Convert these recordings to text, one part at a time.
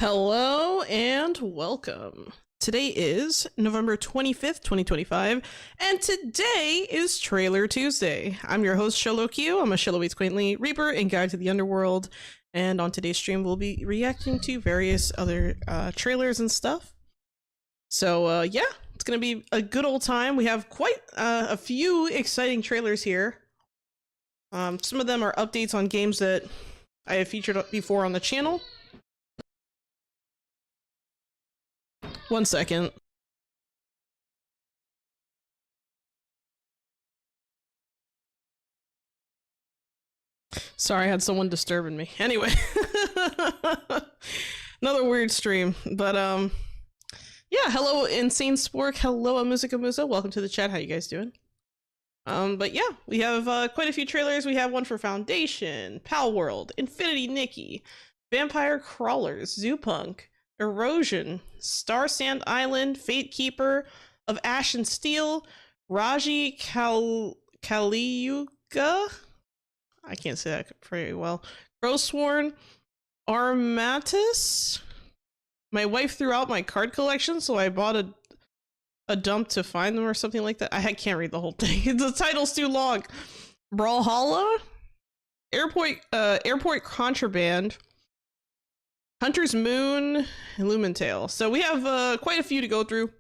Hello and welcome. Today is November 25th, 2025, and today is Trailer Tuesday. I'm your host, Sholo Q. I'm a Sholo Waits Quaintly Reaper and Guide to the Underworld, and on today's stream we'll be reacting to various other trailers and stuff. So yeah, it's gonna be a good old time. We have quite a few exciting trailers here. Some of them are updates on games that I have featured before on the channel. 1 second. Sorry, I had someone disturbing me. Anyway. Another weird stream. But yeah, hello Insane Spork, hello Musica. Welcome to the chat. How you guys doing? But yeah, we have quite a few trailers. We have one for Foundation, Pal World, Infinity Nikki, Vampire Crawlers, Zoo Punk, Erosion, Star Sand Island, Fate Keeper, Of Ash and Steel, Raji Kaliyuga. I can't say that very well. Crowsworn, Armatus. My wife threw out my card collection, so I bought a dump to find them or something like that. I can't read the whole thing. The title's too long. Brawlhalla, Airport Contraband, Hunter's Moon, and Lumentail. So we have quite a few to go through.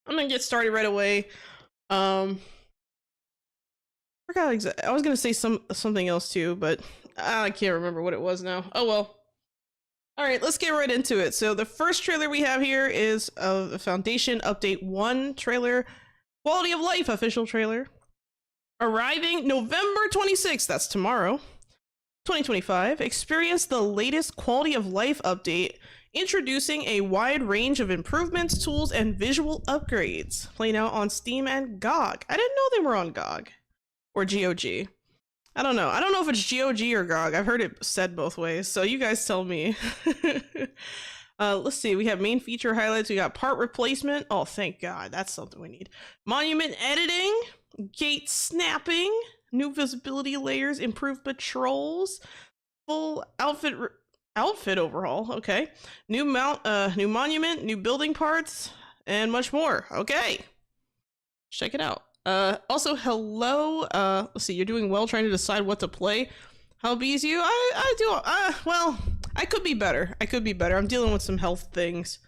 I'm gonna get started right away. I was gonna say something else too, but I can't remember what it was now. Oh well. All right, let's get right into it. So the first trailer we have here is of the Foundation Update 1 trailer, Quality of Life official trailer, arriving November 26th. That's tomorrow. 2025, experience the latest quality of life update, introducing a wide range of improvements, tools, and visual upgrades. Playing out on Steam and GOG. I didn't know they were on GOG. Or GOG. I don't know. I don't know if it's GOG or GOG. I've heard it said both ways, so you guys tell me. Let's see. We have main feature highlights. We got part replacement. Oh, thank God. That's something we need. Monument editing. Gate snapping. New visibility layers, improved patrols, full outfit overhaul. Okay, new monument, new building parts, and much more. Okay, check it out. Also, hello. Let's see. You're doing well trying to decide what to play. How bees you? I do. Well, I could be better. I'm dealing with some health things,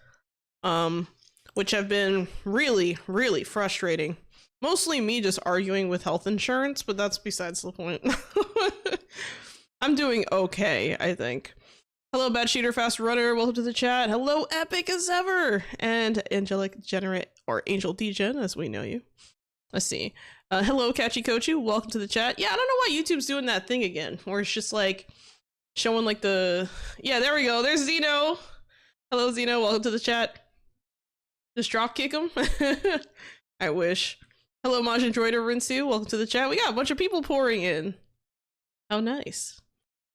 which have been really, really frustrating. Mostly me just arguing with health insurance, but that's besides the point. I'm doing okay, I think. Hello, Bad Cheater Fast Runner. Welcome to the chat. Hello, Epic as ever. And Angelic Generate, or Angel Degen, as we know you. Let's see. Hello, Catchy Kochu. Welcome to the chat. Yeah, I don't know why YouTube's doing that thing again, where it's just like showing like the... Yeah, there we go. There's Zeno. Hello, Zeno. Welcome to the chat. Just drop kick him. I wish. Hello, Majin Droider Rinsu. Welcome to the chat. We got a bunch of people pouring in. How nice.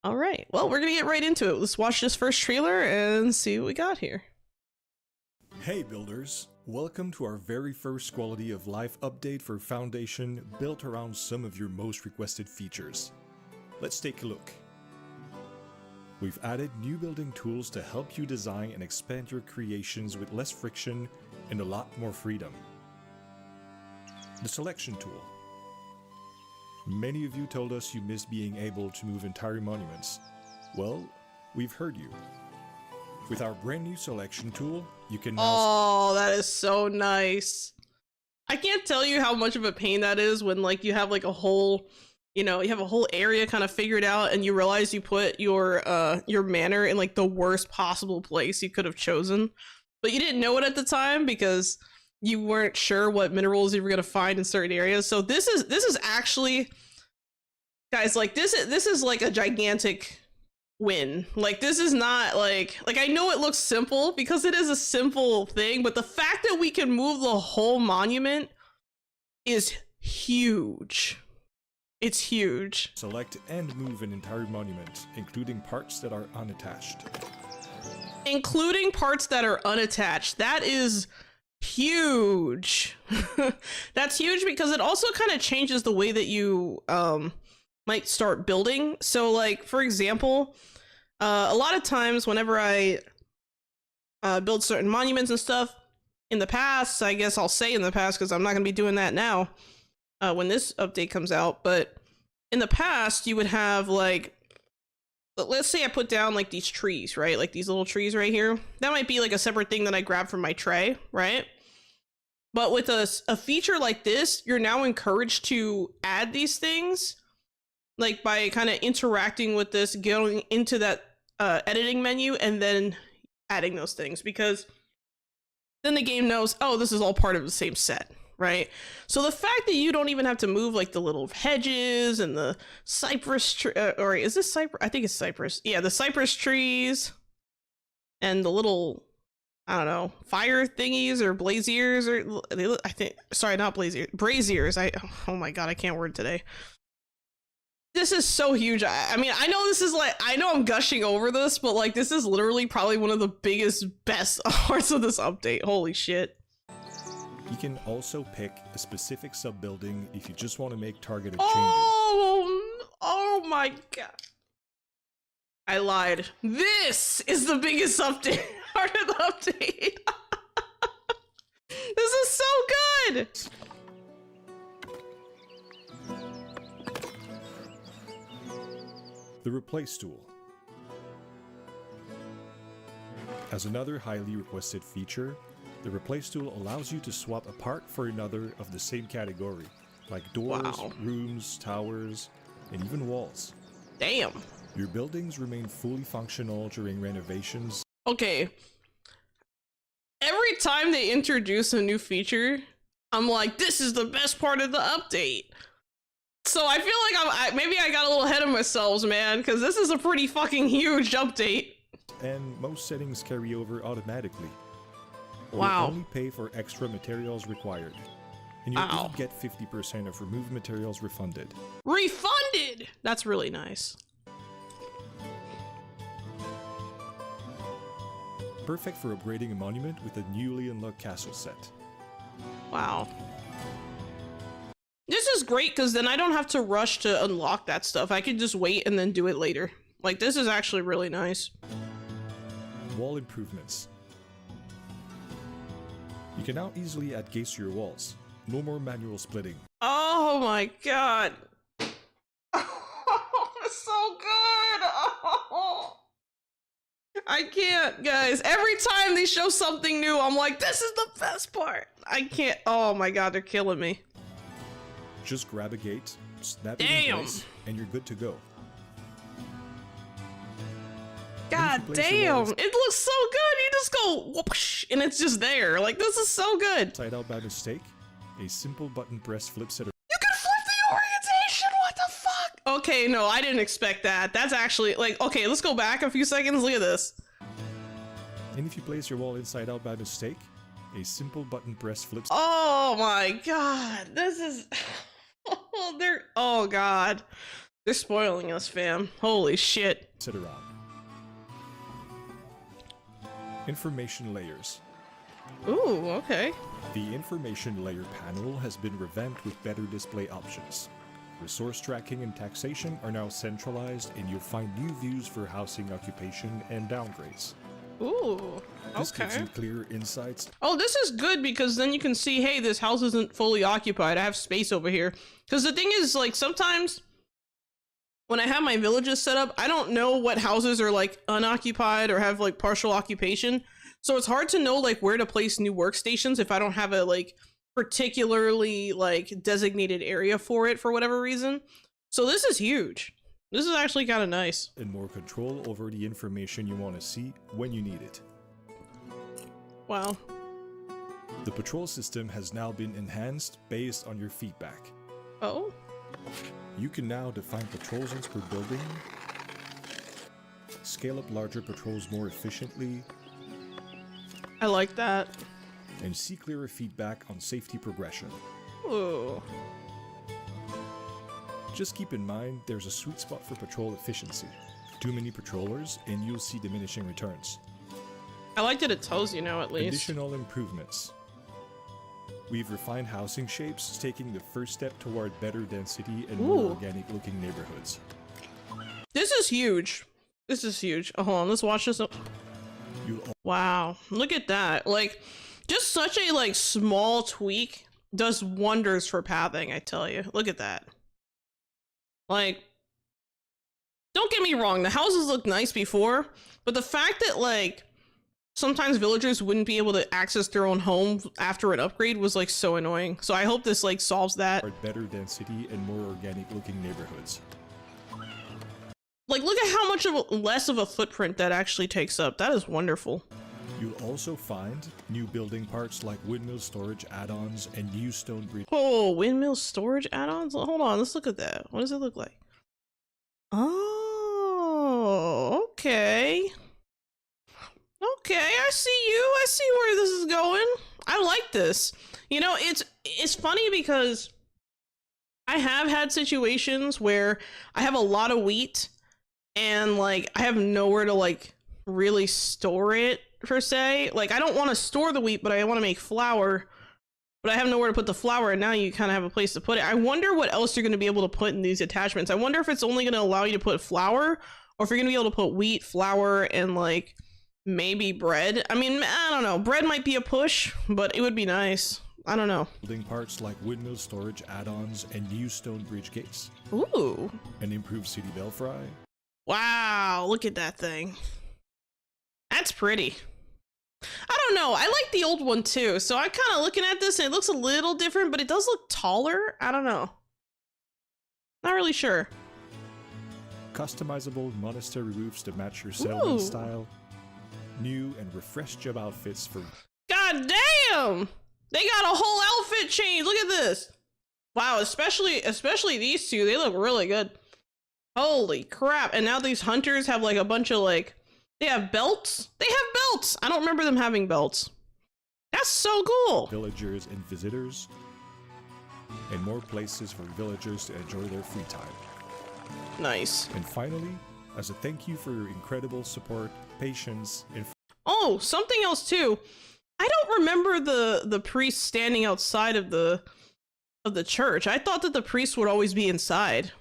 All right. Well, we're going to get right into it. Let's watch this first trailer and see what we got here. Hey, builders. Welcome to our very first quality of life update for Foundation, built around some of your most requested features. Let's take a look. We've added new building tools to help you design and expand your creations with less friction and a lot more freedom. The selection tool. Many of you told us you missed being able to move entire monuments. Well, we've heard you. With our brand new selection tool, you can now... Oh, that is so nice. I can't tell you how much of a pain that is when like you have like a whole, you know, you have a whole area kind of figured out and you realize you put your manor in like the worst possible place you could have chosen. But you didn't know it at the time because you weren't sure what minerals you were going to find in certain areas. So this is actually, guys, like this is like a gigantic win. Like this is not like I know it looks simple because it is a simple thing, but the fact that we can move the whole monument is huge. It's huge. Select and move an entire monument, including parts that are unattached. Including parts that are unattached. That is huge. That's huge because it also kind of changes the way that you might start building. So like, for example, a lot of times whenever I build certain monuments and stuff. In the past, I guess I'll say in the past because I'm not going to be doing that now when this update comes out, but in the past, you would have like, let's say I put down like these trees, right? Like these little trees right here. That might be like a separate thing that I grab from my tray, right? But with a feature like this, you're now encouraged to add these things, like by kind of interacting with this, going into that editing menu and then adding those things, because then the game knows, oh, this is all part of the same set, right? So the fact that you don't even have to move like the little hedges and the cypress tree, or is this cypress? I think it's cypress. Yeah, the cypress trees and the little, I don't know, fire thingies or blaziers, or I think, sorry, not blaziers, braziers. Oh my God, I can't word today. This is so huge. I mean, I know this is like, I know I'm gushing over this, but like, this is literally probably one of the biggest, best parts of this update. Holy shit. You can also pick a specific sub-building if you just want to make targeted Oh my God. I lied. This is the biggest update, part of the update. This is so good. The Replace tool. As another highly requested feature, the Replace tool allows you to swap a part for another of the same category, like doors, rooms, towers, and even walls. Damn. Your buildings remain fully functional during renovations. Okay. Every time they introduce a new feature, I'm like, this is the best part of the update. So I feel like maybe I got a little ahead of myself, man, because this is a pretty fucking huge update. And most settings carry over automatically. Wow. You only pay for extra materials required. And you'll even get 50% of removed materials refunded. Refunded! That's really nice. Perfect for upgrading a monument with a newly unlocked castle set. Wow. This is great because then I don't have to rush to unlock that stuff. I can just wait and then do it later. Like, this is actually really nice. Wall improvements. You can now easily add gates to your walls. No more manual splitting. Oh my God. Oh, it's so good. Oh. I can't, guys. Every time they show something new, I'm like, this is the best part. I can't. Oh my God, they're killing me. Just grab a gate, snap it in place, and you're good to go. God damn, it looks so good. You just go whoosh, and it's just there. Like, this is so good. Side out by mistake, a simple button press flips it. You can flip the orientation. What the fuck? Okay, no, I didn't expect that. That's actually like, okay, let's go back a few seconds. Look at this. And if you place your wall inside out by mistake, a simple button press flips. Oh my God, this is. Oh God, they're spoiling us, fam. Holy shit. Sit around. Information layers. Ooh, okay. The information layer panel has been revamped with better display options. Resource tracking and taxation are now centralized, and you'll find new views for housing occupation and downgrades. Ooh, This okay. gives you clearer insights. Oh, this is good because then you can see, hey, this house isn't fully occupied. I have space over here. Because the thing is, like, sometimes when I have my villages set up, I don't know what houses are, like, unoccupied or have, like, partial occupation. So it's hard to know, like, where to place new workstations if I don't have a, like, particularly, like, designated area for it for whatever reason. So this is huge. This is actually kind of nice. And more control over the information you want to see when you need it. Wow. The patrol system has now been enhanced based on your feedback. Oh? You can now define patrol zones per building, scale up larger patrols more efficiently, I like that. and see clearer feedback on safety progression. Ooh. Just keep in mind there's a sweet spot for patrol efficiency. Too many patrollers and you'll see diminishing returns. I like that it tells you now, at least. Additional improvements. We've refined housing shapes, taking the first step toward better density and more organic looking neighborhoods. This is huge. This is huge. Oh, hold on, let's watch this. Wow, look at that. Like, just such a like small tweak does wonders for pathing, I tell you. Look at that. Like, don't get me wrong, the houses looked nice before, but the fact that like sometimes villagers wouldn't be able to access their own home after an upgrade was like so annoying. So I hope this like solves that. Better density and more organic looking neighborhoods. Like, look at how much of less of a footprint that actually takes up. That is wonderful. You'll also find new building parts like windmill storage add-ons and new stone bridge. Oh, windmill storage add-ons? Hold on, let's look at that. What does it look like? Oh, okay. Okay, I see you. I see where this is going. I like this. You know, it's funny because I have had situations where I have a lot of wheat and like I have nowhere to like really store it per se. Like I don't want to store the wheat, but I want to make flour, but I have nowhere to put the flour, and now you kind of have a place to put it. I wonder what else you're going to be able to put in these attachments. I wonder if it's only going to allow you to put flour, or if you're going to be able to put wheat, flour, and like maybe bread. I mean, I don't know. Bread might be a push, but it would be nice. I don't know. Building parts like windmill storage add-ons and new stone bridge gates. Ooh. An improved city belfry. Wow, look at that thing. That's pretty. I don't know. I like the old one too. So I'm kind of looking at this and it looks a little different, but it does look taller. I don't know. Not really sure. Customizable monastery roofs to match your settlement style. New and refreshed job outfits for... God damn! They got a whole outfit change. Look at this. Wow, especially these two. They look really good. Holy crap. And now these hunters have like a bunch of like... They have belts? They have belts! I don't remember them having belts. That's so cool. Villagers and visitors. And more places for villagers to enjoy their free time. Nice. And finally, as a thank you for your incredible support, patience, and... Oh, something else too. I don't remember the priest standing outside of the church. I thought that the priest would always be inside.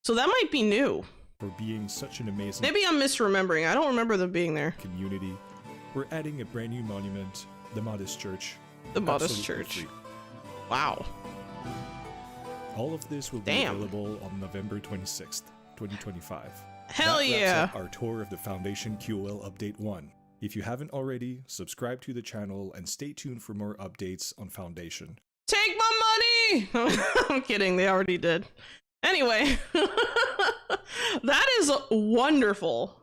So that might be new. For being such an amazing... Maybe I'm misremembering. I don't remember them being there. ...community. We're adding a brand new monument, the Modest Church. The Modest Church. Free. Wow. All of this will be available on November 26th, 2025. Hell yeah! Wraps up our tour of the Foundation QOL Update 1. If you haven't already, subscribe to the channel and stay tuned for more updates on Foundation. Take my money! I'm kidding, they already did. Anyway, that is wonderful.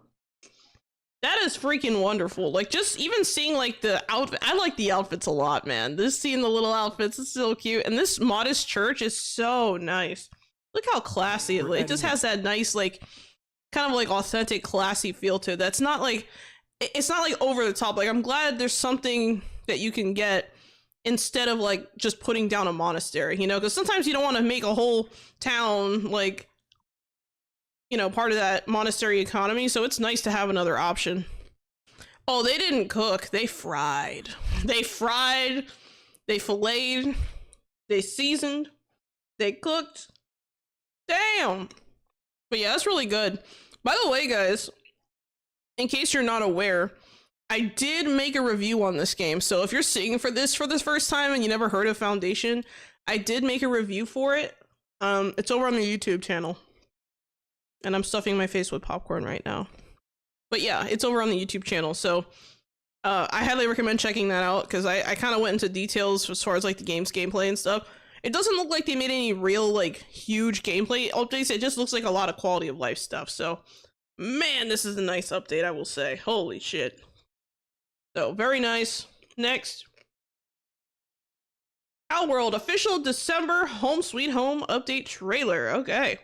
That is freaking wonderful. Like, just even seeing like the outfit, I like the outfits a lot, man. This seeing the little outfits is so cute. And this Modest Church is so nice. Look how classy it just has that nice, like, kind of like authentic, classy feel to it. That's not like, it's not like over the top. Like, I'm glad there's something that you can get instead of like just putting down a monastery, you know, because sometimes you don't want to make a whole town like, you know, part of that monastery economy. So it's nice to have another option. Oh, they didn't cook. They fried. They fried. They filleted. They seasoned. They cooked. Damn. But yeah, that's really good. By the way, guys, in case you're not aware, I did make a review on this game. So if you're seeing for this first time and you never heard of Foundation, I did make a review for it. It's over on the YouTube channel. And I'm stuffing my face with popcorn right now. But yeah, it's over on the YouTube channel. So I highly recommend checking that out because I kind of went into details as far as like the game's gameplay and stuff. It doesn't look like they made any real like huge gameplay updates. It just looks like a lot of quality of life stuff. So man, this is a nice update, I will say. Holy shit. So, very nice. Next. Palworld official December Home Sweet Home update trailer. Okay.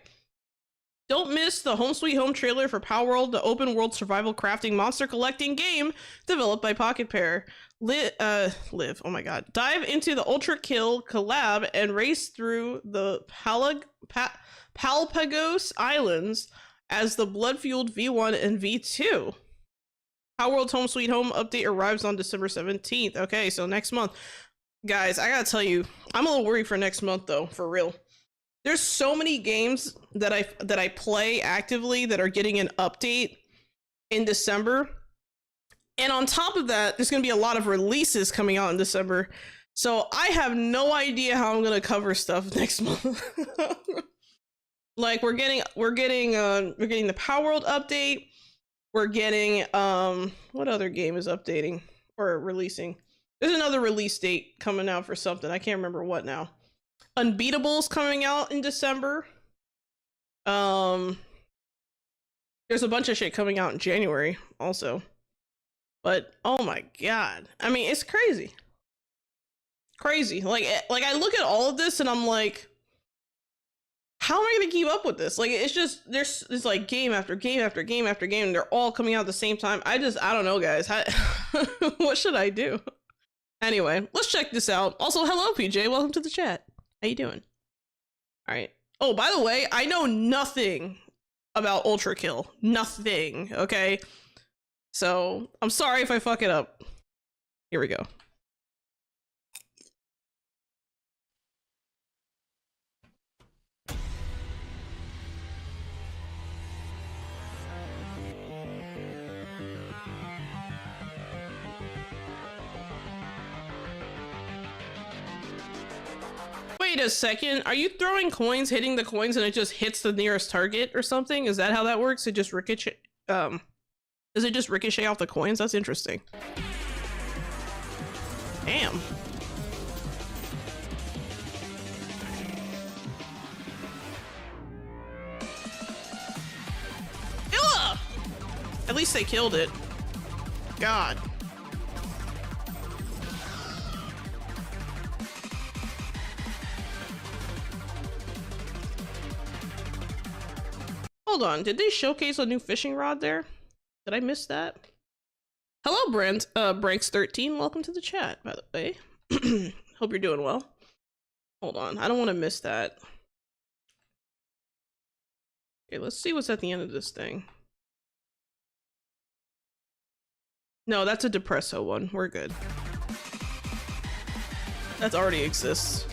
Don't miss the Home Sweet Home trailer for Palworld, the open world survival crafting monster collecting game developed by Pocket Pair. Live. Oh my god. Dive into the Ultra Kill collab and race through the Palpagos Islands as the blood-fueled V1 and V2. Palworld Home Sweet Home update arrives on December 17th. Okay, so next month. Guys, I gotta tell you, I'm a little worried for next month though, for real. There's so many games that I play actively that are getting an update in December. And on top of that, there's going to be a lot of releases coming out in December. So I have no idea how I'm going to cover stuff next month. Like we're getting the Power World update. We're getting what other game is updating or releasing? There's another release date coming out for something. I can't remember what now. Unbeatable's coming out in December. There's a bunch of shit coming out in January also. But oh my god. I mean, it's crazy. Crazy. Like I look at all of this and I'm like, how am I gonna keep up with this? Like it's just there's like game after game after game after game and they're all coming out at the same time. I don't know, guys. What should I do? Anyway, let's check this out. Also, hello PJ, welcome to the chat. How you doing? All right. Oh, by the way, I know nothing about Ultra Kill. Nothing, okay? So, I'm sorry if I fuck it up. Here we go. Wait a second, are you throwing coins, hitting the coins, and it just hits the nearest target or something? Is that how that works? It just ricochet, does it just ricochet off the coins? That's interesting. Damn. Ugh! At least they killed it. God. Hold on, did they showcase a new fishing rod there? Did I miss that? Hello, Brent, Branks13, welcome to the chat, by the way. Hope you're doing well. Hold on, I don't want to miss that. Okay, let's see what's at the end of this thing. No, that's a Depresso one, we're good. That already exists.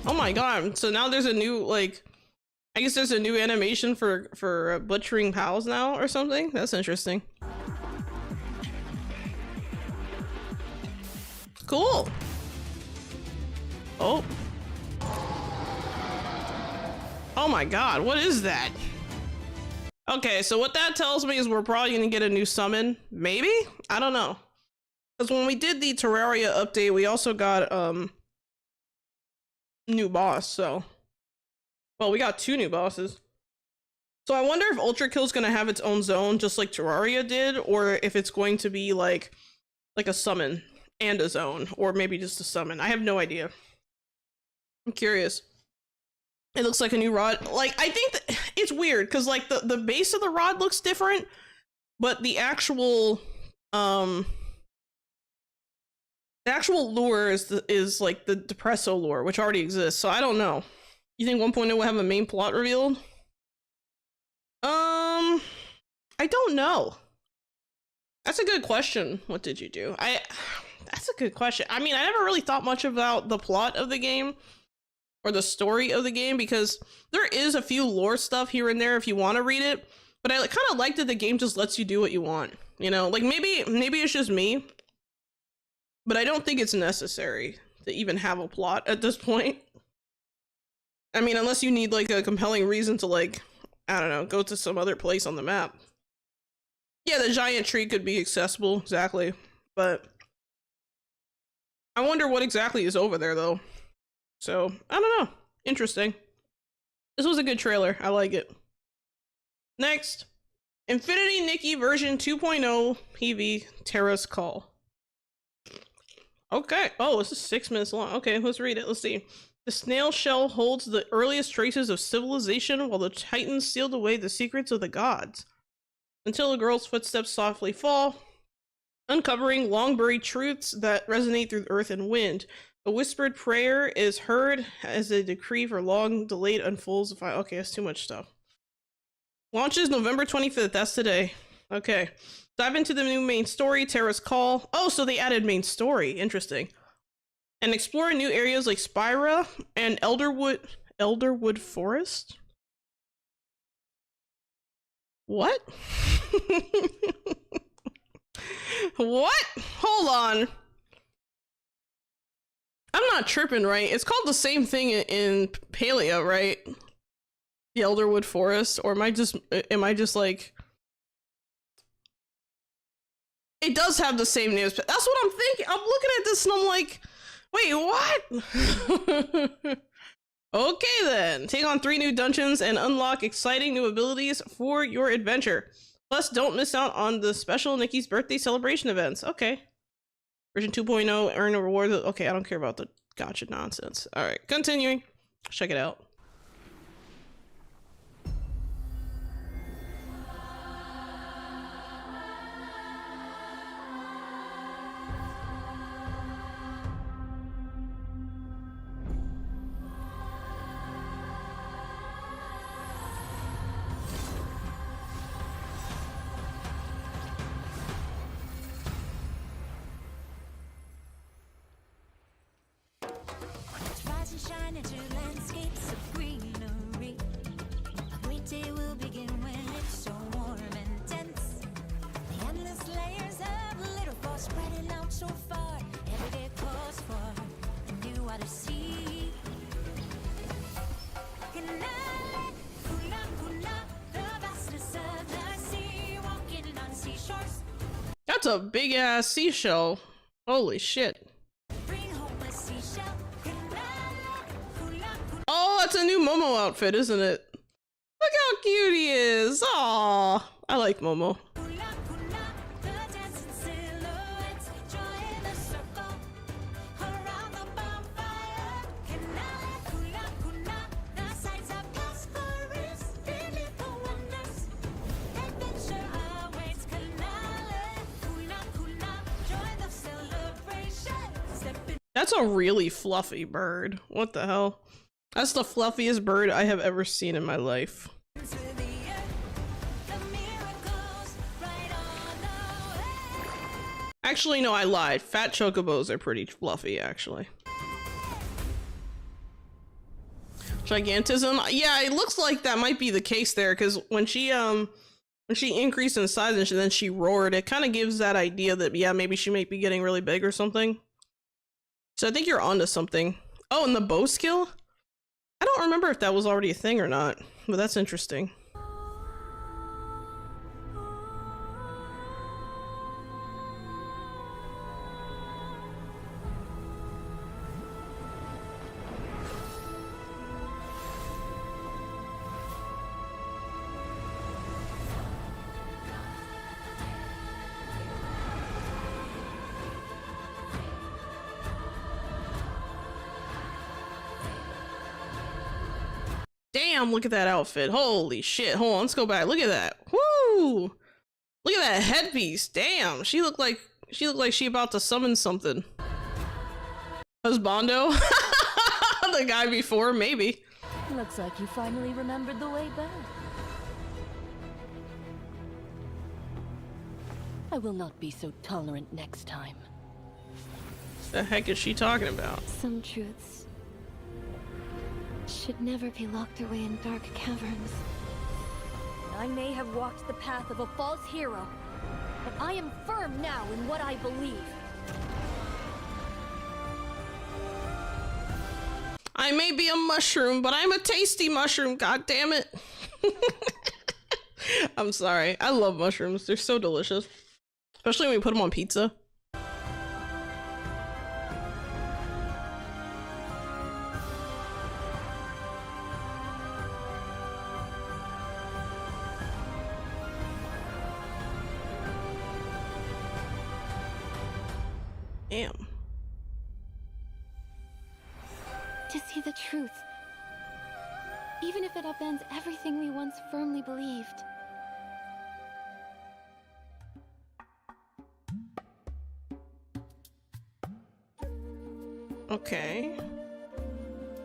Oh my god, so now there's a new, like, I guess there's a new animation for butchering pals now or something? That's interesting. Cool. Oh. Oh my god, what is that? Okay, so what that tells me is we're probably gonna get a new summon. Maybe? I don't know. Because when we did the Terraria update, we also got, new boss, so. Well, we got 2 new bosses. So I wonder if Ultra Kill's gonna have its own zone, just like Terraria did, or if it's going to be like a summon and a zone, or maybe just a summon. I have no idea. I'm curious. It looks like a new rod. Like, I think that it's weird, because like the base of the rod looks different, but the actual lure is like the Depresso lure, which already exists, so I don't know. You think 1.0 will have a main plot revealed? I don't know. That's a good question. What did you do? That's a good question. I mean, I never really thought much about the plot of the game or the story of the game, because there is a few lore stuff here and there if you want to read it, but I kind of like that the game just lets you do what you want, you know? Like maybe it's just me, but I don't think it's necessary to even have a plot at this point. I mean, unless you need like a compelling reason to, like, I don't know, go to some other place on the map. Yeah, the giant tree could be accessible, exactly. But I wonder what exactly is over there though. So, I don't know. Interesting. This was a good trailer. I like it. Next, Infinity Nikki version 2.0 PV Terra's Call. Okay. Oh, this is 6 minutes long. Okay, let's read it. Let's see. The snail shell holds the earliest traces of civilization while the Titans sealed away the secrets of the gods. Until a girl's footsteps softly fall, uncovering long-buried truths that resonate through earth and wind. A whispered prayer is heard as a decree for long-delayed unfolds. Okay, that's too much stuff. Launches November 25th. That's today. Okay. Dive into the new main story, Terra's Call. Oh, so they added main story. Interesting. and explore new areas like Spira and Elderwood Forest. What? What? Hold on. I'm not tripping, right? It's called the same thing in Palia, right? The Elderwood Forest, or am I just like, it does have the same names, but that's what I'm thinking. I'm looking at this and I'm like, wait, what? Okay then, take on 3 new dungeons and unlock exciting new abilities for your adventure. Plus, don't miss out on the special Nikki's birthday celebration events. Okay. Version 2.0, earn a reward. Okay, I don't care about the gotcha nonsense. Alright, continuing. Check it out. Shine into landscapes of greenery. A great day will begin when it's so warm and dense. The endless layers of little force spreading out so far. Every day calls for a new odyssey. The vastness of the sea, walking on seashores. That's a big ass seashell. Holy shit. Oh, that's a new Momo outfit, isn't it? Look how cute he is. Aww. I like Momo. That's a really fluffy bird. What the hell? That's the fluffiest bird I have ever seen in my life. Actually, no, I lied. Fat chocobos are pretty fluffy, actually. Gigantism? Yeah, it looks like that might be the case there, because when she increased in size and then she roared, it kind of gives that idea that, yeah, maybe she might be getting really big or something. So I think you're onto something. Oh, and the bow skill? I don't remember if that was already a thing or not, but that's interesting. Damn, look at that outfit. Holy shit. Hold on, let's go back. Look at that. Woo! Look at that headpiece. Damn, she looked like she about to summon something. Husbando? The guy before, maybe. Looks like you finally remembered the way back. I will not be so tolerant next time. The heck is she talking about? Some truths should never be locked away in dark caverns. I may have walked the path of a false hero, but I am firm now in what I believe. I may be a mushroom, but I'm a tasty mushroom, god damn it. I'm sorry. I love mushrooms. They're so delicious. Especially when you put them on pizza. Damn. To see the truth, even if it upends everything we once firmly believed. Okay.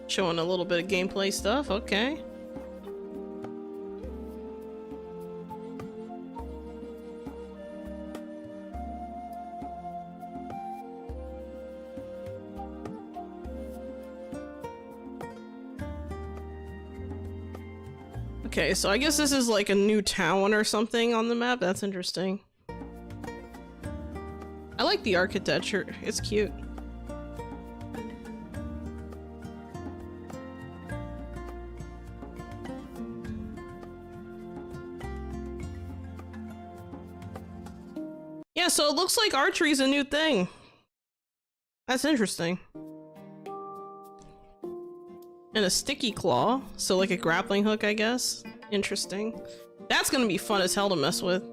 Showing a little bit of gameplay stuff, okay. Okay, so I guess this is like a new town or something on the map. That's interesting. I like the architecture. It's cute. Yeah, so it looks like archery's a new thing. That's interesting. And a sticky claw, so like a grappling hook, I guess. Interesting. That's gonna be fun as hell to mess with.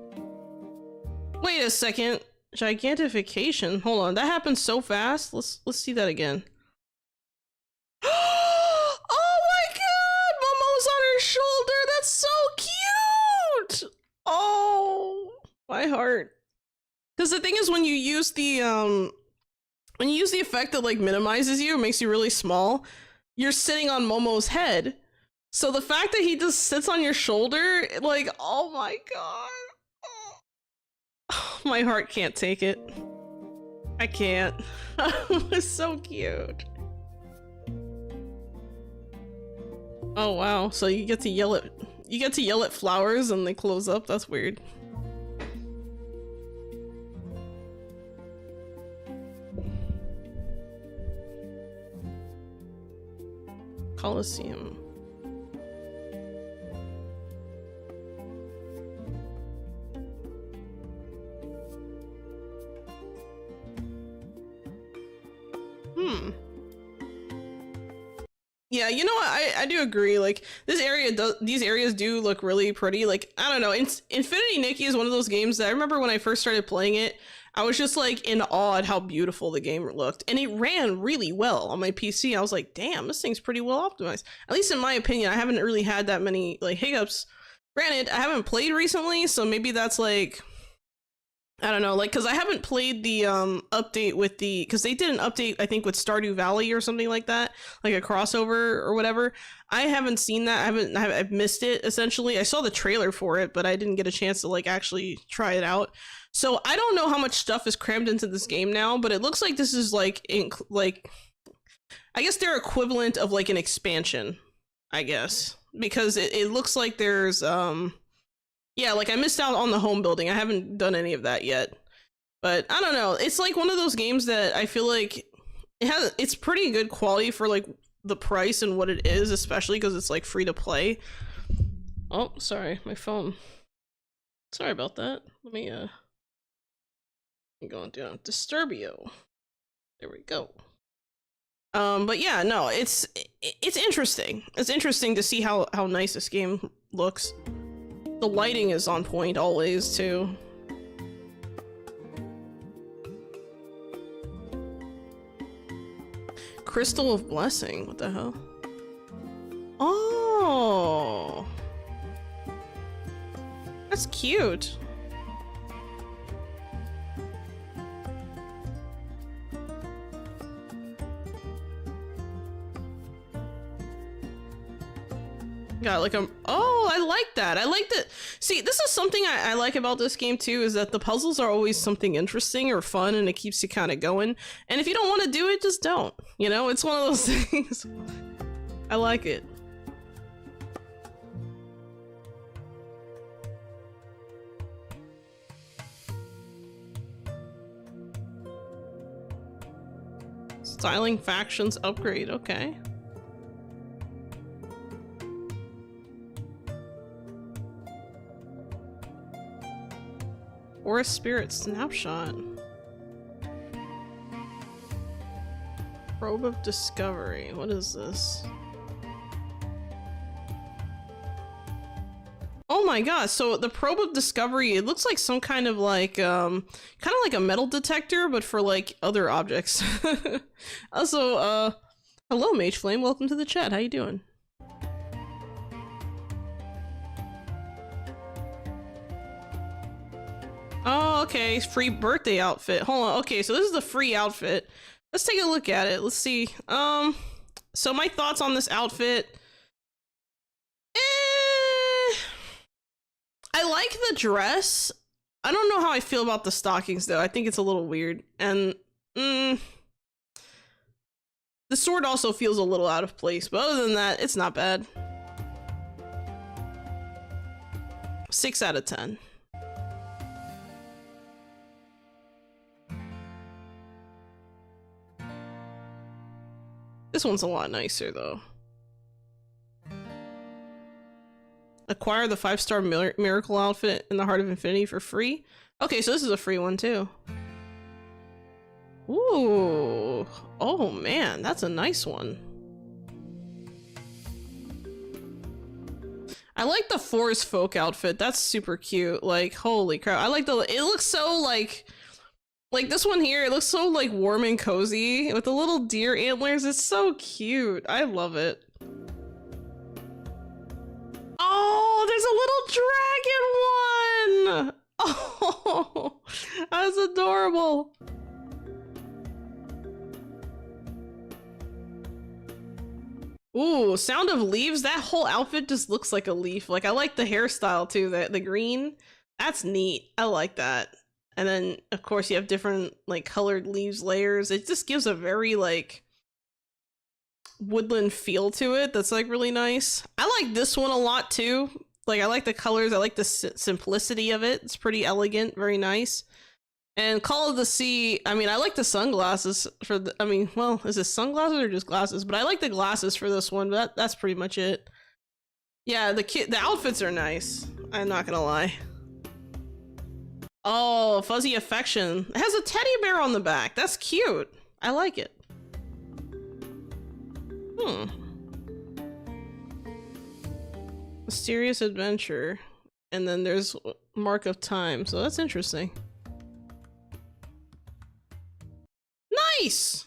Wait a second. Gigantification. Hold on, that happened so fast. Let's see that again. Oh my god! Momo's on her shoulder! That's so cute! Oh, my heart. Because the thing is, when you use the effect that like minimizes you, makes you really small, you're sitting on Momo's head. So the fact that he just sits on your shoulder, like, oh my god. Oh, my heart can't take it. I can't. It's so cute. Oh wow, so you get to yell at flowers and they close up? That's weird. Coliseum. Yeah, you know what? I do agree. Like these areas do look really pretty. Like I don't know, Infinity Nikki is one of those games that I remember when I first started playing it, I was just like in awe at how beautiful the game looked, and it ran really well on my PC. I was like, damn, this thing's pretty well optimized. At least in my opinion. I haven't really had that many like hiccups. Granted, I haven't played recently, so maybe that's like, I don't know, like, because I haven't played the update with the, because they did an update, I think, with Stardew Valley or something like that, like a crossover or whatever. I haven't seen that. I've missed it, essentially. I saw the trailer for it, but I didn't get a chance to, like, actually try it out. So I don't know how much stuff is crammed into this game now, but it looks like this is, like, I guess their equivalent of, like, an expansion, I guess. Because it looks like there's, yeah, like I missed out on the home building. I haven't done any of that yet. But I don't know. It's like one of those games that I feel like it's pretty good quality for like the price and what it is, especially because it's like free to play. Oh, sorry, my phone. Sorry about that. Let me go down Disturbio. There we go. But yeah, no, it's interesting. It's interesting to see how nice this game looks. The lighting is on point always, too. Crystal of Blessing, what the hell? Oh! That's cute. Got like oh, I like that. I like that. See, this is something I like about this game too, is that the puzzles are always something interesting or fun, and it keeps you kind of going. And if you don't want to do it, just don't. You know, it's one of those things. I like it. Styling factions upgrade, okay. Or a spirit snapshot. Probe of discovery. What is this? Oh my god, so the probe of discovery, it looks like some kind of like kind of like a metal detector, but for like other objects. Also, hello Mage Flame, welcome to the chat. How you doing? Oh, okay, free birthday outfit. Hold on. Okay, so this is the free outfit. Let's take a look at it. Let's see. So my thoughts on this outfit. I like the dress. I don't know how I feel about the stockings though. I think it's a little weird. And the sword also feels a little out of place, but other than that, it's not bad. 6 out of 10. This one's a lot nicer though. Acquire the 5-star miracle outfit in the Heart of Infinity for free. Okay, so this is a free one too. Ooh. Oh man, that's a nice one. I like the forest folk outfit. That's super cute. Like, holy crap. I like the, it looks so like this one here, it looks so like warm and cozy with the little deer antlers. It's so cute. I love it. Oh, there's a little dragon one. Oh, that's adorable. Ooh, Sound of Leaves. That whole outfit just looks like a leaf. Like, I like the hairstyle too, the green. That's neat. I like that. And then, of course, you have different, like, colored leaves layers. It just gives a very, like, woodland feel to it that's, like, really nice. I like this one a lot, too. Like, I like the colors. I like the simplicity of it. It's pretty elegant. Very nice. And Call of the Sea, I mean, I like the sunglasses for the, I mean, well, is this sunglasses or just glasses? But I like the glasses for this one, but that's pretty much it. Yeah, the outfits are nice. I'm not gonna lie. Oh, Fuzzy Affection. It has a teddy bear on the back. That's cute. I like it. Mysterious Adventure. And then there's Mark of Time. So that's interesting. Nice!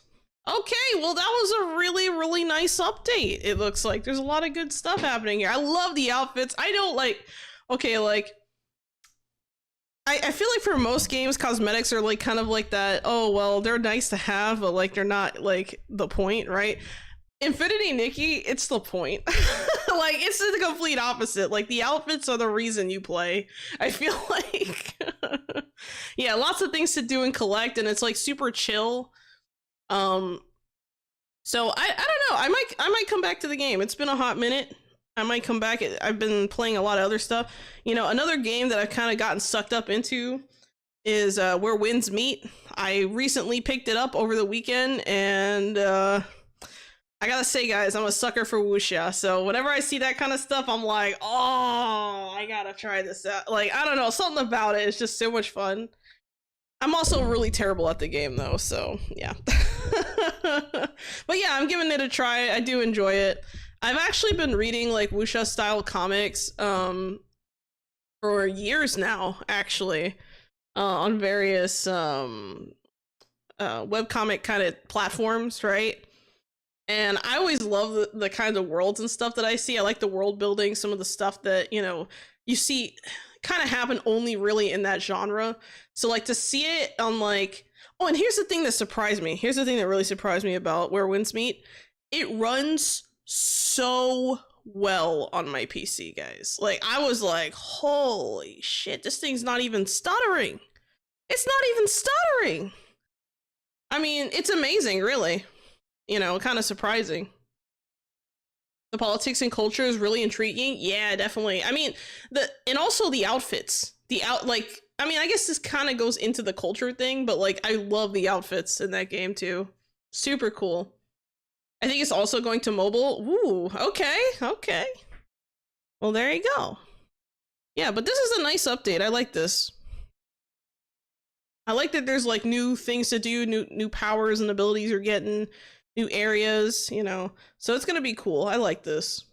Okay, well that was a really, really nice update. It looks like there's a lot of good stuff happening here. I love the outfits. I don't like... Okay, like... I feel like for most games, cosmetics are like kind of like that, oh, well, they're nice to have, but like they're not like the point, right? Infinity Nikki, it's the point. Like, it's the complete opposite. Like, the outfits are the reason you play. I feel like... Yeah, lots of things to do and collect, and it's like super chill. So I don't know. I might come back to the game. It's been a hot minute. I might come back. I've been playing a lot of other stuff. You know, another game that I've kind of gotten sucked up into is Where Winds Meet. I recently picked it up over the weekend, and I gotta say, guys, I'm a sucker for wuxia. So whenever I see that kind of stuff, I'm like, oh, I gotta try this out. Like, I don't know, something about it is just so much fun. I'm also really terrible at the game, though, so yeah. But yeah, I'm giving it a try. I do enjoy it. I've actually been reading like wuxia style comics for years now, actually, on various webcomic kind of platforms, right? And I always love the kind of worlds and stuff that I see. I like the world building, some of the stuff that, you know, you see kind of happen only really in that genre. So like to see it on like, oh, and here's the thing that surprised me. Here's the thing that really surprised me about Where Winds Meet. It runs so well on my PC, guys. Like, I was like, holy shit, this thing's not even stuttering. It's not even stuttering. I mean, it's amazing, really. You know, kind of surprising. The politics and culture is really intriguing. Yeah, definitely. I mean, and also the outfits. I mean, I guess this kind of goes into the culture thing, but like, I love the outfits in that game too. Super cool. I think it's also going to mobile. Ooh, okay. Well, there you go. Yeah, but this is a nice update. I like this. I like that there's like new things to do, new powers and abilities you're getting, new areas, you know. So it's gonna be cool. I like this.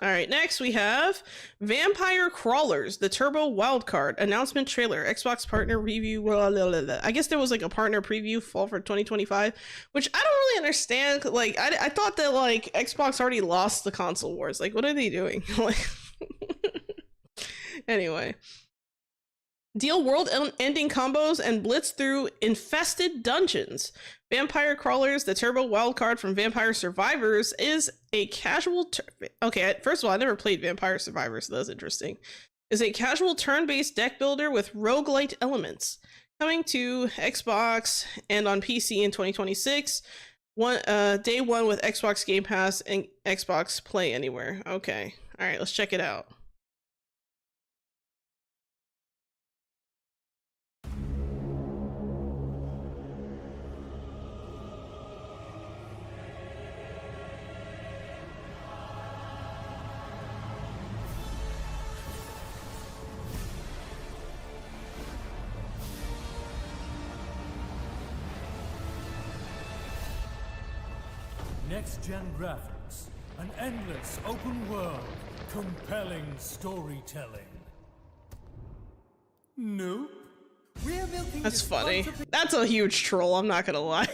All right, next we have Vampire Crawlers, the Turbo Wildcard announcement trailer, Xbox partner review. Blah, blah, blah, blah. I guess there was like a partner preview fall for 2025, which I don't really understand. Like, I thought that like Xbox already lost the console wars. Like, what are they doing? Like, anyway. Deal world-ending combos and blitz through infested dungeons. Vampire Crawlers, the turbo wildcard from Vampire Survivors, is a casual... Okay, first of all, I never played Vampire Survivors, so that's interesting. Is a casual turn-based deck builder with roguelite elements. Coming to Xbox and on PC in 2026. Day one with Xbox Game Pass and Xbox Play Anywhere. Okay, alright, let's check it out. Next-gen graphics, an endless open world, compelling storytelling. Nope. We're milking That's this funny. bunch of That's a huge troll, I'm not gonna lie.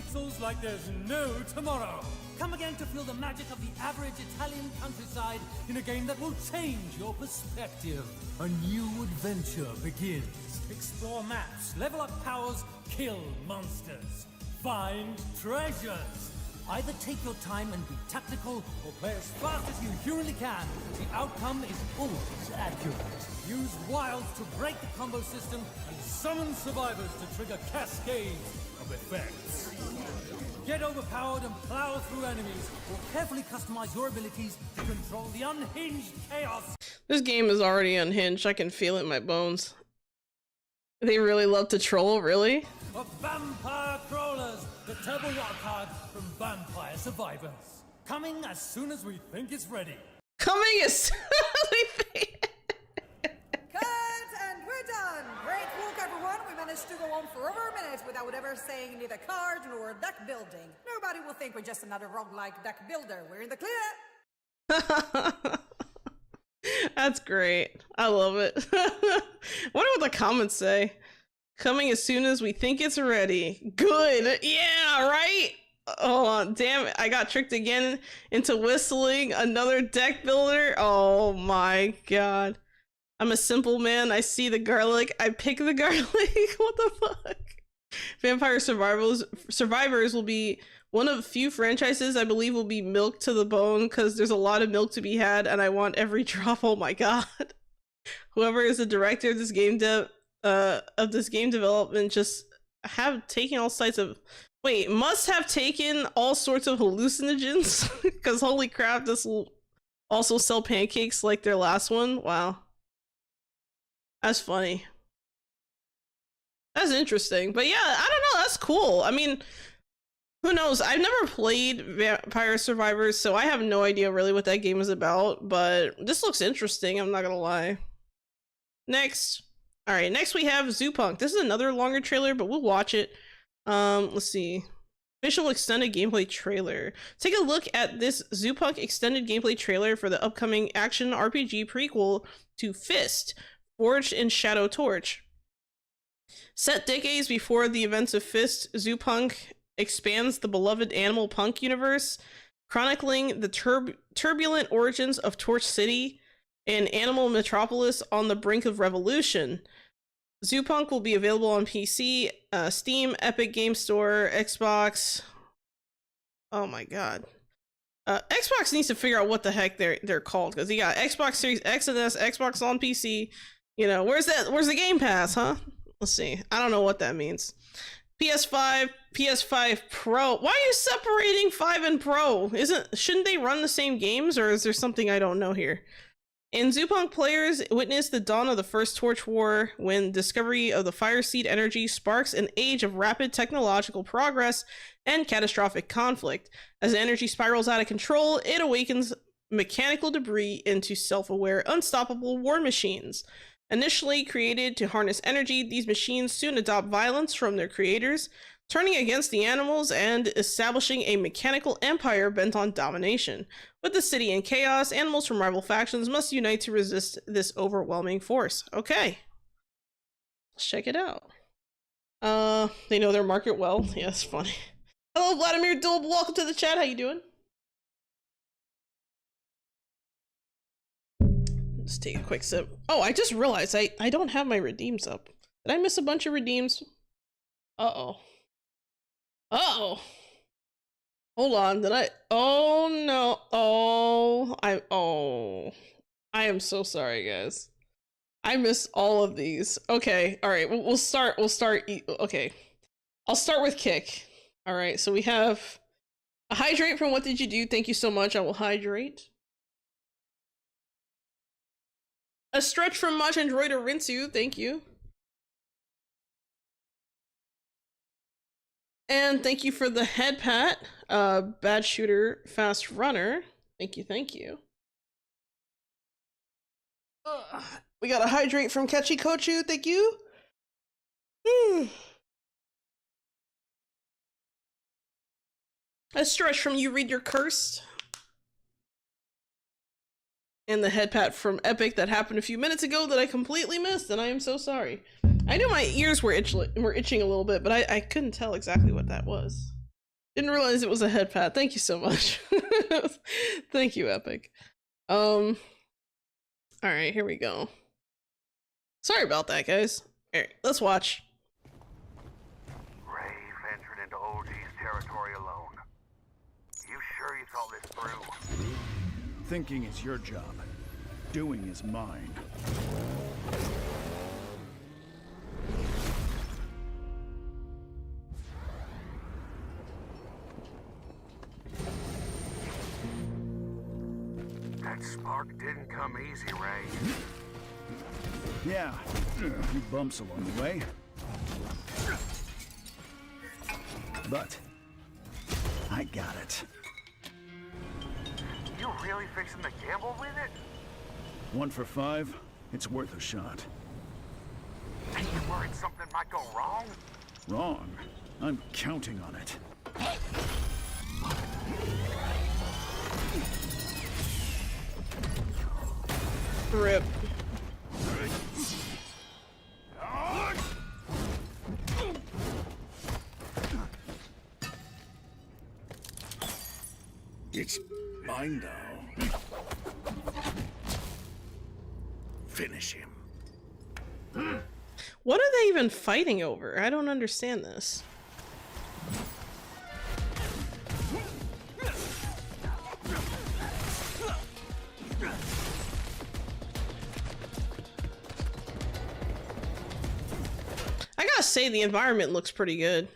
pixels like there's no tomorrow. Come again to feel the magic of the average Italian countryside in a game that will change your perspective. A new adventure begins. Explore maps, level up powers, kill monsters, find treasures. Either take your time and be tactical, or play as fast as you humanly can. The outcome is always accurate. Use wilds to break the combo system and summon survivors to trigger cascades of effects. Get overpowered and plow through enemies, or carefully customize your abilities to control the unhinged chaos. This game is already unhinged. I can feel it in my bones. They really love to troll, really? Of Vampire Crawlers, the turbo wildcard from Vampire Survivors. Coming as soon as we think it's ready. Coming as soon as we think. Cut, and we're done. Great work, everyone. We managed to go on for over a minute without ever saying neither card nor deck building. Nobody will think we're just another roguelike deck builder. We're in the clear. That's great. I love it. Wonder what the comments say. Coming as soon as we think it's ready. Good. Yeah, right? Oh, damn it. I got tricked again into whistling another deck builder. Oh my god. I'm a simple man. I see the garlic. I pick the garlic. What the fuck? Vampire Survivors will be one of few franchises I believe will be milked to the bone because there's a lot of milk to be had and I want every drop. Oh my god. Whoever is the director of this game development just have taken all sorts of must have taken all sorts of hallucinogens because holy crap, this will also sell pancakes like their last one. Wow, that's funny. That's interesting. But yeah, I don't know, that's cool. I mean, who knows? I've never played Vampire Survivors, so I have no idea really what that game is about, but this looks interesting, I'm not gonna lie. Next. Alright, next we have Zoopunk. This is another longer trailer, but we'll watch it. Let's see. Official extended gameplay trailer. Take a look at this Zoopunk extended gameplay trailer for the upcoming action RPG prequel to Fist, Forged in Shadow Torch. Set decades before the events of Fist, Zoopunk expands the beloved Animal Punk universe, chronicling the turbulent origins of Torch City, an animal metropolis on the brink of revolution. Zoopunk will be available on PC, Steam, Epic Game Store, Xbox. Oh my god. Xbox needs to figure out what the heck they're called, because you got Xbox Series X and S, Xbox on PC. You know, where's the Game Pass, huh? Let's see. I don't know what that means. PS5, PS5 Pro. Why are you separating 5 and Pro? Shouldn't they run the same games, or is there something I don't know here? In Zoopunk, players witness the dawn of the First Torch War when discovery of the Fire Seed energy sparks an age of rapid technological progress and catastrophic conflict. As the energy spirals out of control, it awakens mechanical debris into self-aware, unstoppable war machines. Initially created to harness energy, these machines soon adopt violence from their creators, turning against the animals and establishing a mechanical empire bent on domination. With the city in chaos, animals from rival factions must unite to resist this overwhelming force. Okay. Let's check it out. They know their market well. Yeah, that's funny. Hello, Vladimir Dulb. Welcome to the chat. How you doing? Let's take a quick sip. Oh, I just realized I don't have my redeems up. Did I miss a bunch of redeems? Uh-oh. Uh-oh. Hold on, did I? Oh no. I am so sorry, guys. I missed all of these. Okay, all right, we'll start, okay. I'll start with Kick. All right, so we have a hydrate from What Did You Do? Thank you so much, I will hydrate. A stretch from Mach Android or Rinsu, thank you. And thank you for the headpat, bad shooter, fast runner. Thank you, thank you. We got a hydrate from Catchy Kochu, thank you. A stretch from You Read Your Curse. And the headpat from Epic that happened a few minutes ago that I completely missed, and I am so sorry. I knew my ears were itching a little bit, but I couldn't tell exactly what that was. Didn't realize it was a headpat. Thank you so much. Thank you, Epic. Alright, here we go. Sorry about that, guys. Alright, let's watch. Ray ventured into OG's territory alone. You sure you thought this through? Thinking is your job. Doing is mine. That spark didn't come easy, Ray. Yeah, a few bumps along the way. But I got it. You really fixing to gamble with it? 1 for 5, it's worth a shot. Ain't you worried something might go wrong? Wrong. I'm counting on it. Rip. It's mine now. Finish him. What are they even fighting over? I don't understand this. I gotta say, the environment looks pretty good.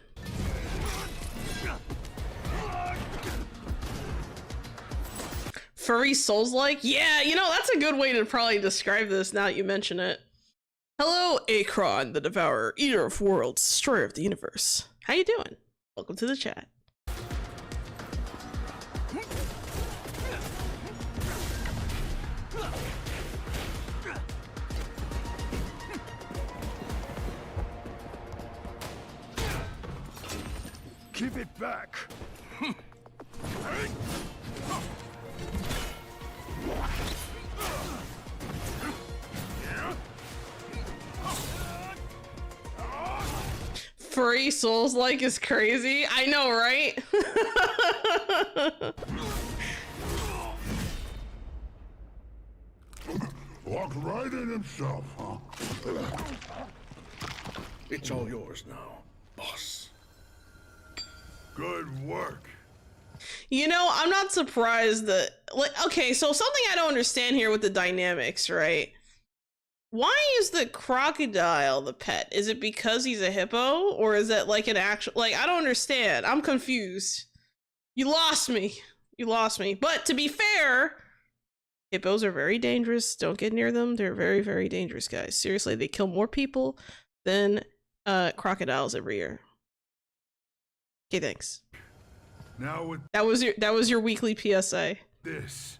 Furry Souls-like? Yeah, you know, that's a good way to probably describe this now that you mention it. Hello, Akron, the Devourer, Eater of Worlds, Destroyer of the Universe. How you doing? Welcome to the chat. Give it back. Furry Souls-like is crazy. I know, right? Walked right in himself, huh? It's all yours now, boss. Good work. You know, I'm not surprised that, like, okay, so something I don't understand here with the dynamics, right? Why is the crocodile the pet? Is it because he's a hippo? Or is it like an actual, like, I don't understand. I'm confused. You lost me. You lost me. But to be fair, hippos are very dangerous. Don't get near them. They're very, very dangerous, guys. Seriously, they kill more people than crocodiles every year. Okay, thanks. Now with That was your weekly PSA. this,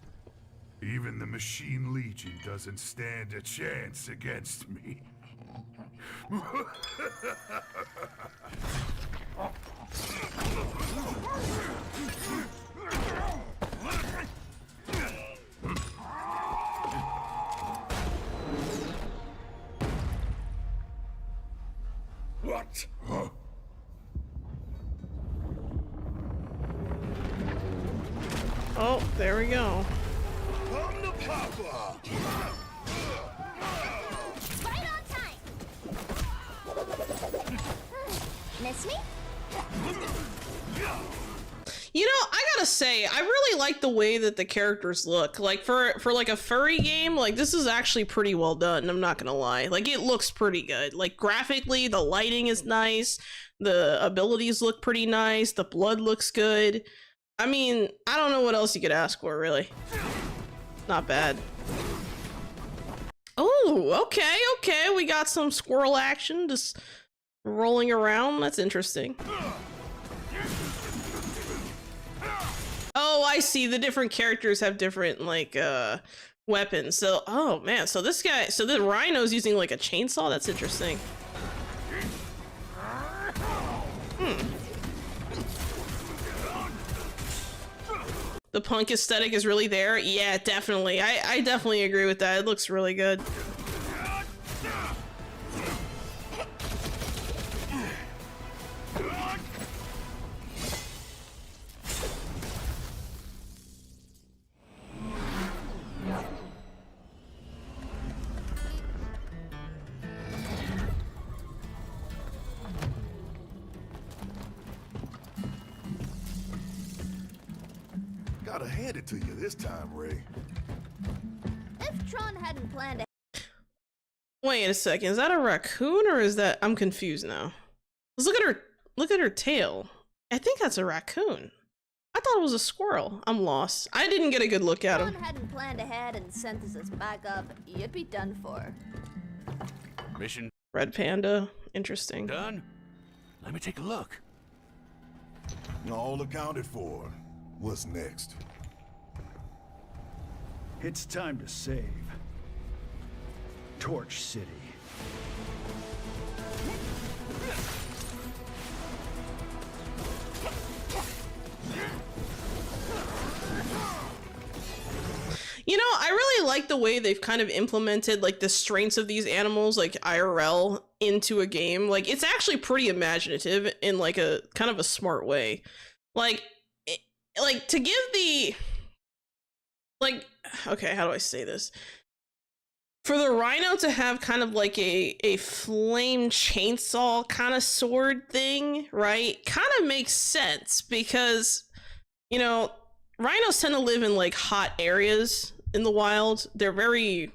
even the Machine Legion doesn't stand a chance against me. What? Huh? Oh, there we go. Come to Papa! Right on time. Miss me? You know, I gotta say, I really like the way that the characters look. Like, for like a furry game, like, this is actually pretty well done, I'm not gonna lie. Like, it looks pretty good. Like, graphically, the lighting is nice, the abilities look pretty nice, the blood looks good. I mean, I don't know what else you could ask for, really. Not bad. Oh, okay, we got some squirrel action, just rolling around. That's interesting. Oh, I see. The different characters have different, like, weapons. So, oh man, so this guy, so the rhino's using, like, a chainsaw? That's interesting. the punk aesthetic is really there. Yeah, definitely. I definitely agree with that. It looks really good. Gotta hand it to you this time, Ray. If Tron hadn't planned it. Wait a second, is that a raccoon or is that... I'm confused now. Let's look at her tail. I think that's a raccoon. I thought it was a squirrel. I'm lost. I didn't get a good look at him. Tron hadn't planned ahead and sent us back up, you'd be done for. Mission Red panda. Interesting. done? Let me take a look. All accounted for. What's next? It's time to save Torch City. You know, I really like the way they've kind of implemented like the strengths of these animals, like IRL, into a game. Like, it's actually pretty imaginative in like a kind of a smart way. Like to give the, like, okay, how do I say this? For the rhino to have kind of like a flame chainsaw kind of sword thing, right? Kind of makes sense because, you know, rhinos tend to live in like hot areas in the wild. They're very,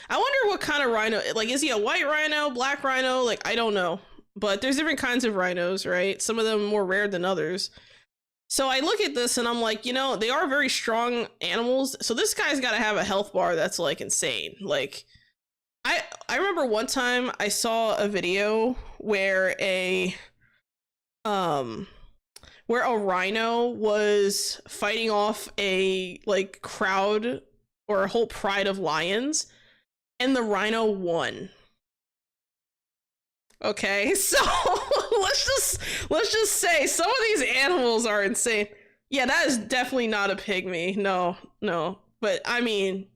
I wonder what kind of rhino, like, is he a white rhino, black rhino? Like, I don't know, but there's different kinds of rhinos, right? Some of them more rare than others. So I look at this and I'm like, you know, they are very strong animals. So this guy's got to have a health bar that's like insane. Like, I remember one time I saw a video where a rhino was fighting off a like crowd or a whole pride of lions, and the rhino won. Okay, so let's just say some of these animals are insane. Yeah, that is definitely not a pygmy. No. But I mean,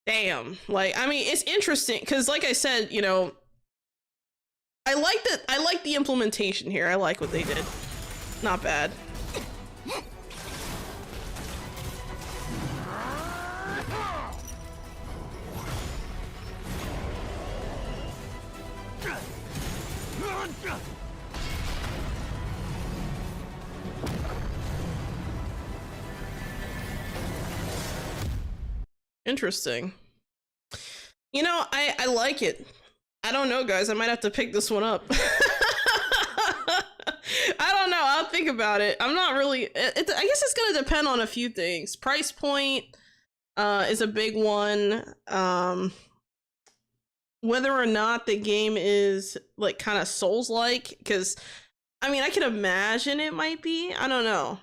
damn. Like, I mean, it's interesting because, like I said, you know, I like the implementation here. I like what they did. Not bad. Interesting. You know, I like it. I don't know, guys. I might have to pick this one up. I don't know. I'll think about it. I'm not really... I guess it's going to depend on a few things. Price point is a big one. Whether or not the game is like kind of Souls-like, because I mean, I can imagine it might be. I don't know.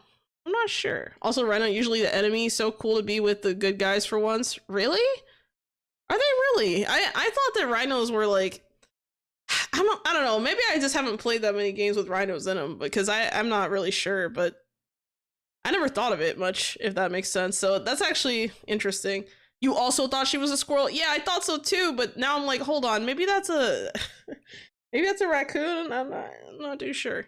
I'm not sure. Also, Rhino, usually the enemy, so cool to be with the good guys for once. Really? Are they really? I thought that rhinos were like, I don't know. Maybe I just haven't played that many games with rhinos in them because I'm not really sure, but I never thought of it much, if that makes sense. So that's actually interesting. You also thought she was a squirrel? Yeah, I thought so too, but now I'm like, hold on, maybe that's a raccoon? I'm not too sure.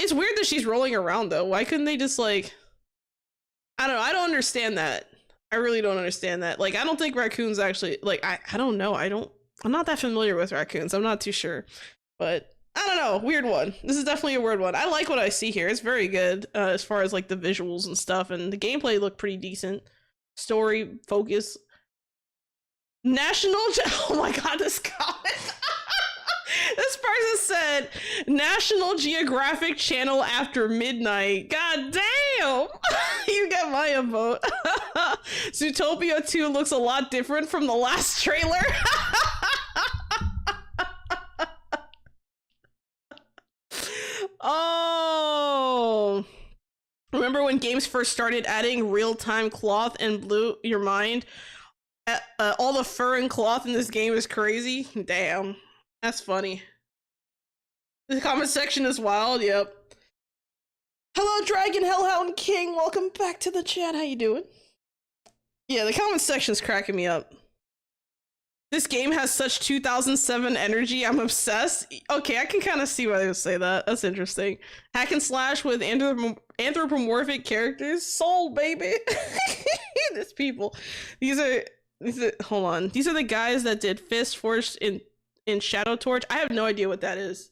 It's weird that she's rolling around though. Why couldn't they just like, I don't know, I don't understand that. I really don't understand that. Like, I don't think raccoons actually, like, I don't know. I'm not that familiar with raccoons. I'm not too sure, but I don't know. Weird one. This is definitely a weird one. I like what I see here. It's very good as far as like the visuals and stuff, and the gameplay looked pretty decent. Story, focus. Oh my god, this comment. This person said, National Geographic Channel after midnight. God damn! You get my vote. Zootopia 2 looks a lot different from the last trailer. Oh. Remember when games first started adding real-time cloth and blew your mind? All the fur and cloth in this game is crazy. Damn. That's funny. The comment section is wild, yep. Hello, Dragon Hellhound King. Welcome back to the chat. How you doing? Yeah, the comment section's cracking me up. This game has such 2007 energy. I'm obsessed. Okay, I can kind of see why they would say that. That's interesting. Hack and slash with anthropomorphic characters. Soul, baby. These people. These are hold on. These are the guys that did Fist Forged in Shadow Torch. I have no idea what that is.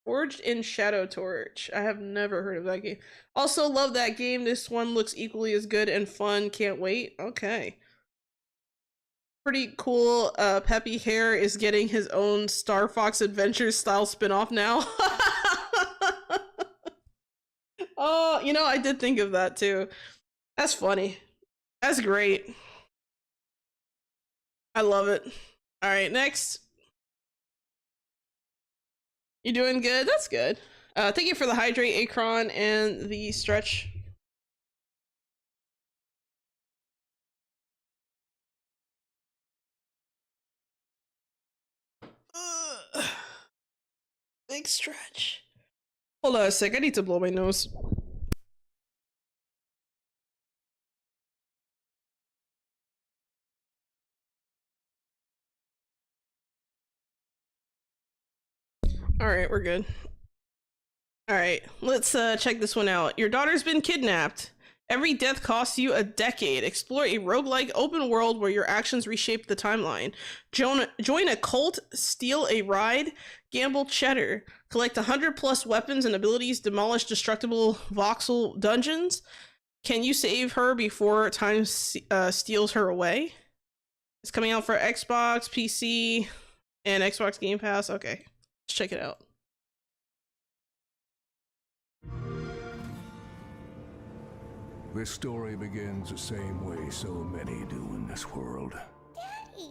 Forged in Shadow Torch. I have never heard of that game. Also love that game. This one looks equally as good and fun. Can't wait. Okay. Pretty cool. Peppy Hare is getting his own Star Fox Adventures style spin-off now. Oh, you know, I did think of that too. That's funny. That's great. I love it. All right, next. You doing good? That's good. Thank you for the hydrate, Akron, and the stretch. Big stretch. Hold on a sec. I need to blow my nose. All right, we're good. All right, let's check this one out. Your daughter's been kidnapped. Every death costs you a decade. Explore a roguelike open world where your actions reshape the timeline. Join a cult, steal a ride, gamble cheddar, collect 100+ weapons and abilities, demolish destructible voxel dungeons. Can you save her before time steals her away? It's coming out for Xbox, PC, and Xbox Game Pass. Okay, let's check it out. This story begins the same way so many do in this world. Daddy!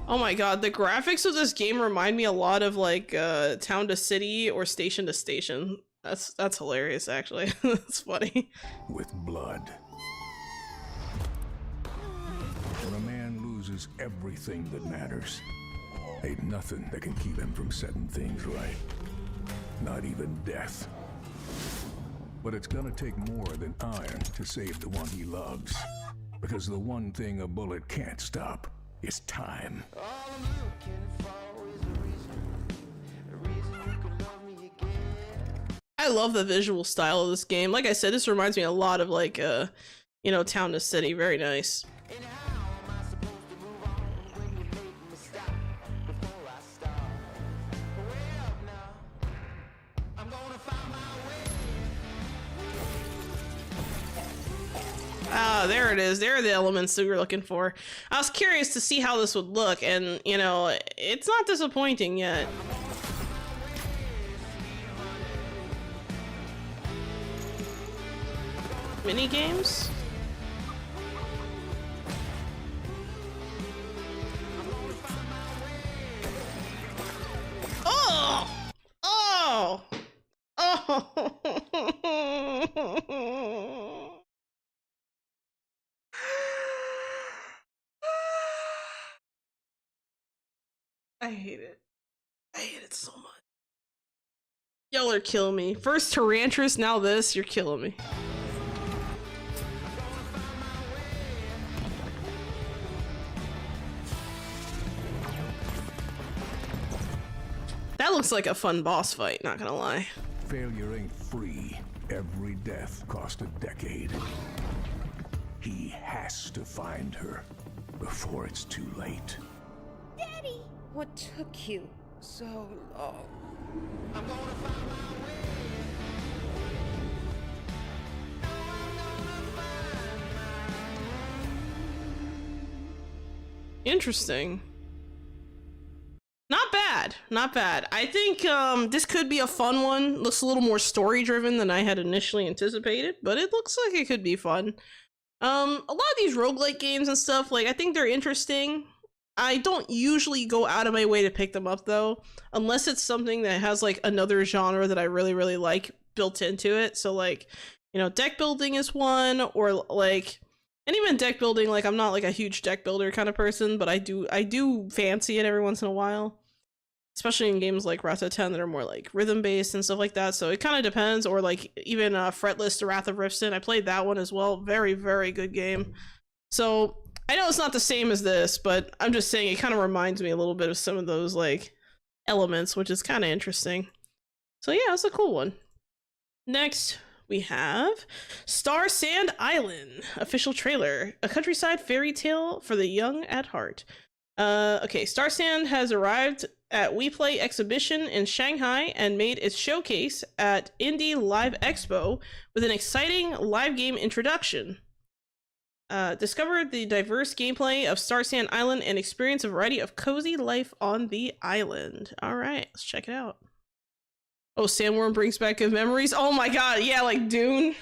Oh my god, the graphics of this game remind me a lot of like Town to City or Station to Station. That's hilarious, actually. That's funny. With blood. When a man loses everything that matters, ain't nothing that can keep him from setting things right. Not even death. But it's gonna take more than iron to save the one he loves. Because the one thing a bullet can't stop is time. I love the visual style of this game. Like I said, this reminds me a lot of like you know, Town to City. Very nice. Ah, there it is. There are the elements that we were looking for. I was curious to see how this would look, and, you know, it's not disappointing yet. Mini games? Oh! Oh! Oh! I hate it. I hate it so much. Y'all are killing me. First Tyrantrus, now this. You're killing me. That looks like a fun boss fight, not gonna lie. Failure ain't free. Every death cost a decade. He has to find her before it's too late. Daddy! What took you so long? I'm gonna find my way. Interesting. Not bad, not bad. I think this could be a fun one. Looks a little more story driven than I had initially anticipated, but it looks like it could be fun. A lot of these roguelike games and stuff, like, I think they're interesting. I don't usually go out of my way to pick them up though, unless it's something that has like another genre that I really, really like built into it. So like, you know, deck building is one, or like, and even deck building, like I'm not like a huge deck builder kind of person, but I do fancy it every once in a while. especially in games like Wrath of 10 that are more like rhythm based and stuff like that. So it kind of depends. Or like even Fretless to Wrath of Riften. I played that one as well. Very, very good game. So I know it's not the same as this, but I'm just saying it kind of reminds me a little bit of some of those like elements, which is kind of interesting. So yeah, it's a cool one. Next, we have Star Sand Island official trailer, a countryside fairy tale for the young at heart. Okay, Star Sand has arrived at We Play exhibition in Shanghai and made its showcase at Indie Live Expo with an exciting live game introduction. Discover the diverse gameplay of Star Sand Island and experience a variety of cozy life on the island. All right, let's check it out. Oh, Sandworm brings back good memories. Oh my god, yeah, like Dune.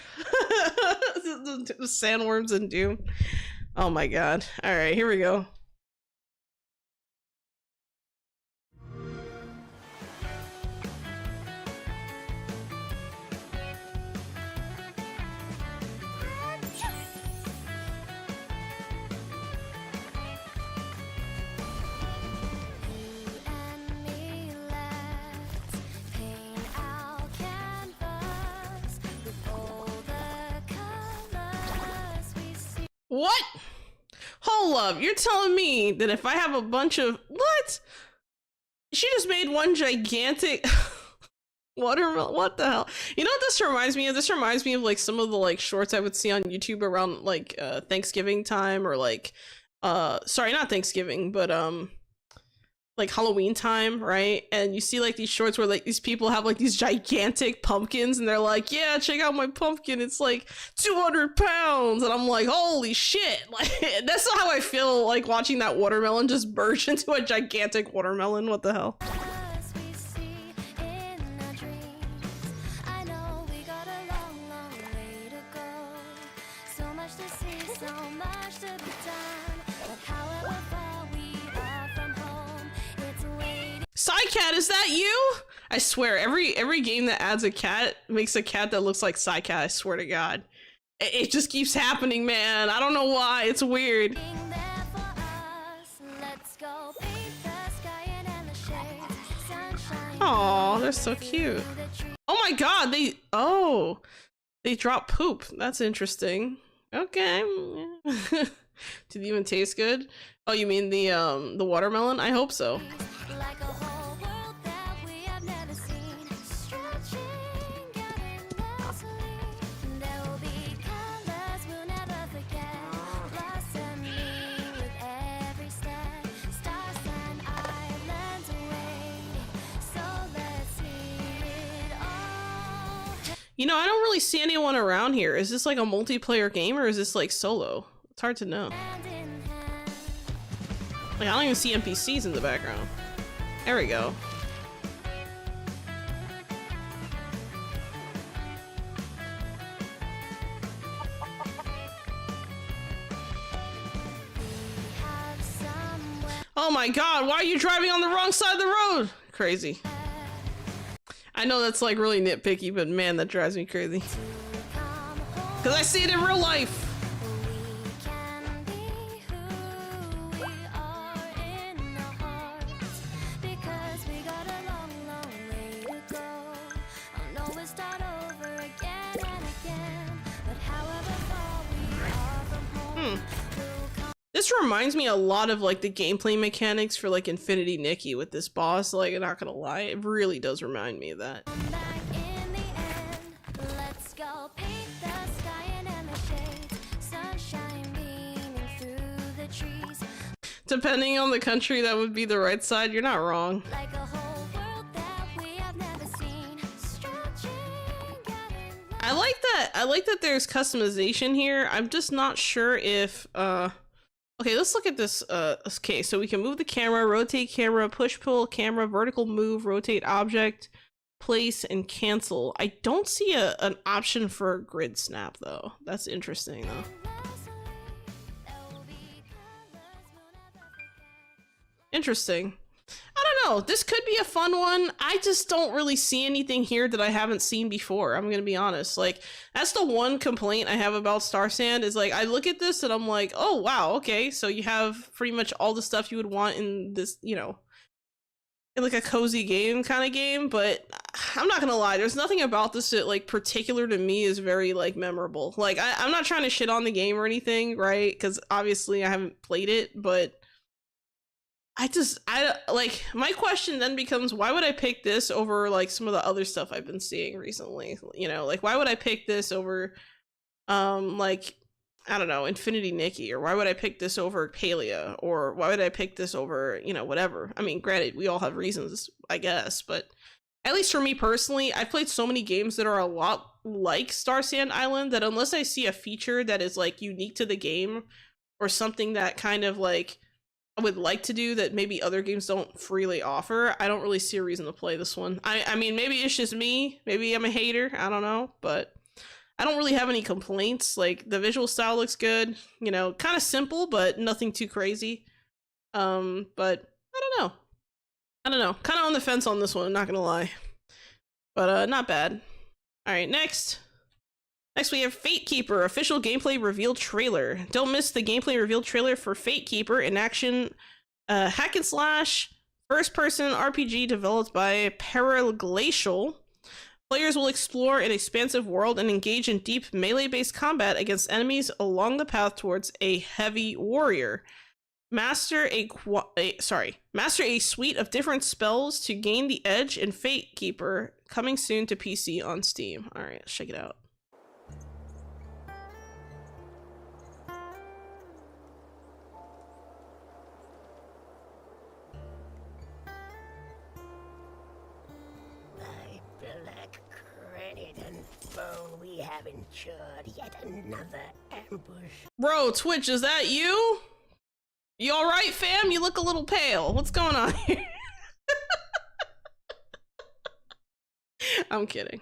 The sandworms in Dune. Oh my god. All right, here we go. What? Hold up, you're telling me that if I have a bunch of... What? She just made one gigantic watermelon. What the hell? You know what this reminds me of? This reminds me of like some of the like shorts I would see on YouTube around like Thanksgiving time, or like sorry, not Thanksgiving, but like Halloween time, right? And you see like these shorts where like these people have like these gigantic pumpkins and they're like, yeah, check out my pumpkin, it's like 200 pounds, and I'm like, holy shit. Like that's how I feel like watching that watermelon just burst into a gigantic watermelon. What the hell? Psycat, is that you? I swear, every game that adds a cat makes a cat that looks like Psycat, I swear to god. It just keeps happening, man. I don't know why, it's weird. Aw, they're so cute. Oh my god, they drop poop. That's interesting. Okay. Did it even taste good? Oh, you mean the watermelon? I hope so. You know, I don't really see anyone around here. Is this like a multiplayer game or is this like solo? It's hard to know. Like, I don't even see NPCs in the background. There we go. Oh my god, why are you driving on the wrong side of the road? Crazy. I know that's like really nitpicky, but man, that drives me crazy. Cause I see it in real life. This reminds me a lot of like the gameplay mechanics for like Infinity Nikki with this boss. Like, I'm not gonna lie, it really does remind me of that. Depending on the country, that would be the right side. You're not wrong. I like that. I like that there's customization here. I'm just not sure if okay, let's look at this. Okay, so we can move the camera, rotate camera, push pull camera, vertical move, rotate object, place, and cancel. I don't see an option for grid snap though. That's interesting though. Interesting. I don't know. This could be a fun one. I just don't really see anything here that I haven't seen before. I'm gonna be honest. Like, that's the one complaint I have about Star Sand is like, I look at this and I'm like, oh wow, okay. So you have pretty much all the stuff you would want in this, you know, like a cozy game kind of game, but I'm not gonna lie, there's nothing about this that like particular to me is very like memorable. Like I'm not trying to shit on the game or anything, right? Because obviously I haven't played it, but I like, my question then becomes, why would I pick this over like some of the other stuff I've been seeing recently? You know, like why would I pick this over like, I don't know, Infinity Nikki, or why would I pick this over Palia, or why would I pick this over, you know, whatever. I mean, granted, we all have reasons, I guess, but at least for me personally, I've played so many games that are a lot like Star Sand Island that unless I see a feature that is like unique to the game or something that kind of like I would like to do that maybe other games don't freely offer, I don't really see a reason to play this one. I mean, maybe it's just me, maybe I'm a hater, I don't know, but I don't really have any complaints. Like, the visual style looks good, you know, kind of simple, but nothing too crazy. But I don't know. Kind of on the fence on this one, not gonna lie. But not bad. Alright, next we have Fate Keeper, official gameplay reveal trailer. Don't miss the gameplay reveal trailer for Fate Keeper, an action hack and slash first-person RPG developed by Paraglacial. Players will explore an expansive world and engage in deep melee-based combat against enemies along the path towards a heavy warrior. Master a suite of different spells to gain the edge in Fate Keeper, coming soon to PC on Steam. All right, let's check it out. We have ensured yet another ambush. Bro, Twitch, is that you? You alright, fam? You look a little pale. What's going on here? I'm kidding.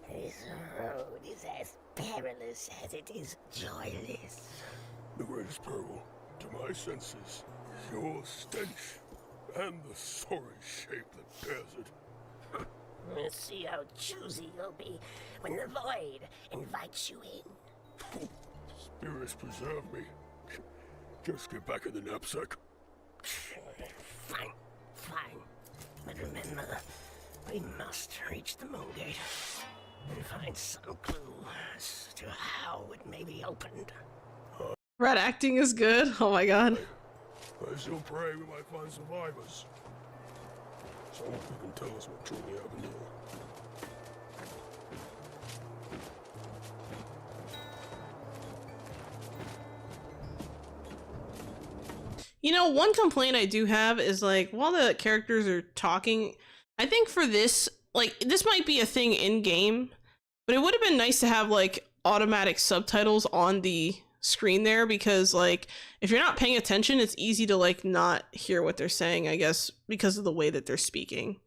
This road is as perilous as it is joyless. The greatest peril to my senses is your stench and the sorry shape that bears it. Let's see how choosy you'll be when the void invites you in. Spirits preserve me. Just get back in the knapsack. Fine. But remember, we must reach the moon gate and find some clue as to how it may be opened. Red acting is good. Oh my god. I still pray we might find survivors. Someone who can tell us what truly happened here. You know, one complaint I do have is like, while the characters are talking, I think for this, like, this might be a thing in game, but it would have been nice to have like automatic subtitles on the screen there, because like if you're not paying attention, it's easy to like not hear what they're saying, I guess, because of the way that they're speaking.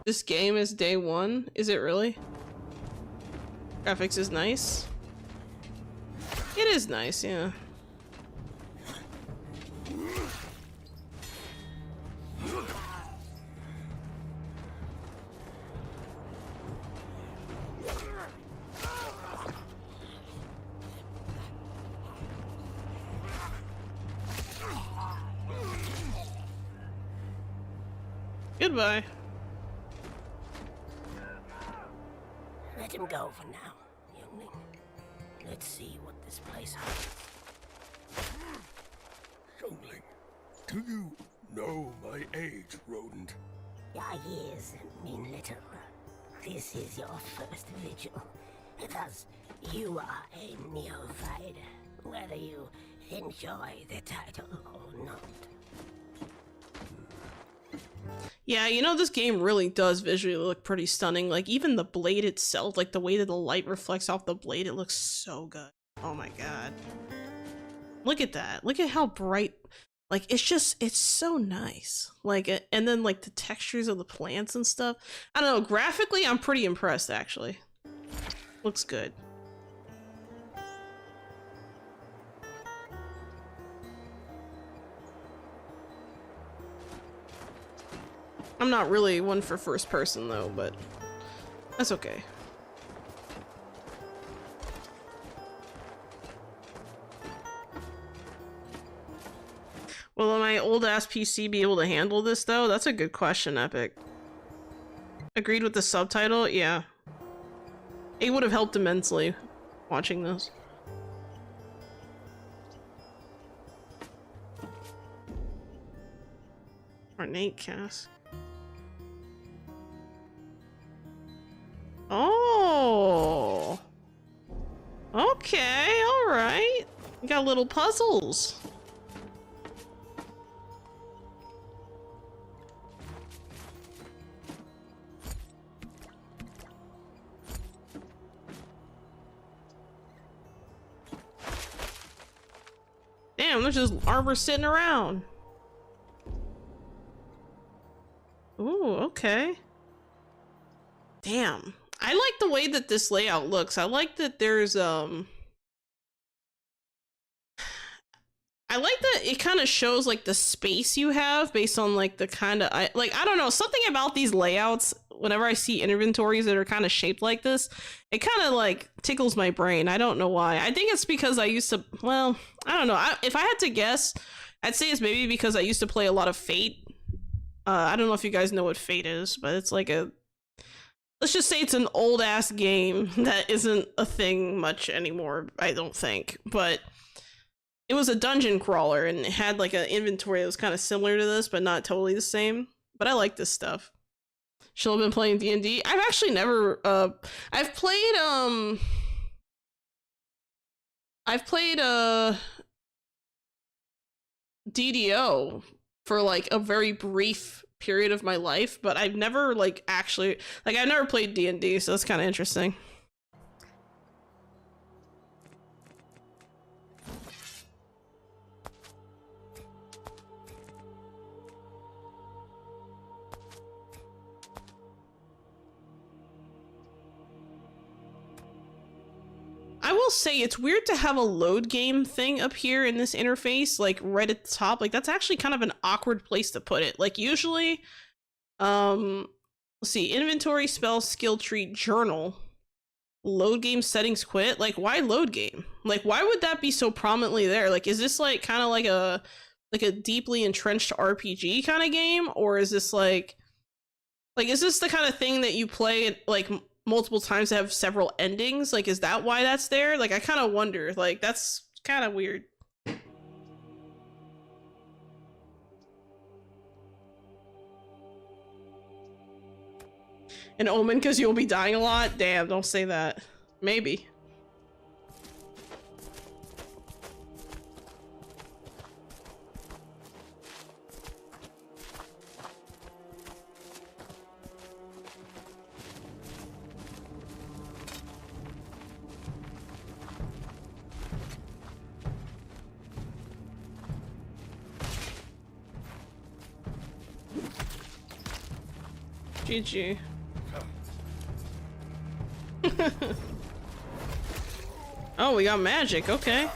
This game is day one? Is it really? Graphics is nice. It is nice, yeah. Goodbye. Let him go for now, youngling. Let's see what this place holds. Youngling, do you know my age, rodent? Your years mean little. This is your first vigil. Thus, you are a neophyte, whether you enjoy the title or not. Yeah, you know, this game really does visually look pretty stunning. Like, even the blade itself, like the way that the light reflects off the blade, it looks so good. Oh my god. Look at that. Look at how bright. Like, it's so nice. Like, and then like the textures of the plants and stuff. I don't know, graphically, I'm pretty impressed, actually. Looks good. I'm not really one for first person though, but that's okay. Will my old ass PC be able to handle this though? That's a good question, Epic. Agreed with the subtitle? Yeah. It would have helped immensely watching this. Ornate cask. Oh. Okay, alright. We got little puzzles. Damn, there's just armor sitting around. Ooh, okay. Damn. I like the way that this layout looks. I like that there's I like that it kind of shows like the space you have based on like the kind of I don't know, something about these layouts whenever I see inventories that are kind of shaped like this, it kind of like tickles my brain. I don't know why. I think it's because I used to, well, I don't know. If I had to guess, I'd say it's maybe because I used to play a lot of Fate. I don't know if you guys know what Fate is, but it's like a, let's just say it's an old ass game that isn't a thing much anymore, I don't think. But it was a dungeon crawler and it had like an inventory that was kind of similar to this, but not totally the same. But I like this stuff. She'll have been playing D&D. I've actually never, I've played DDO for like a very brief period of my life, but I've never like actually, like I've never played D&D, so that's kind of interesting. I will say it's weird to have a load game thing up here in this interface, like right at the top. Like that's actually kind of an awkward place to put it. Like usually, let's see, inventory, spell, skill tree, journal, load game settings, quit. Like why load game? Like why would that be so prominently there? Like is this like kind of like a deeply entrenched RPG kind of game, or is this like is this the kind of thing that you play like multiple times to have several endings? Like is that why that's there? Like I kind of wonder, like that's kind of weird. An omen because you'll be dying a lot? Damn, don't say that. Maybe. GG. Oh, we got magic, okay.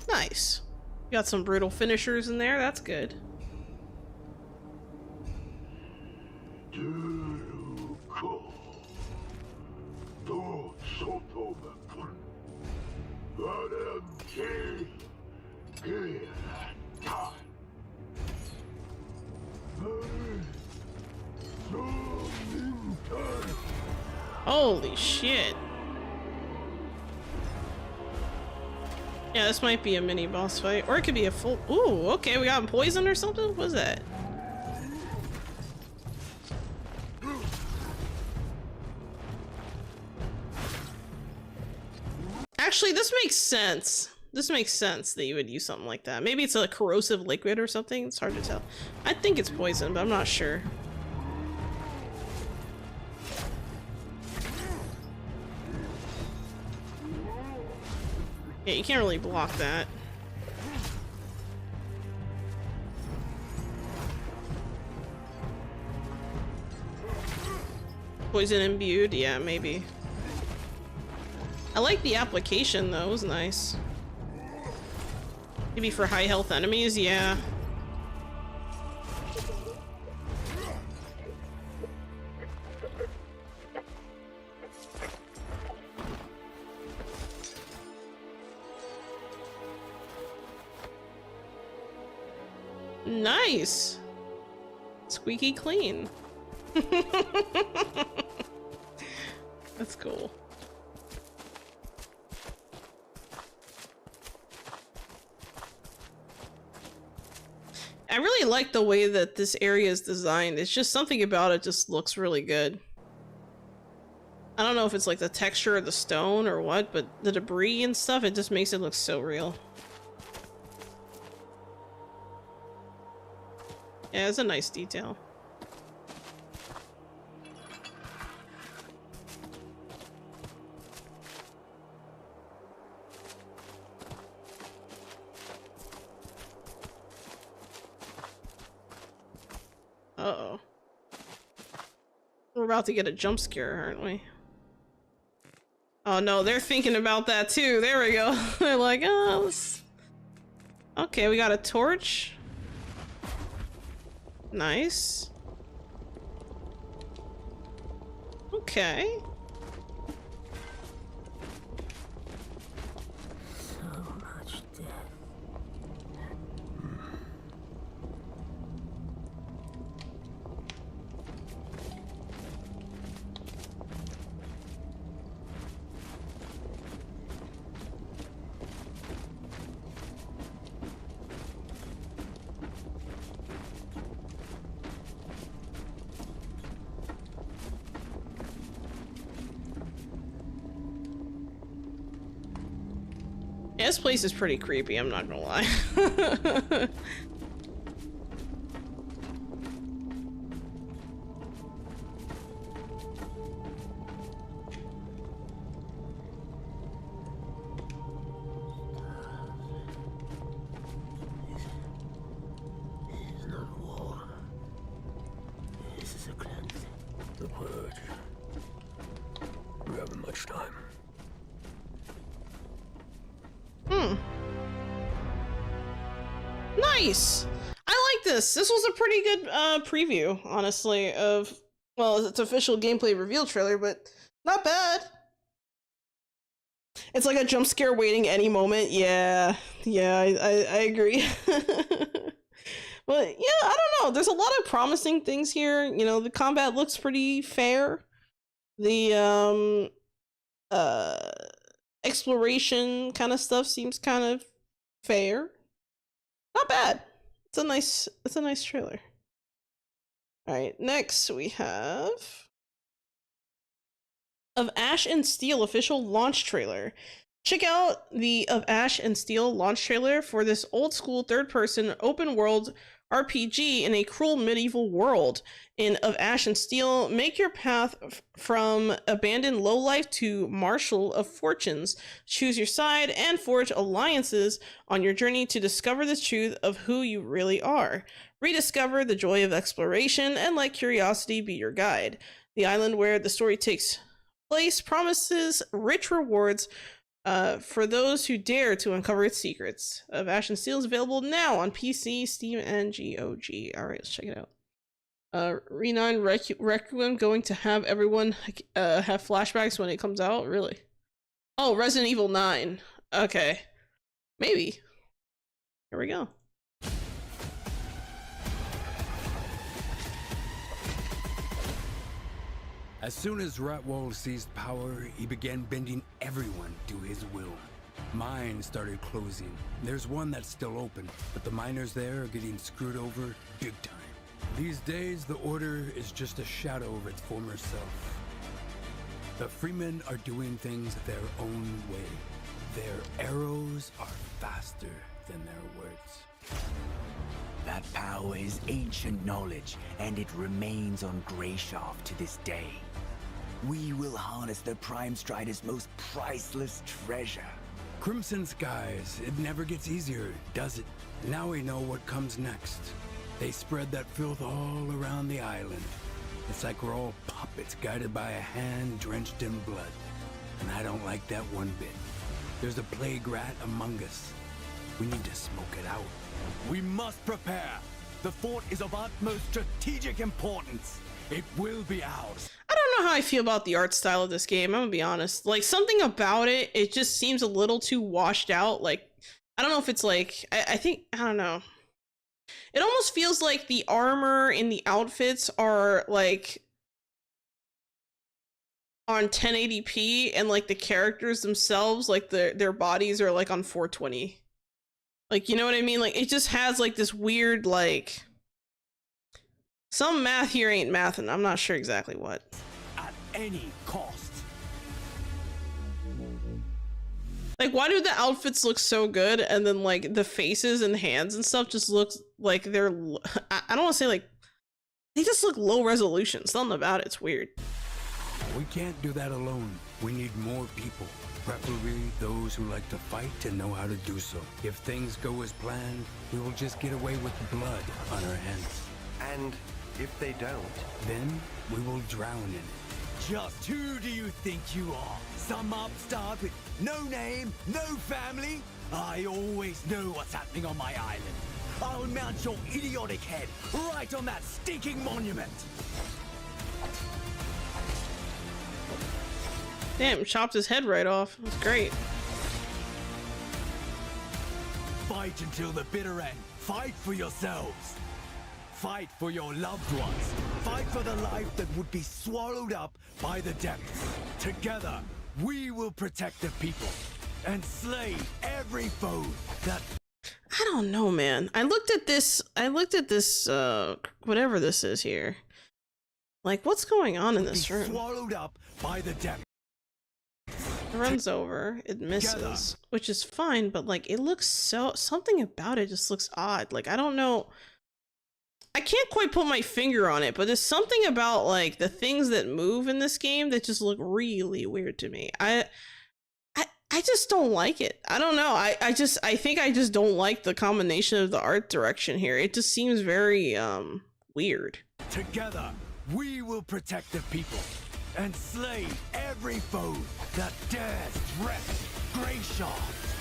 Nice. Got some brutal finishers in there, that's good. Holy shit. Yeah, this might be a mini boss fight, or it could be a full. Ooh, okay, we got poison or something? What is that? Actually, this makes sense. This makes sense that you would use something like that. Maybe it's a corrosive liquid or something. It's hard to tell. I think it's poison, but I'm not sure. Yeah, you can't really block that. Poison imbued? Yeah, maybe. I like the application though, it was nice. Maybe for high health enemies, yeah. Nice. Squeaky clean. That's cool. I really like the way that this area is designed. It's just something about it just looks really good. I don't know if it's like the texture of the stone or what, but the debris and stuff, it just makes it look so real. Yeah, it's a nice detail. Uh-oh. We're about to get a jump scare, aren't we? Oh no, they're thinking about that too. There we go. They're like, oh, let's... Okay, we got a torch. Nice. Okay. So much death. Yeah, this place is pretty creepy, I'm not gonna lie. This is not war. This is a cleansing. The purge. We haven't much time. Nice! I like this. This was a pretty good preview, honestly, of, well, it's official gameplay reveal trailer, but not bad. It's like a jump scare waiting any moment. Yeah, I agree. But yeah, I don't know. There's a lot of promising things here. You know, the combat looks pretty fair. The exploration kind of stuff seems kind of fair. Not bad. It's a nice trailer. All right, next we have Of Ash and Steel official launch trailer. Check out the Of Ash and Steel launch trailer for this old school third-person open world RPG in a cruel medieval world. In Of Ash and Steel, make your path from abandoned lowlife to marshal of fortunes. Choose your side and forge alliances on your journey to discover the truth of who you really are. Rediscover the joy of exploration and let curiosity be your guide. The island where the story takes place promises rich rewards for those who dare to uncover its secrets. Of Ash and Steel is available now on PC, Steam, and GOG. Alright, let's check it out. Renine Requiem going to have everyone have flashbacks when it comes out? Really? Oh, Resident Evil 9. Okay. Maybe. Here we go. As soon as Ratwall seized power, he began bending everyone to his will. Mines started closing. There's one that's still open, but the miners there are getting screwed over big time. These days, the Order is just a shadow of its former self. The Freemen are doing things their own way. Their arrows are faster than their words. That power is ancient knowledge, and it remains on Greyshaft to this day. We will harness the Prime Strider's most priceless treasure. Crimson Skies, it never gets easier, does it? Now we know what comes next. They spread that filth all around the island. It's like we're all puppets guided by a hand drenched in blood. and I don't like that one bit. There's a plague rat among us. We need to smoke it out. We must prepare. The fort is of utmost strategic importance. It will be ours. I don't know how I feel about the art style of this game. I'm gonna be honest. Like, something about it, it just seems a little too washed out. Like, I don't know if it's like, I think, I don't know. It almost feels like the armor and the outfits are like on 1080p, and like the characters themselves, like their bodies are like on 420. Like, you know what I mean? Like, it just has like this weird, like, some math here ain't math, and I'm not sure exactly what. At any cost. Like, why do the outfits look so good, and then like the faces and hands and stuff just look like they're, I don't want to say like, they just look low resolution. Something about it's weird. We can't do that alone. We need more people, preferably those who like to fight and know how to do so. If things go as planned, we will just get away with blood on our hands. And if they don't? Then we will drown in it. Just who do you think you are? Some upstart with no name, no family? I always know what's happening on my island. I'll mount your idiotic head right on that stinking monument. Damn, chopped his head right off. That's great. Fight until the bitter end. Fight for yourselves. Fight for your loved ones. Fight for the life that would be swallowed up by the depths. Together, we will protect the people and slay every foe that... I don't know, man. I looked at this, whatever this is here. Like, what's going on in this room? Swallowed up by the depths. It runs over, it misses, which is fine, but like, it looks so, something about it just looks odd. Like, I don't know. I can't quite put my finger on it, but there's something about like the things that move in this game that just look really weird to me. I just don't like it. I don't know. I think I just don't like the combination of the art direction here. It just seems very weird. Together, we will protect the people and slay every foe that dares threat Greyshaft.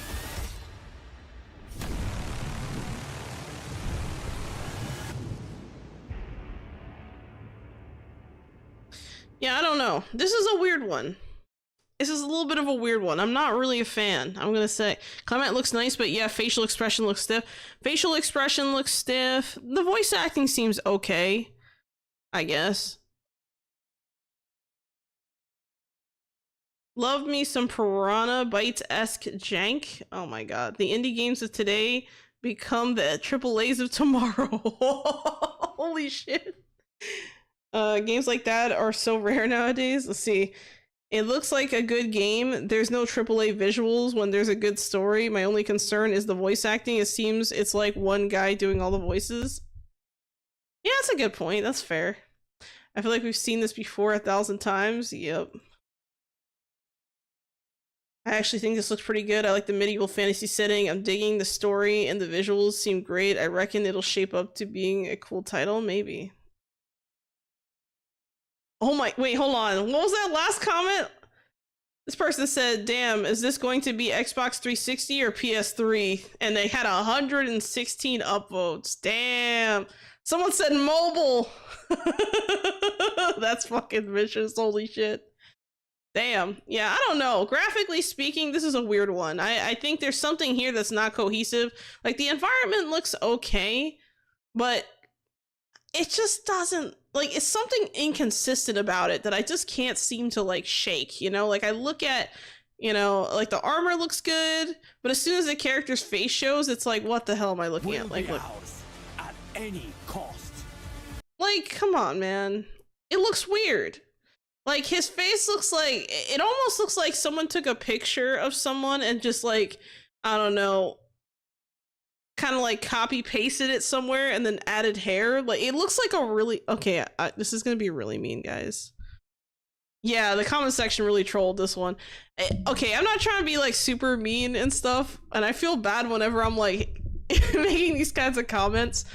Yeah, I don't know. This is a weird one. This is a little bit of a weird one. I'm not really a fan, I'm gonna say. Clement looks nice, but yeah, facial expression looks stiff. Facial expression looks stiff. The voice acting seems okay, I guess. Love me some Piranha Bytes-esque jank. Oh my god. The indie games of today become the AAAs of tomorrow. Holy shit. Games like that are so rare nowadays. Let's see. It looks like a good game. There's no AAA visuals when there's a good story. My only concern is the voice acting. It seems it's like one guy doing all the voices. Yeah, that's a good point. That's fair. I feel like we've seen this before 1,000 times. Yep. I actually think this looks pretty good. I like the medieval fantasy setting. I'm digging the story, and the visuals seem great. I reckon it'll shape up to being a cool title, maybe. Oh my, wait, hold on. What was that last comment? This person said, damn, is this going to be Xbox 360 or PS3? And they had 116 upvotes. Damn. Someone said mobile. That's fucking vicious. Holy shit. Damn. Yeah, I don't know. Graphically speaking, this is a weird one. I think there's something here that's not cohesive. Like, the environment looks okay, but it just doesn't, like, it's something inconsistent about it that I just can't seem to, like, shake, you know? Like, I look at, you know, like, the armor looks good, but as soon as the character's face shows, it's like, what the hell am I looking at? Like, look. At any cost. Like, come on, man. It looks weird. Like, his face looks like, it almost looks like someone took a picture of someone and just, like, I don't know, kind of like copy pasted it somewhere and then added hair. Like, it looks like a really, okay, this is gonna be really mean, guys. Yeah, the comment section really trolled this one. Okay, I'm not trying to be like super mean and stuff, and I feel bad whenever I'm like making these kinds of comments.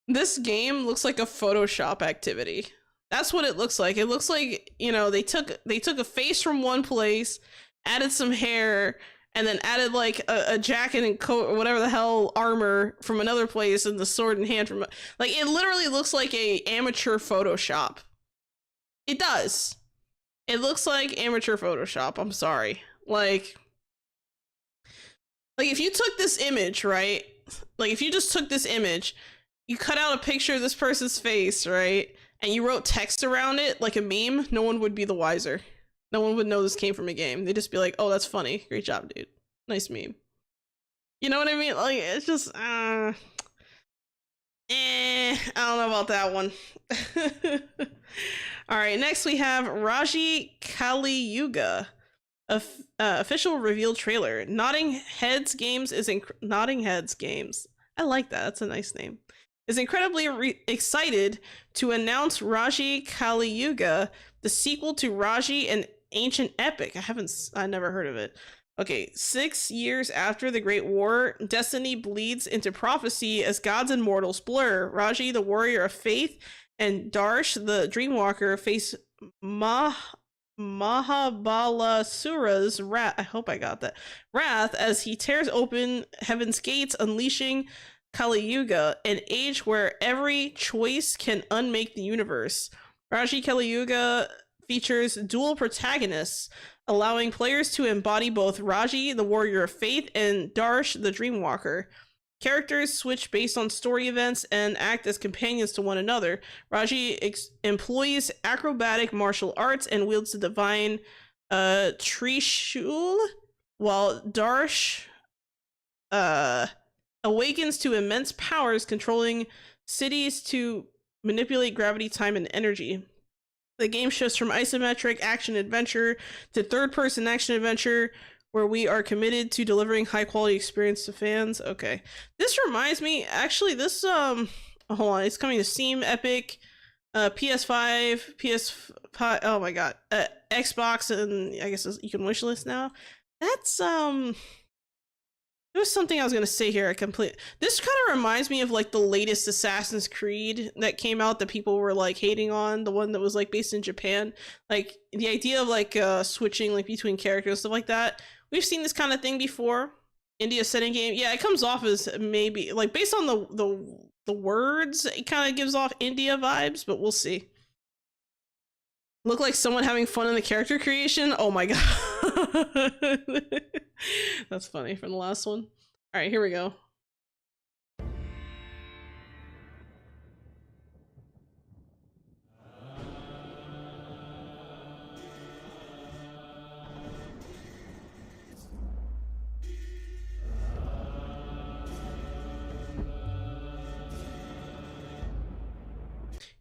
This game looks like a Photoshop activity. That's what it looks like. It looks like, you know, they took a face from one place, added some hair, and then added like a jacket and coat or whatever the hell armor from another place, and the sword in hand from like, it literally looks like a amateur Photoshop. It does. It looks like amateur Photoshop. I'm sorry. Like if you took this image, right? Like if you just took this image, you cut out a picture of this person's face, right? And you wrote text around it like a meme, no one would be the wiser. No one would know this came from a game. They'd just be like, oh, that's funny. Great job, dude. Nice meme. You know what I mean? Like, it's just, I don't know about that one. All right, next we have Raji Kali Yuga. Official reveal trailer. Nodding Heads Games. I like that. That's a nice name. Is incredibly excited to announce Raji Kali Yuga, the sequel to Raji, an ancient epic. I never heard of it. Okay, 6 years after the Great War, destiny bleeds into prophecy as gods and mortals blur. Raji, the warrior of faith, and Darsh, the dreamwalker, face Mahabalasura's wrath. I hope I got that. Wrath as he tears open heaven's gates, unleashing Kali Yuga, an age where every choice can unmake the universe. Raji Kali Yuga features dual protagonists, allowing players to embody both Raji, the warrior of faith, and Darsh, the dreamwalker. Characters switch based on story events and act as companions to one another. Raji employs acrobatic martial arts and wields the divine Trishul, while Darsh awakens to immense powers, controlling cities to manipulate gravity, time, and energy. The game shifts from isometric action-adventure to third-person action-adventure, where we are committed to delivering high-quality experience to fans. Okay. This reminds me, actually, this, hold on, it's coming to Steam, Epic, PS5, PS5, oh my god, Xbox, and I guess you can wishlist now. That's, there was something I was gonna say here. This kind of reminds me of like the latest Assassin's Creed that came out that people were like hating on, the one that was like based in Japan. Like the idea of like switching like between characters, stuff like that. We've seen this kind of thing before. India setting game. Yeah, it comes off as maybe like based on the words, it kind of gives off India vibes, but we'll see. Look like someone having fun in the character creation. Oh my god. That's funny from the last one. All right, here we go.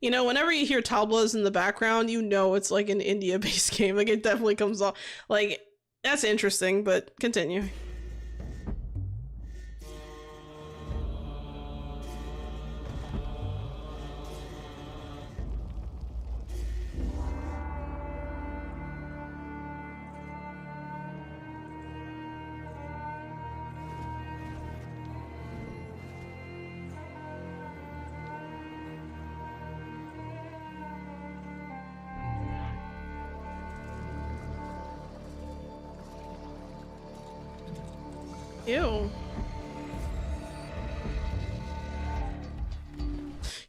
You know, whenever you hear tablas in the background, you know it's like an India-based game. Like, it definitely comes off. Like, that's interesting, but continue. Ew.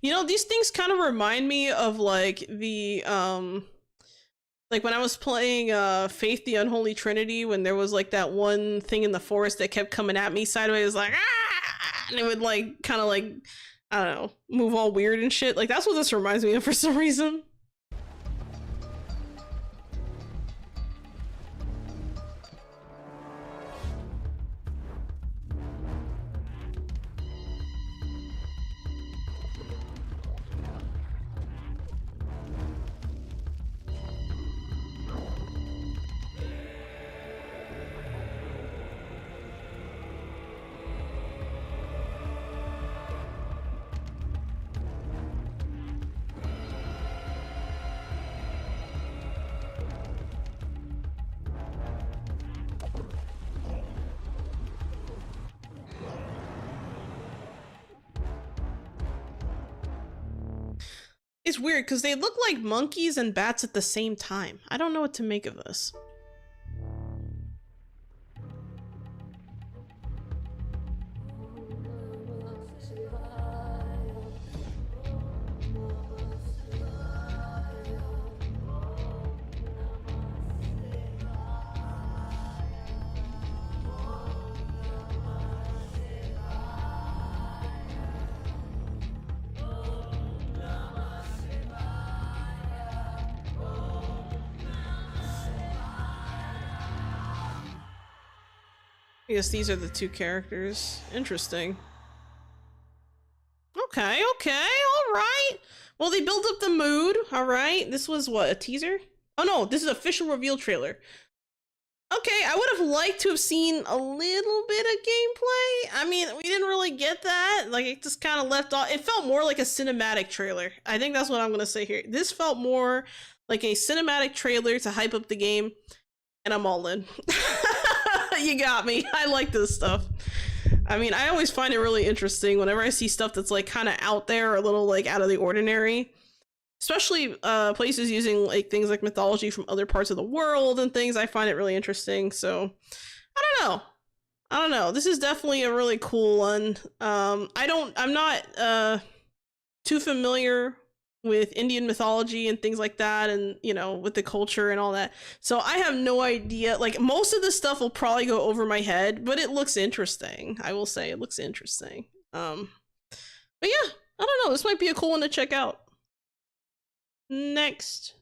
You know, these things kind of remind me of like the like when I was playing Faith the Unholy Trinity, when there was like that one thing in the forest that kept coming at me sideways, like ah! And it would like kind of like, I don't know, move all weird and shit. Like that's what this reminds me of for some reason. It's weird because they look like monkeys and bats at the same time. I don't know what to make of this. I guess these are the two characters. Interesting. Okay, alright. Well, they built up the mood, alright. This was what, a teaser? Oh no, this is official reveal trailer. Okay, I would have liked to have seen a little bit of gameplay. I mean, we didn't really get that. Like, it just kind of left off. It felt more like a cinematic trailer. I think that's what I'm gonna say here. This felt more like a cinematic trailer to hype up the game, and I'm all in. You got me. I like this stuff. I mean, I always find it really interesting whenever I see stuff that's like kind of out there or a little like out of the ordinary, especially places using like things like mythology from other parts of the world and things. I find it really interesting. So I don't know. This is definitely a really cool one. I'm not too familiar with Indian mythology and things like that, and you know, with the culture and all that, so I have no idea. Like, most of this stuff will probably go over my head, but it looks interesting. I will say it looks interesting. But yeah, I don't know, this might be a cool one to check out. Next,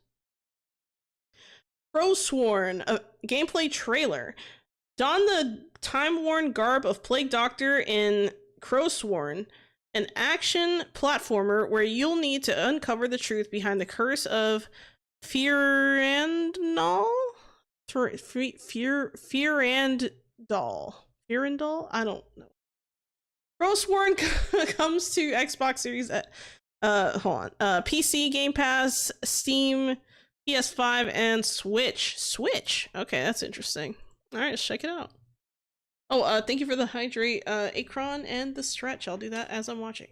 Crowsworn, a gameplay trailer. Don the time-worn garb of Plague Doctor in Crowsworn, an action platformer where you'll need to uncover the truth behind the curse of Firandal? Firandal? I don't know. Crowsworn comes to Xbox Series PC, Game Pass, Steam, PS5, and Switch. Switch. Okay, that's interesting. All right, let's check it out. Oh, thank you for the hydrate, Akron, and the stretch. I'll do that as I'm watching.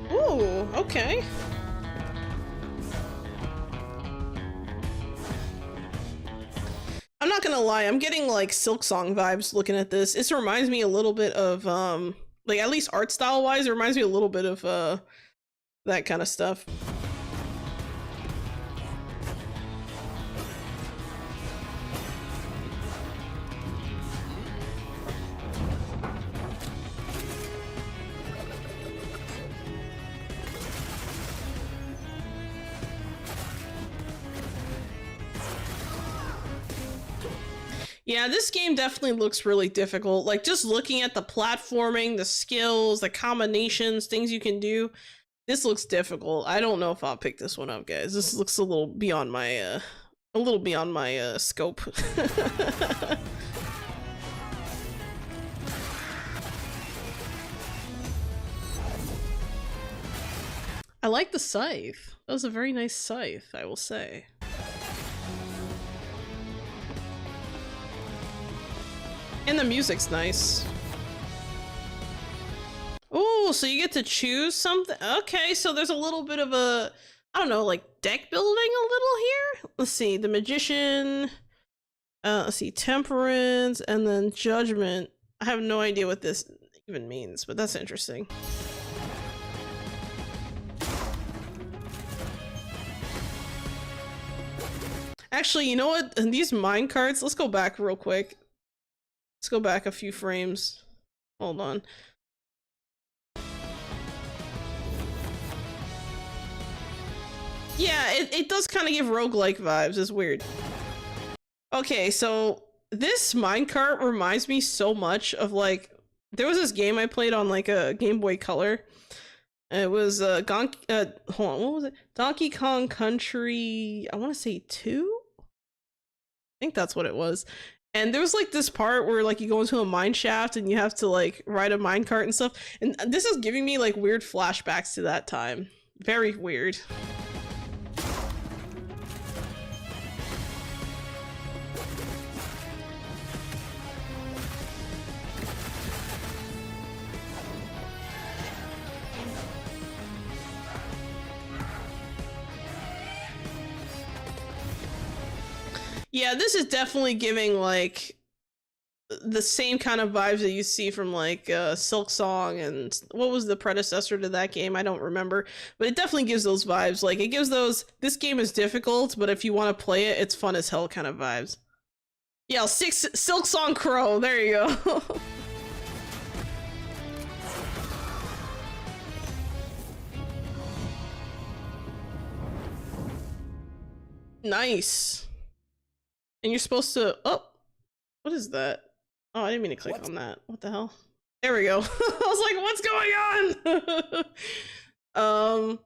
Ooh, okay. I'm not gonna lie, I'm getting like Silksong vibes looking at this. This reminds me a little bit of, like, at least art style wise, it reminds me a little bit of, that kind of stuff. Yeah, this game definitely looks really difficult. Like, just looking at the platforming, the skills, the combinations, things you can do, this looks difficult. I don't know if I'll pick this one up, guys. This looks a little beyond my scope. I like the scythe. That was a very nice scythe, I will say. And the music's nice. Oh, so you get to choose something? Okay, so there's a little bit of a, I don't know, like deck building a little here? Let's see, the Magician, let's see, Temperance, and then Judgment. I have no idea what this even means, but that's interesting. Actually, you know what? And these mine carts, let's go back real quick. Let's go back a few frames. Hold on. Yeah, it does kind of give roguelike vibes. It's weird. Okay, so this minecart reminds me so much of, like, there was this game I played on like a Game Boy Color. It was hold on, what was it? Donkey Kong Country, I want to say 2? I think that's what it was. And there was like this part where like you go into a mine shaft and you have to like ride a minecart and stuff. And this is giving me like weird flashbacks to that time. Very weird. Yeah, this is definitely giving like the same kind of vibes that you see from like Silk Song and what was the predecessor to that game? I don't remember, but it definitely gives those vibes. Like it gives those, this game is difficult, but if you want to play it, it's fun as hell kind of vibes. Yeah, Silk Song Crow, there you go. Nice. And you're supposed to, oh, what is that? Oh, I didn't mean to click on that. What the hell? There we go. I was like, what's going on?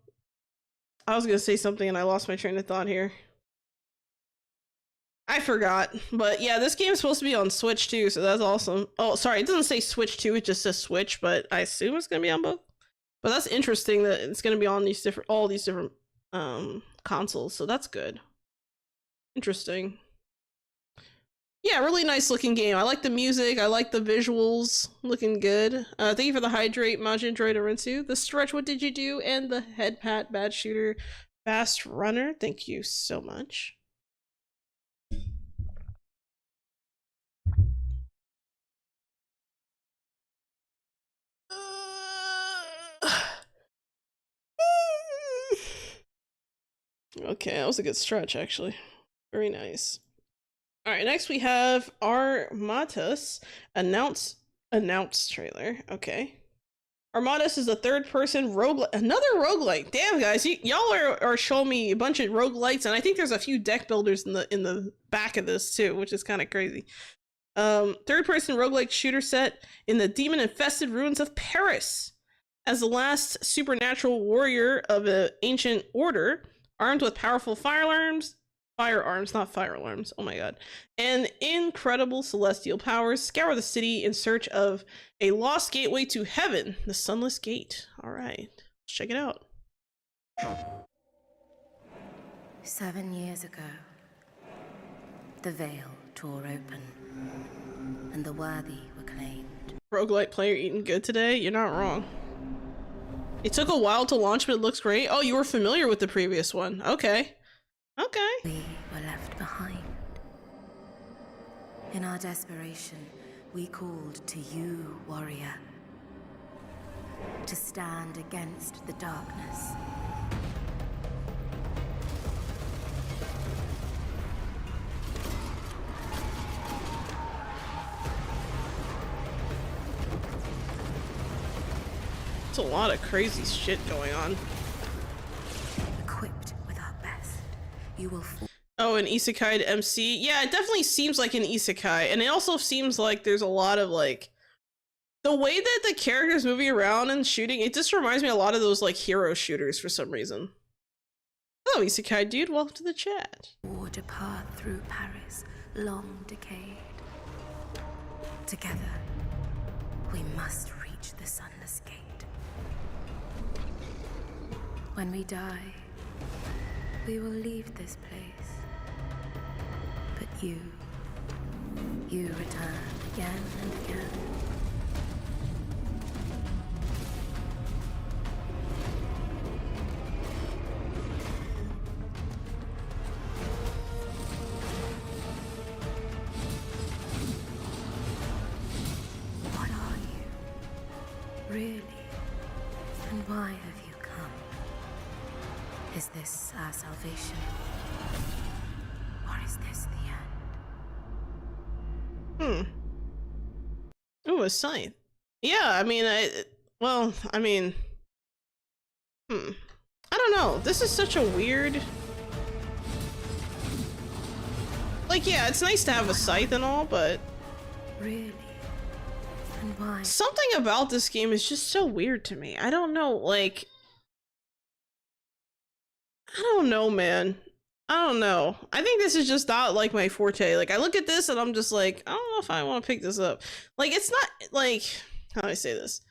I was gonna say something and I lost my train of thought here. I forgot. But yeah, this game is supposed to be on Switch too, so that's awesome. Oh, sorry, it doesn't say Switch 2, it just says Switch, but I assume it's gonna be on both. But that's interesting that it's gonna be on these different, all these different consoles, so that's good. Interesting. Yeah, really nice looking game. I like the music. I like the visuals. Looking good. Thank you for the hydrate, Majin Droid Arinsu. The stretch, what did you do? And the headpat, bad shooter, fast runner. Thank you so much. Okay, that was a good stretch, actually. Very nice. All right, next we have Armatus announce trailer. Okay. Armatus is a third-person roguelike, another roguelike. Damn, guys, y'all are showing me a bunch of roguelites, and I think there's a few deck builders in the back of this too, which is kind of crazy. Third-person roguelike shooter set in the demon-infested ruins of Paris. As the last supernatural warrior of an ancient order, armed with powerful firearms, not fire alarms, oh my god, and incredible celestial powers, scour the city in search of a lost gateway to heaven, the Sunless Gate. All right, let's check it out. 7 years ago, the veil tore open, and the worthy were claimed. Roguelite player eating good today? You're not wrong. It took a while to launch, but it looks great. Oh, you were familiar with the previous one. Okay. Okay. We were left behind. In our desperation, we called to you, warrior, to stand against the darkness. There's a lot of crazy shit going on. Equipped with our best, you will fall. Oh, an isekai to MC? Yeah, it definitely seems like an isekai, and it also seems like there's a lot of like the way that the characters moving around and shooting, it just reminds me a lot of those like hero shooters for some reason. Oh, isekai dude, welcome to the chat. Forge a path through Paris, long decayed. Together, we must reach the Sunless Gate. When we die, we will leave this place. But you return again and again. What are you, really? And why have you come? Is this our salvation? Or is this the end? Ooh, a scythe. Yeah, I mean, I don't know. This is such a weird... Like, yeah, it's nice to have a scythe and all, but... Really? And why? Something about this game is just so weird to me. I don't know, like... I don't know, man. I don't know. I think this is just not like my forte. Like I look at this and I'm just like, I don't know if I want to pick this up. Like it's not like, how do I say this?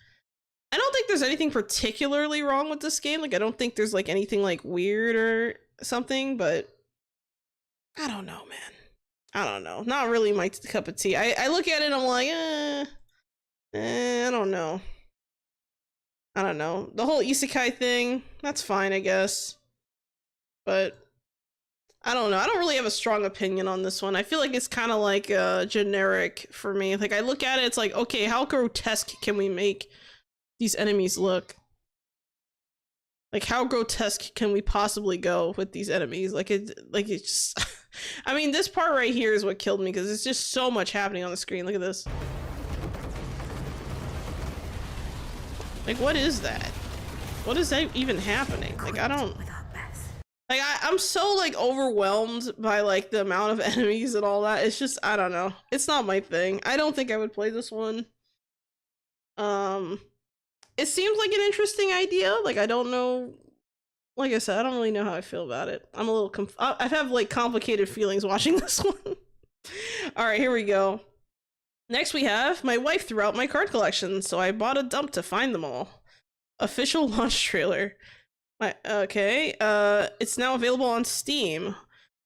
I don't think there's anything particularly wrong with this game. Like I don't think there's like anything like weird or something, but I don't know, man. I don't know. Not really my cup of tea. I look at it and I'm like, I don't know. I don't know. The whole isekai thing, that's fine, I guess. But I don't know. I don't really have a strong opinion on this one. I feel like it's kind of like generic for me. Like I look at it, it's like, okay, how grotesque can we make these enemies look? Like how grotesque can we possibly go with these enemies? Like it's just I mean, this part right here is what killed me because it's just so much happening on the screen. Look at this. Like what is that? What is that even happening? Like I don't like I'm so like overwhelmed by like the amount of enemies and all that. It's just I don't know. It's not my thing. I don't think I would play this one. It seems like an interesting idea. Like I don't know. Like I said, I don't really know how I feel about it. I'm a little I have like complicated feelings watching this one. All right, here we go. Next we have my wife threw out my card collection, so I bought a dump to find them all. Official launch trailer. Okay, it's now available on Steam.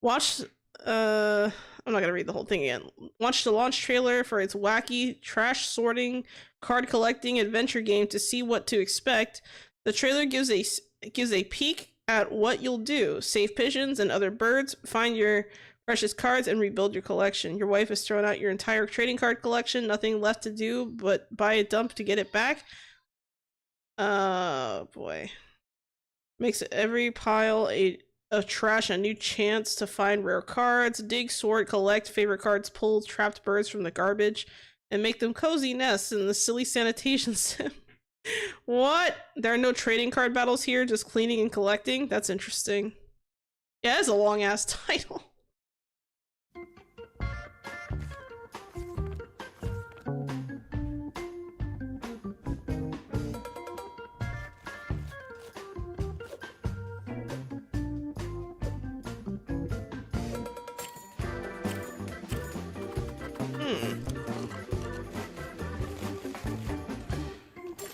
Watch, I'm not gonna read the whole thing again. Watch the launch trailer for its wacky, trash sorting, card collecting adventure game to see what to expect. The trailer gives a peek at what you'll do. Save pigeons and other birds, find your precious cards, and rebuild your collection. Your wife has thrown out your entire trading card collection, nothing left to do but buy a dump to get it back. Oh boy. Makes every pile of trash a new chance to find rare cards. Dig, sort, collect favorite cards, pull trapped birds from the garbage, and make them cozy nests in the silly sanitation sim. What? There are no trading card battles here, just cleaning and collecting? That's interesting. Yeah, that's a long ass title.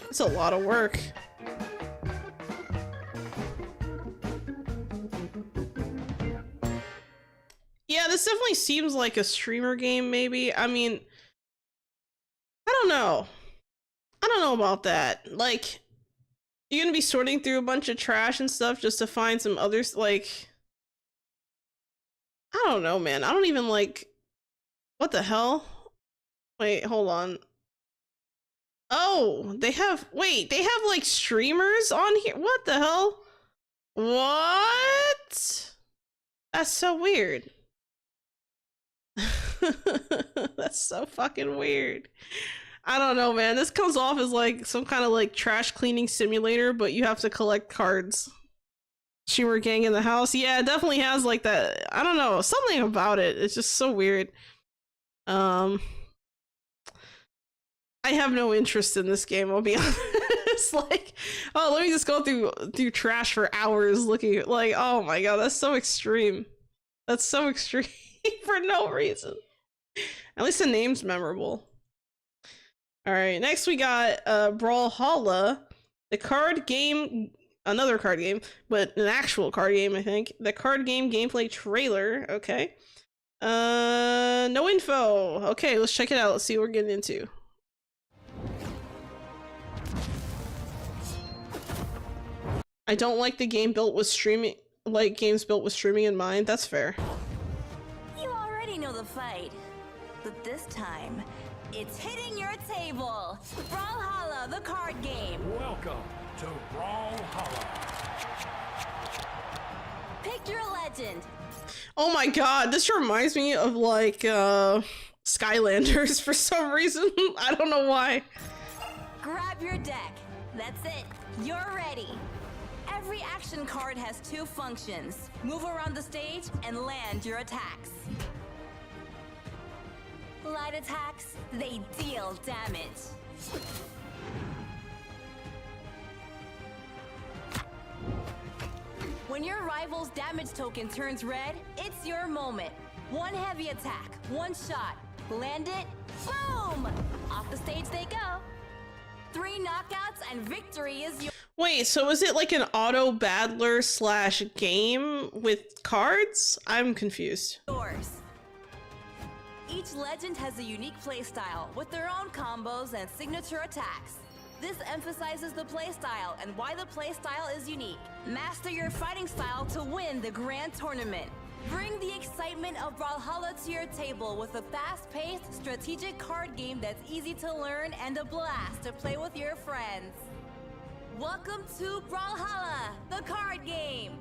It's a lot of work. Yeah, this definitely seems like a streamer game, maybe. I mean, I don't know. I don't know about that. Like, you're gonna be sorting through a bunch of trash and stuff just to find some others, like... I don't know, man. I don't even, like... What the hell? Wait, hold on. Oh, they have... Wait, they have, like, streamers on here? What the hell? What? That's so weird. That's so fucking weird. I don't know, man. This comes off as, like, some kind of, like, trash cleaning simulator, but you have to collect cards. Streamer gang in the house. Yeah, it definitely has, like, that... I don't know. Something about it. It's just so weird. I have no interest in this game, I'll be honest. Like, oh, let me just go through trash for hours looking at, like, oh my god, that's so extreme. That's so extreme for no reason. At least the name's memorable. Alright, next we got Brawlhalla, the card game, another card game, but an actual card game, I think. The card game gameplay trailer, okay. No info. Okay, let's check it out. Let's see what we're getting into. I don't like the game built with streaming, like games built with streaming in mind. That's fair. You already know the fight, but this time, it's hitting your table. Brawlhalla, the card game. Welcome to Brawlhalla. Pick your legend. Oh my god, this reminds me of like Skylanders for some reason. I don't know why. Grab your deck. That's it. You're ready. Every action card has two functions. Move around the stage and land your attacks. Light attacks, they deal damage. When your rival's damage token turns red, it's your moment. One heavy attack, one shot. Land it, boom! Off the stage they go. 3 knockouts and victory is yours. Wait, so is it like an auto battler slash game with cards? I'm confused. Each legend has a unique playstyle with their own combos and signature attacks. This emphasizes the playstyle and why the playstyle is unique. Master your fighting style to win the grand tournament. Bring the excitement of Brawlhalla to your table with a fast-paced, strategic card game that's easy to learn and a blast to play with your friends. Welcome to Brawlhalla, the card game!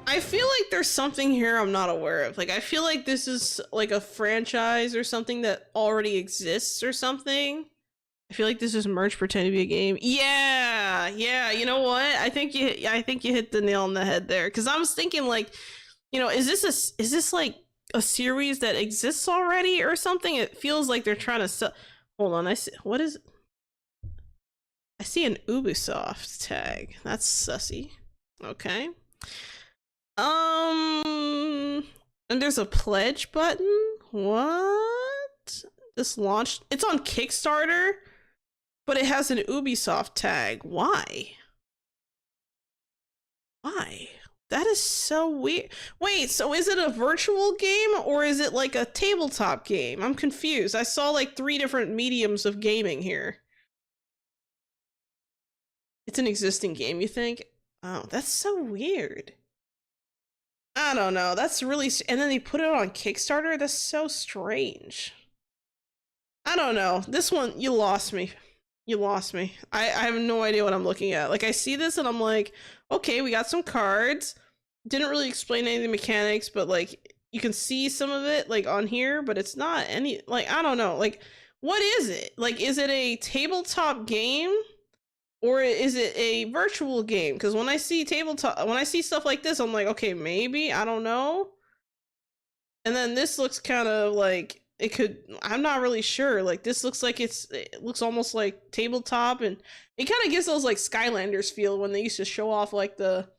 I feel like there's something here I'm not aware of. Like, I feel like this is like a franchise or something that already exists or something. I feel like this is merch pretending to be a game. Yeah, you know what? I think you hit the nail on the head there. Cause I was thinking like, you know, is this like a series that exists already or something? It feels like they're trying to sell. Hold on, I see an Ubisoft tag. That's sussy. Okay. And there's a pledge button. What? This launched. It's on Kickstarter, but it has an Ubisoft tag. Why? That is so weird. Wait, so is it a virtual game or is it like a tabletop game? I'm confused. I saw like 3 different mediums of gaming here. It's an existing game, you think? Oh, that's so weird. I don't know. That's really... And then they put it on Kickstarter? That's so strange. I don't know. This one, you lost me. You lost me. I have no idea what I'm looking at. Like, I see this and I'm like, okay, we got some cards. Didn't really explain any of the mechanics, but like, you can see some of it like on here, but it's not any... Like, I don't know. Like, what is it? Like, is it a tabletop game? Or is it a virtual game? Because when I see stuff like this, I'm like, okay, maybe, I don't know. And then this looks kind of like it could. I'm not really sure. Like this looks like it looks almost like tabletop, and it kind of gives those like Skylanders feel when they used to show off like the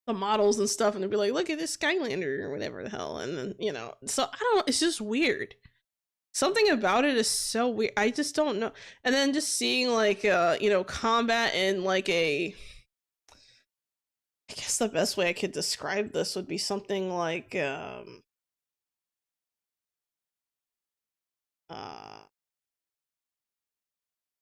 models and stuff, and they'd be like, look at this Skylander or whatever the hell, and then you know. So I don't know. It's just weird. Something about it is so weird. I just don't know. And then just seeing like you know, combat in like I guess the best way I could describe this would be something like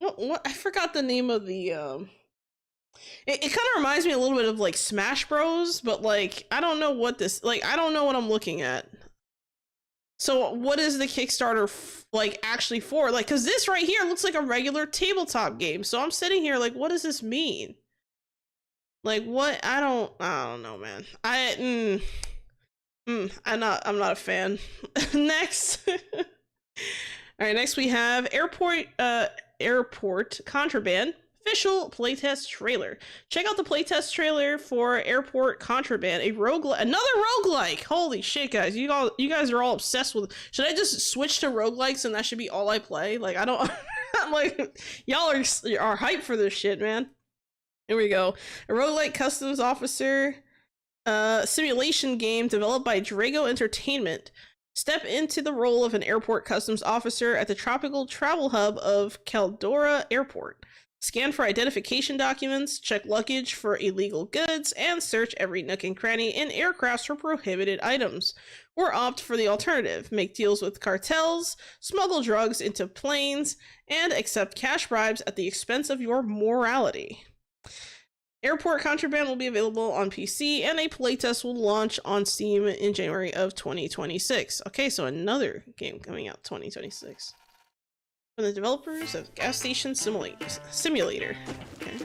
what I forgot the name of the it kind of reminds me a little bit of like Smash Bros, but like I don't know what this, like I don't know what I'm looking at. So what is the Kickstarter like actually for? Like, cause this right here looks like a regular tabletop game. So I'm sitting here like, what does this mean? Like what? I don't know, man. I'm not a fan. Next. All right, next we have Airport Contraband official playtest trailer. Check out the playtest trailer for Airport Contraband, another roguelike. Holy shit, guys. You guys are all obsessed with... Should I just switch to roguelikes and that should be all I play? Like, I don't... like, y'all are hyped for this shit, man. Here we go. A roguelike customs officer simulation game developed by Drago Entertainment. Step into the role of an airport customs officer at the tropical travel hub of Caldora Airport. Scan for identification documents, check luggage for illegal goods, and search every nook and cranny in aircrafts for prohibited items. Or opt for the alternative. Make deals with cartels, smuggle drugs into planes, and accept cash bribes at the expense of your morality. Airport Contraband will be available on PC, and a playtest will launch on Steam in January of 2026. Okay, so another game coming out 2026. From the developers of Gas Station Simulator. Okay.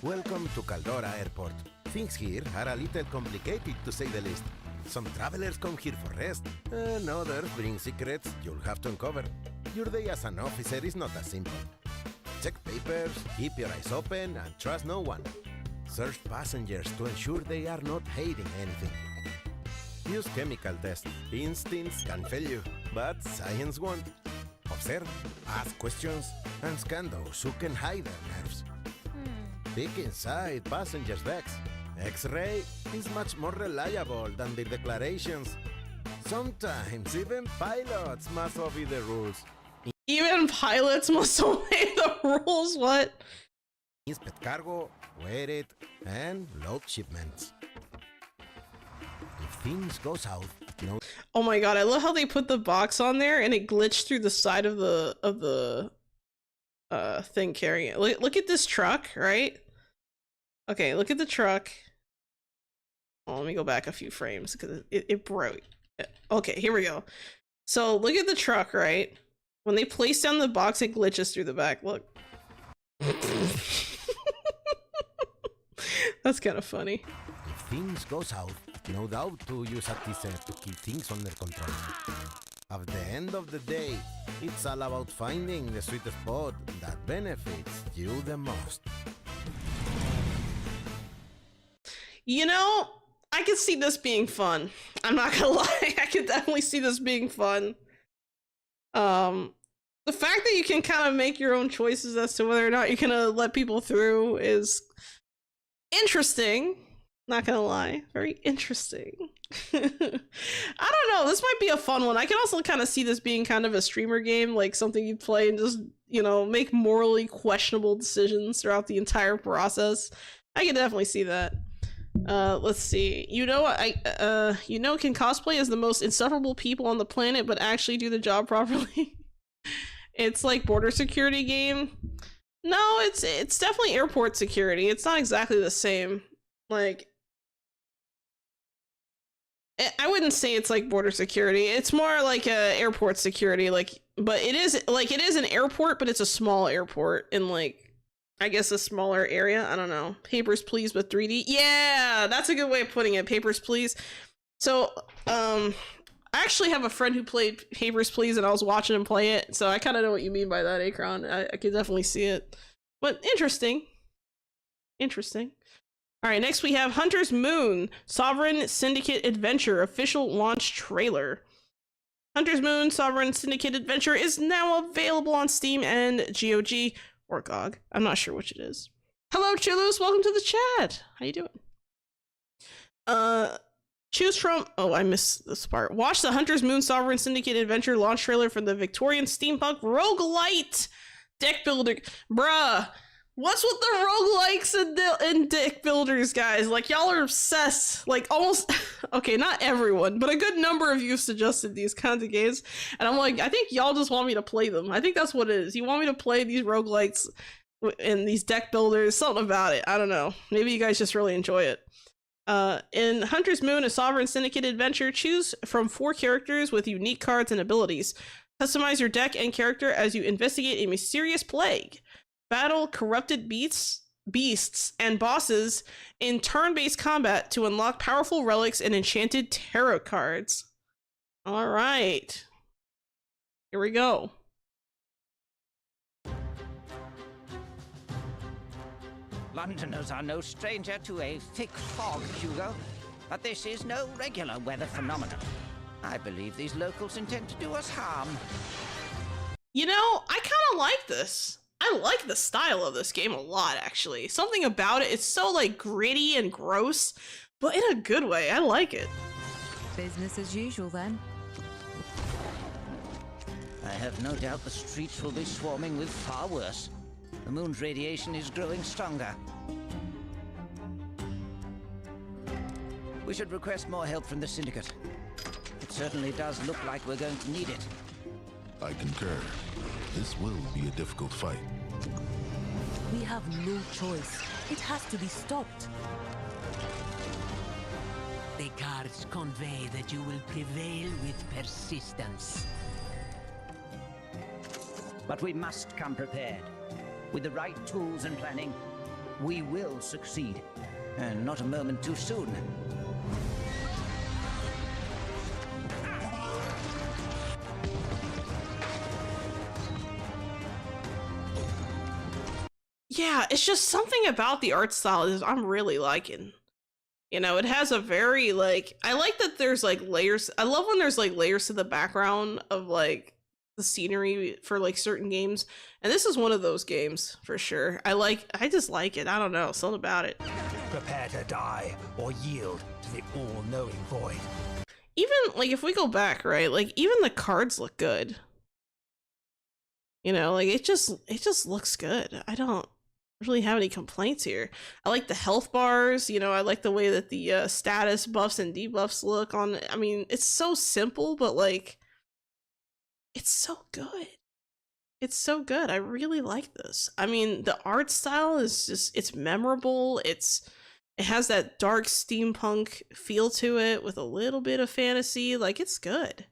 Welcome to Caldora Airport. Things here are a little complicated to say the least. Some travelers come here for rest, and others bring secrets you'll have to uncover. Your day as an officer is not as simple. Check papers, keep your eyes open, and trust no one. Search passengers to ensure they are not hiding anything. Use chemical tests. Instincts can fail you, but science won't. Observe, ask questions, and scan those who can hide their nerves. Peek inside passengers' bags. X-ray is much more reliable than their declarations. Sometimes even pilots must obey the rules. Even pilots must obey the rules? What? Inspect cargo, wear it, and load shipments. If things go south, no. Oh my god, I love how they put the box on there and it glitched through the side of the thing carrying it. Look at this truck, right? Okay, look at the truck. Oh, let me go back a few frames because it broke. Okay, here we go. So look at the truck, right? When they place down the box, it glitches through the back. Look. That's kind of funny. If things go south, no doubt to use a teaser to keep things under control. At the end of the day, it's all about finding the sweet spot that benefits you the most. You know, I could see this being fun. I'm not gonna lie, I could definitely see this being fun. The fact that you can kind of make your own choices as to whether or not you're gonna let people through is interesting. Not gonna lie, very interesting. I don't know, this might be a fun one. I can also kind of see this being kind of a streamer game, like something you play and just, you know, make morally questionable decisions throughout the entire process. I can definitely see that. Let's see. You know, can cosplay as the most insufferable people on the planet, but actually do the job properly. It's like border security game. No, it's definitely airport security. It's not exactly the same. Like, I wouldn't say it's like border security. It's more like airport security. Like, but it is an airport, but it's a small airport in, like, I guess a smaller area. I don't know. Papers, Please with 3D. Yeah, that's a good way of putting it. Papers, Please. So, I actually have a friend who played Papers, Please, and I was watching him play it. So I kind of know what you mean by that, Akron. I could definitely see it. But interesting. Interesting. All right, next we have Hunter's Moon, Sovereign Syndicate Adventure official launch trailer. Hunter's Moon, Sovereign Syndicate Adventure is now available on Steam and GOG. Or GOG. I'm not sure which it is. Hello, Chilus. Welcome to the chat. How you doing? Choose from... Oh, I missed this part. Watch the Hunter's Moon Sovereign Syndicate Adventure launch trailer for the Victorian Steampunk Roguelite deck builder. Bruh. What's with the roguelikes and deck builders, guys? Like, y'all are obsessed. Like, almost... Okay, not everyone, but a good number of you have suggested these kinds of games. And I'm like, I think y'all just want me to play them. I think that's what it is. You want me to play these roguelikes and these deck builders. Something about it. I don't know. Maybe you guys just really enjoy it. In Hunter's Moon, a Sovereign Syndicate adventure, choose from 4 characters with unique cards and abilities. Customize your deck and character as you investigate a mysterious plague. Battle corrupted beasts and bosses in turn-based combat to unlock powerful relics and enchanted tarot cards. All right. Here we go. Londoners are no stranger to a thick fog, Hugo, but this is no regular weather phenomenon. I believe these locals intend to do us harm. You know, I kind of like this. I like the style of this game a lot, actually. Something about it, it's so, like, gritty and gross, but in a good way. I like it. Business as usual, then. I have no doubt the streets will be swarming with far worse. The moon's radiation is growing stronger. We should request more help from the Syndicate. It certainly does look like we're going to need it. I concur. This will be a difficult fight. We have no choice. It has to be stopped. The cards convey that you will prevail with persistence. But we must come prepared. With the right tools and planning, we will succeed. And not a moment too soon. Yeah, it's just something about the art style is I'm really liking. You know, it has a very, like, I like that there's, like, layers. I love when there's, like, layers to the background of, like, the scenery for, like, certain games. And this is one of those games, for sure. I just like it. I don't know, something about it. Prepare to die or yield to the all-knowing void. Even, like, if we go back, right, like, even the cards look good. You know, like, it just looks good. I don't really have any complaints here. I like the health bars, you know, I like the way that the status buffs and debuffs look on. I mean, it's so simple, but, like, it's so good. It's so good. I really like this. I mean, the art style is just, it's memorable. It has that dark steampunk feel to it with a little bit of fantasy. Like, it's good.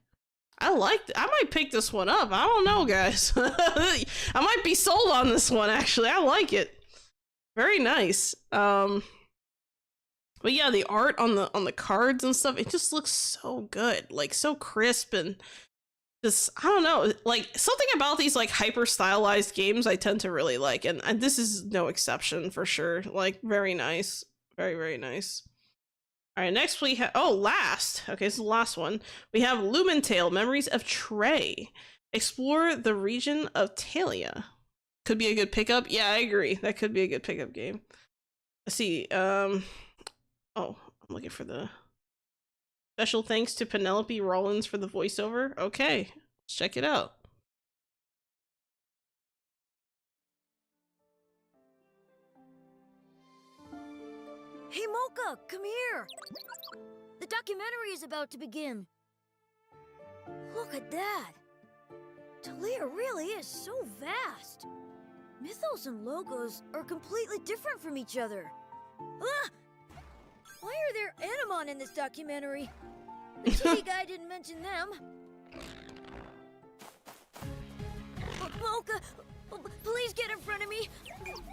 I might pick this one up. I don't know, guys. I might be sold on this one, actually. I like it. Very nice. But yeah, the art on the cards and stuff, it just looks so good. Like, so crisp and just, I don't know, like something about these like hyper stylized games I tend to really like, and this is no exception for sure. Like, very nice. Very, very nice. All right, next we have, last. Okay, this is the last one. We have Lumentale, Memories of Trey. Explore the region of Talia. Could be a good pickup. Yeah, I agree. That could be a good pickup game. Let's see. Oh, I'm looking for the special thanks to Penelope Rollins for the voiceover. Okay, let's check it out. Hey Mocha, come here! The documentary is about to begin. Look at that! Talia really is so vast. Mythos and Logos are completely different from each other. Ah! Why are there Animon in this documentary? The TV guy didn't mention them. Mocha, please get in front of me.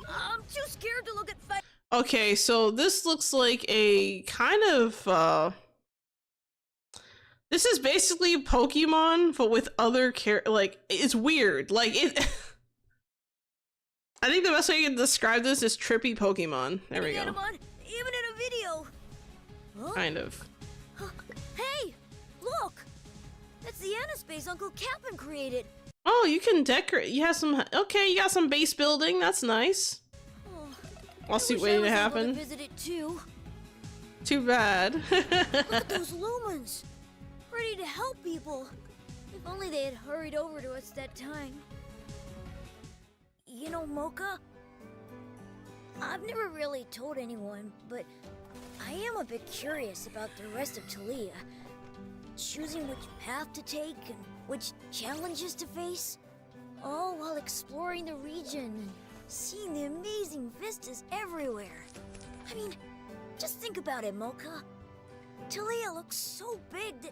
I'm too scared to look at fight. Okay, so this looks like a kind of, this is basically Pokemon, but with other like, it's weird. Like, it, I think the best way I can describe this is trippy Pokemon. There we go. Animon, even in a video. Huh? Kind of. Hey, look! That's the Anaspace Uncle Cap'n created. Oh, you can decorate. You have some, okay, you got some base building. That's nice. I'll see waiting to happen. Visit it too. Too bad. Look at those lumens, ready to help people. If only they had hurried over to us that time. You know, Mocha, I've never really told anyone, but I am a bit curious about the rest of Talia. Choosing which path to take and which challenges to face, all while exploring the region and seeing the amazing vistas everywhere. I mean, just think about it, Mocha. Talia looks so big that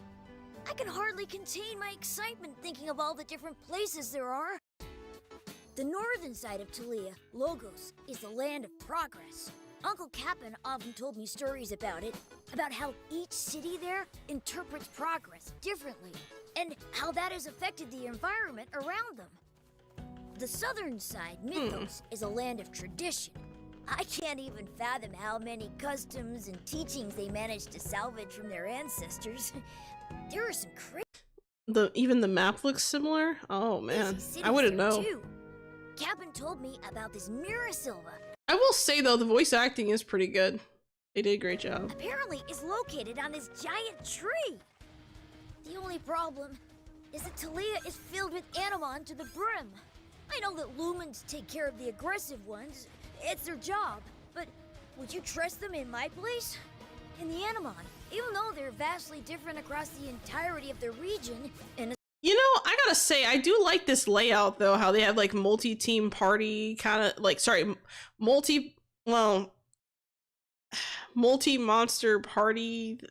I can hardly contain my excitement thinking of all the different places there are. The northern side of Talia, Logos, is the land of progress. Uncle Cap'n often told me stories about it, about how each city there interprets progress differently, and how that has affected the environment around them. The southern side, Mythos, is a land of tradition. I can't even fathom how many customs and teachings they managed to salvage from their ancestors. There are some crazy... Even the map looks similar? Oh man, I wouldn't know. Cap'n told me about this Mirasilva. I will say though, the voice acting is pretty good. They did a great job. Apparently is located on this giant tree. The only problem is that Talia is filled with Animon to the brim. I know that Lumens take care of the aggressive ones. It's their job. But would you trust them in my place? In the Animon, even though they're vastly different across the entirety of the region, and you know, I gotta say, I do like this layout though, how they have like multi-team party kind of like, sorry, multi-monster party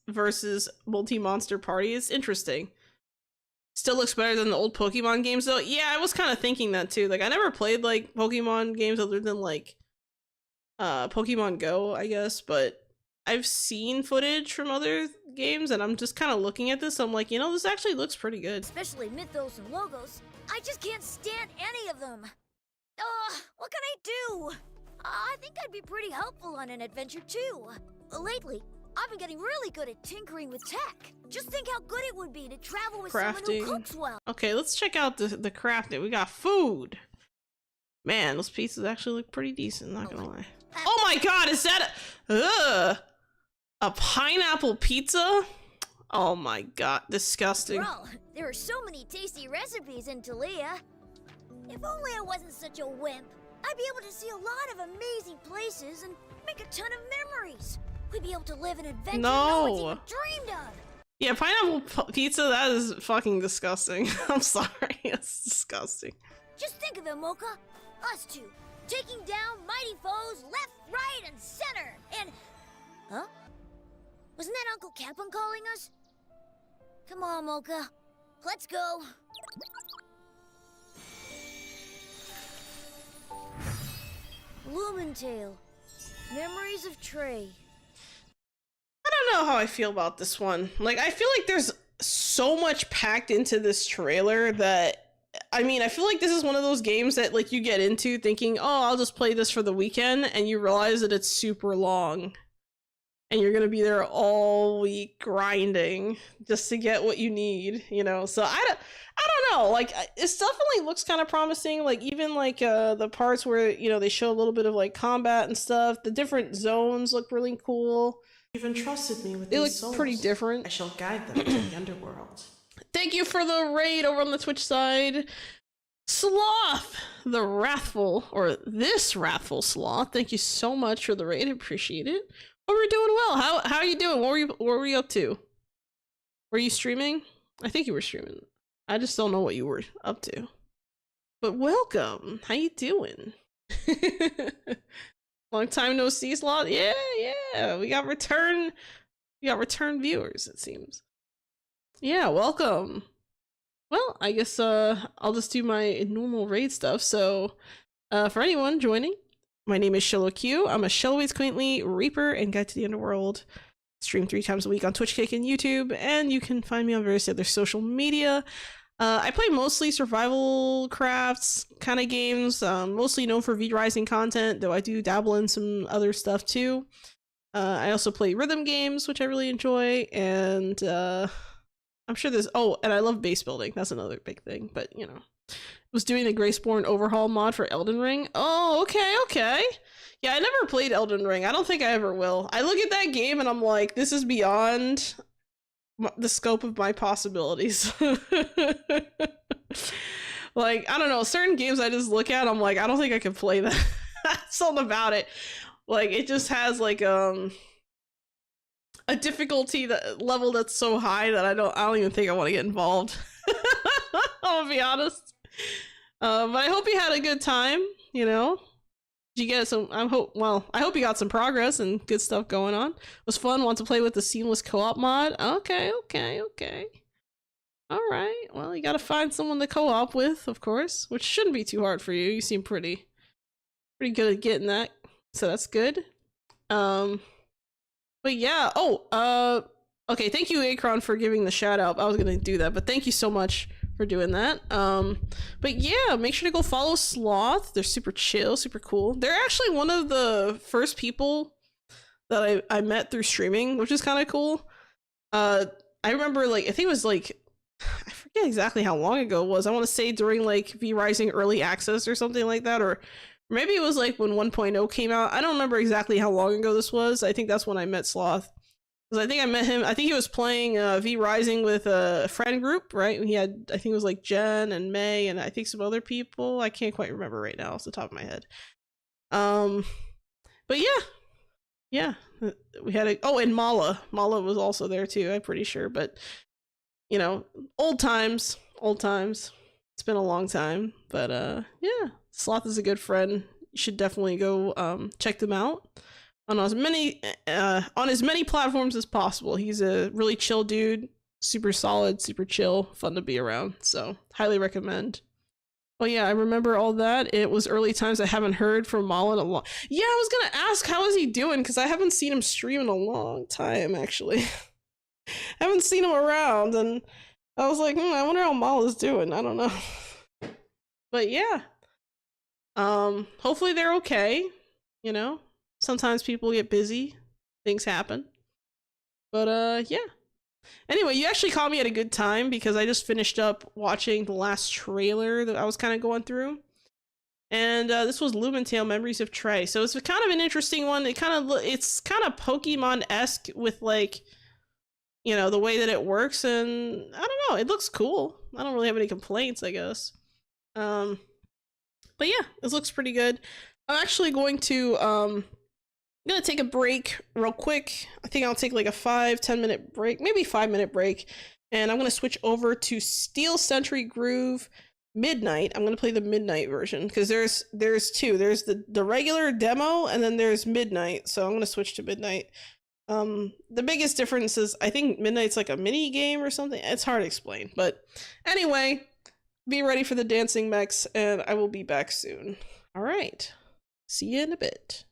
versus multi-monster party. It's interesting. Still looks better than the old Pokemon games though. Yeah, I was kind of thinking that too. Like, I never played like Pokemon games other than like Pokemon Go, I guess, but I've seen footage from other games and I'm just kind of looking at this. I'm like, you know, this actually looks pretty good. Especially Mythos and Logos. I just can't stand any of them. What can I do? I think I'd be pretty helpful on an adventure too. Lately, I've been getting really good at tinkering with tech. Just think how good it would be to travel with someone who cooks well. Okay, let's check out the crafting. We got food. Man, those pizzas actually look pretty decent, not gonna lie. Oh my god, is that a pineapple pizza? Oh my god, disgusting. Bro, there are so many tasty recipes in Talia. If only I wasn't such a wimp, I'd be able to see a lot of amazing places and make a ton of memories. We'd be able to live an adventure no one's even dreamed of. Yeah, pineapple pizza, that is fucking disgusting. I'm sorry, it's disgusting. Just think of it, Mocha. Us two, taking down mighty foes left, right, and center. And... Huh? Wasn't that Uncle Cap'n calling us? Come on, Mocha. Let's go. Lumentail. Memories of Trey. I don't know how I feel about this one. Like, I feel like there's so much packed into this trailer that, I mean, I feel like this is one of those games that, like, you get into thinking, oh, I'll just play this for the weekend, and you realize that it's super long. And you're gonna be there all week grinding just to get what you need, you know? So I don't know, like, it definitely looks kind of promising. Like, even like the parts where, you know, they show a little bit of like combat and stuff. The different zones look really cool. You've entrusted me with They these look souls. pretty different. I shall guide them to the underworld. Thank you for the raid over on the Twitch side. Sloth, the wrathful, or this wrathful sloth. Thank you so much for the raid. I appreciate it. Oh, we're doing well. How are you doing? What were you up to? Were you streaming? I think you were streaming. I just don't know what you were up to. But welcome. How you doing? Long time no see, Sloth. Yeah. We got return viewers, it seems. Yeah, welcome. Well, I guess I'll just do my normal raid stuff. So for anyone joining, my name is Shello Q. I'm a Shellways Quaintly Reaper and Guide to the Underworld. Stream 3 times a week on Twitch, Kick, and YouTube, and you can find me on various other social media. I play mostly survival crafts kind of games, mostly known for V-Rising content, though I do dabble in some other stuff too. I also play rhythm games, which I really enjoy, and I'm sure there's... Oh, and I love base building. That's another big thing, but you know. Was doing the Graceborn overhaul mod for Elden Ring. Oh, okay. Yeah, I never played Elden Ring. I don't think I ever will. I look at that game and I'm like, this is beyond the scope of my possibilities. Like, I don't know, certain games I just look at, I'm like, I don't think I can play that. Something about it. Like, it just has like a difficulty level that's so high that I don't even think I want to get involved. I'll be honest. But I hope you had a good time, you know. Did you get some... I hope you got some progress and good stuff going on. It was fun. Want to play with the seamless co-op mod? Okay. Alright, well, you gotta find someone to co-op with, of course, which shouldn't be too hard for you. You seem pretty good at getting that, so that's good. But yeah, okay, thank you, Akron, for giving the shout out. I was gonna do that, but thank you so much for doing that. But yeah, make sure to go follow Sloth. They're super chill, super cool. They're actually one of the first people that I met through streaming, which is kind of cool. I remember, like, I think it was like, I forget exactly how long ago it was. I want to say during like V-Rising early access or something like that, or maybe it was like when 1.0 came out. I don't remember exactly how long ago this was. I think that's when I met Sloth. Because I think I met him, I think he was playing V-Rising with a friend group, right? He had, I think it was like Jen and May and I think some other people. I can't quite remember right now off the top of my head. But yeah, we had and Mala was also there too, I'm pretty sure. But you know, old times. It's been a long time, but yeah, Sloth is a good friend. You should definitely go check them out on as many platforms as possible. He's a really chill dude, super solid, super chill, fun to be around. So highly recommend. Oh yeah, I remember all that. It was early times. I haven't heard from Mala in a long... Yeah, I was gonna ask, how is he doing? Because I haven't seen him stream in a long time, actually. I haven't seen him around, and I was like, I wonder how Mala's doing. I don't know. But yeah. Hopefully they're okay. You know? Sometimes people get busy. Things happen. But yeah. Anyway, you actually caught me at a good time because I just finished up watching the last trailer that I was kind of going through. And this was Lumentail Memories of Trey. So it's kind of an interesting one. It's kind of Pokemon-esque with like, you know, the way that it works, and I don't know, it looks cool. I don't really have any complaints, I guess. But yeah, it looks pretty good. I'm actually going to I'm gonna take a break real quick. I think I'll take like a 5-10 minute break, maybe 5-minute break, and I'm gonna switch over to Steel Century Groove Midnight. I'm gonna play the Midnight version because there's two. There's the regular demo and then there's Midnight. So I'm gonna switch to Midnight. The biggest difference is I think Midnight's like a mini game or something. It's hard to explain, but anyway, be ready for the dancing mechs, and I will be back soon. All right, see you in a bit.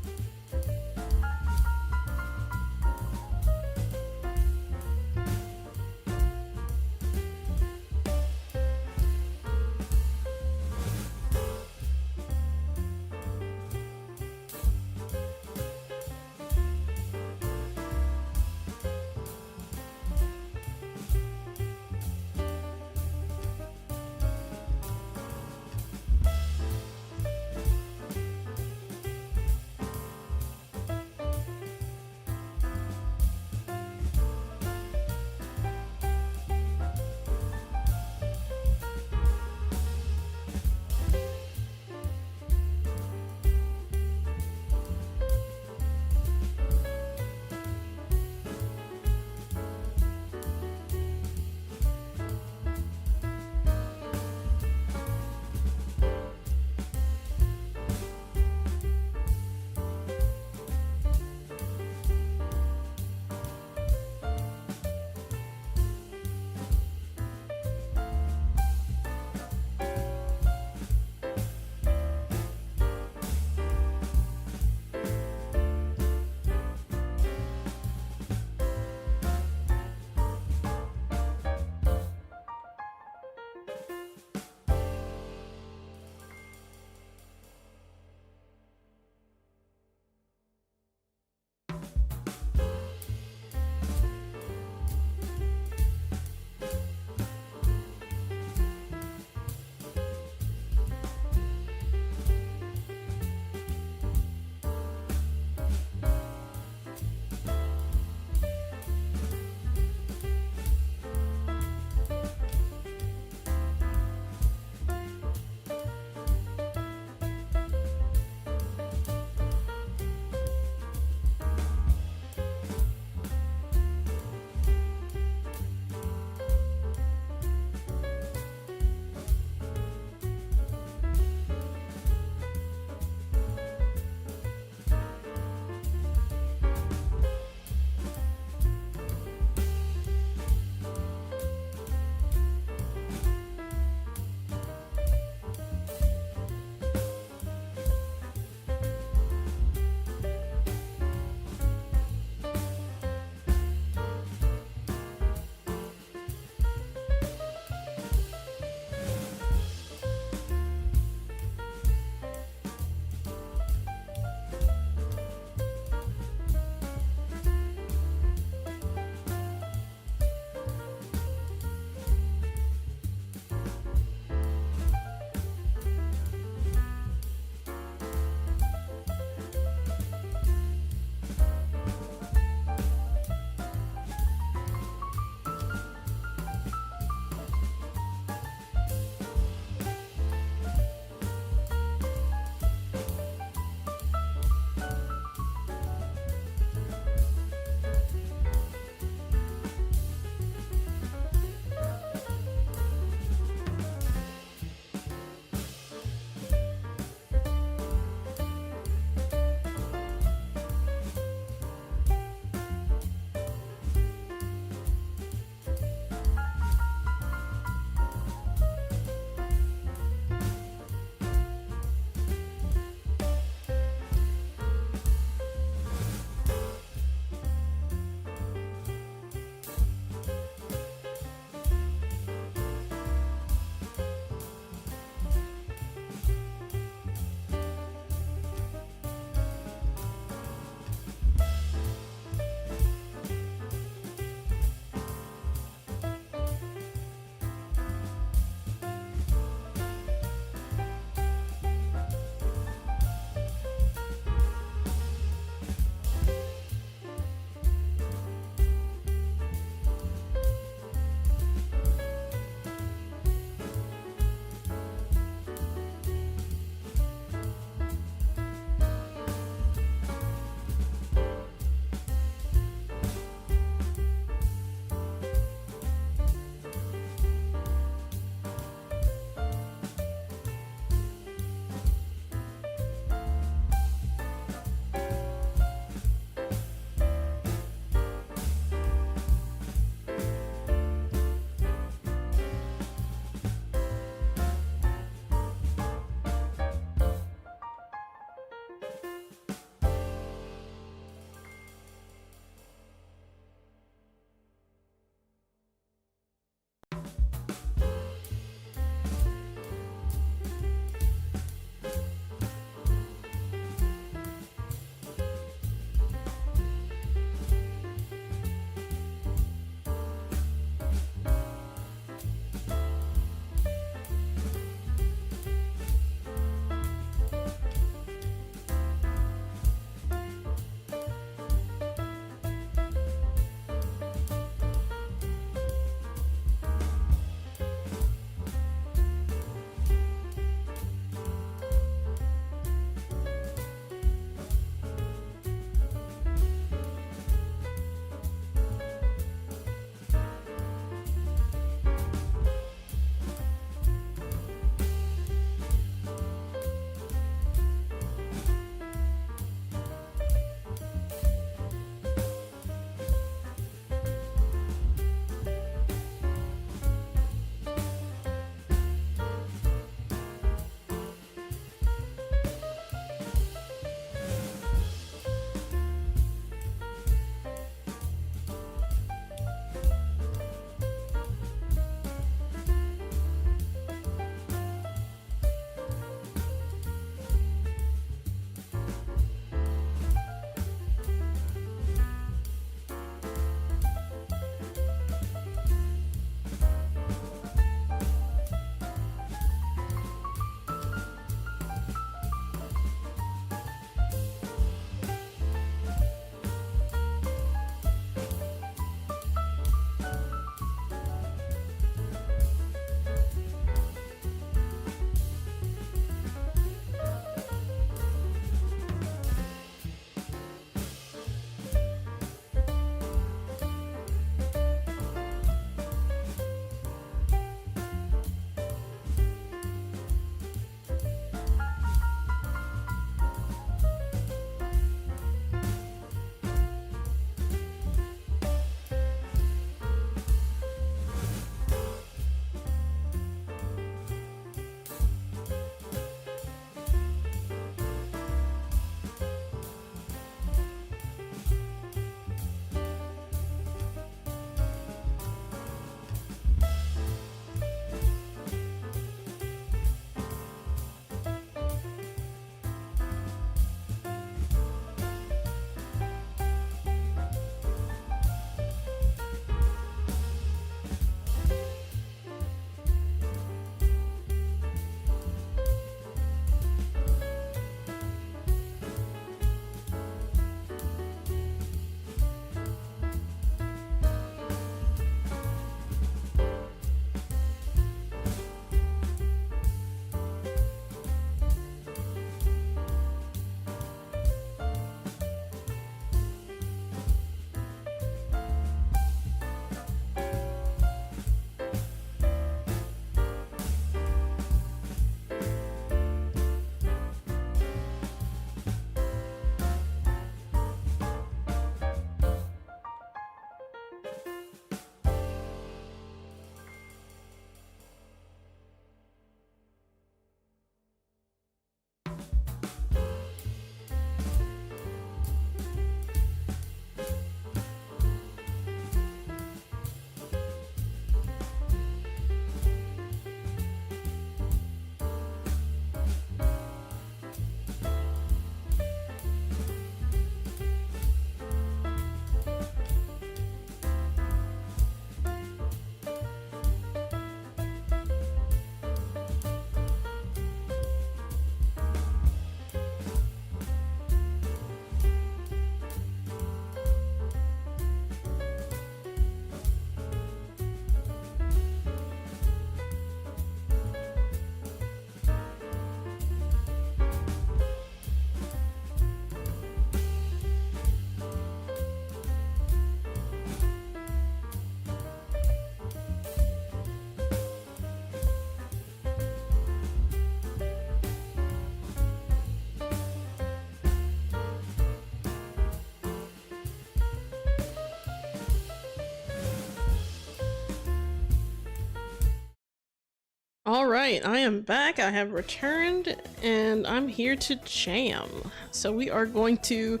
Alright, I am back, I have returned, and I'm here to jam. So we are going to...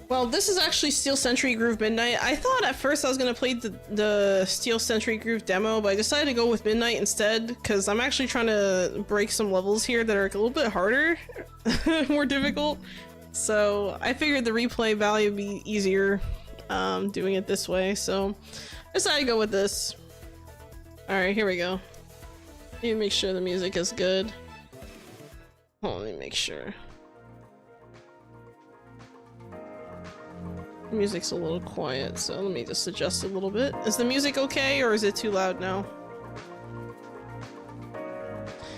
Well, this is actually Steel Century Groove Midnight. I thought at first I was going to play the Steel Century Groove demo, but I decided to go with Midnight instead, because I'm actually trying to break some levels here that are a little bit harder, more difficult. So I figured the replay value would be easier doing it this way, so I decided to go with this. Alright, here we go. Need to make sure the music is good. Hold on, let me make sure. The music's a little quiet, so let me just adjust it a little bit. Is the music okay, or is it too loud now?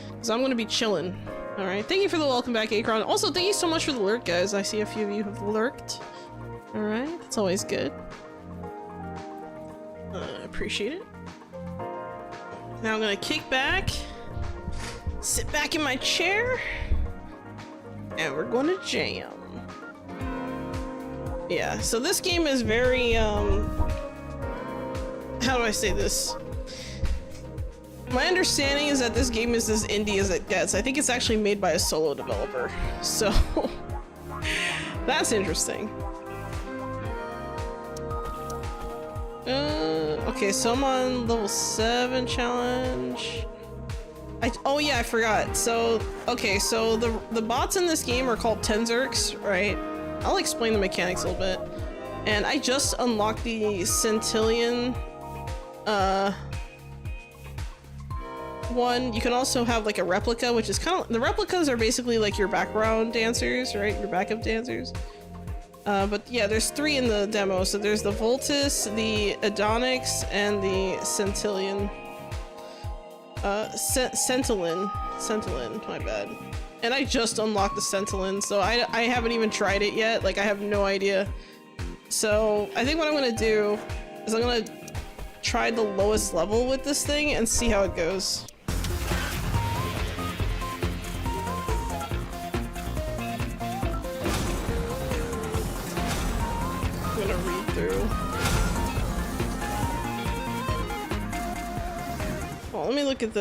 Because I'm gonna be chilling. Alright, thank you for the welcome back, Akron. Also, thank you so much for the lurk, guys. I see a few of you have lurked. Alright, that's always good. I appreciate it. Now I'm gonna kick back, sit back in my chair, and we're gonna jam. Yeah, so this game is very, how do I say this? My understanding is that this game is as indie as it gets. I think it's actually made by a solo developer, so that's interesting. Okay, so I'm on level 7 challenge. Oh yeah, I forgot. So, okay, so the bots in this game are called Tenzerks, right? I'll explain the mechanics a little bit. And I just unlocked the Centillion one. You can also have like a replica, which is kind of, the replicas are basically like your background dancers, right? Your backup dancers. But yeah, there's 3 in the demo. So there's the Voltus, the Adonix, and the Centillion. Centillin, my bad. And I just unlocked the Centillin, so I haven't even tried it yet. Like, I have no idea. So I think what I'm gonna do is I'm gonna try the lowest level with this thing and see how it goes. I'm gonna read through. Well, let me look at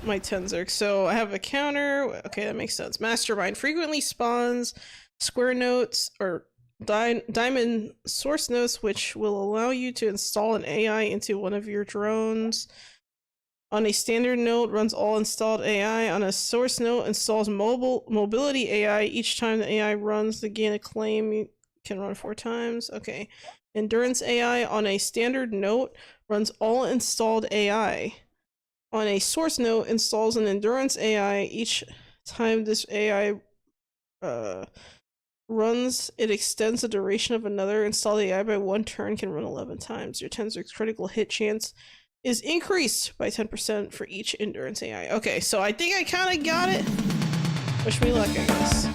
my Tenzerk. So I have a counter. Okay, that makes sense. Mastermind frequently spawns square notes or diamond source notes, which will allow you to install an AI into one of your drones. On a standard node, runs all installed AI. On a source node, installs mobility AI. Each time the AI runs to gain a claim, you can run 4 times. Okay. Endurance AI on a standard node, runs all installed AI. On a source node, installs an endurance AI. Each time this AI runs, it extends the duration of another installed AI by 1 turn, can run 11 times. Your Tenzerk's critical hit chance is increased by 10% for each endurance AI. Okay, so I think I kind of got it. Wish me luck, I guess.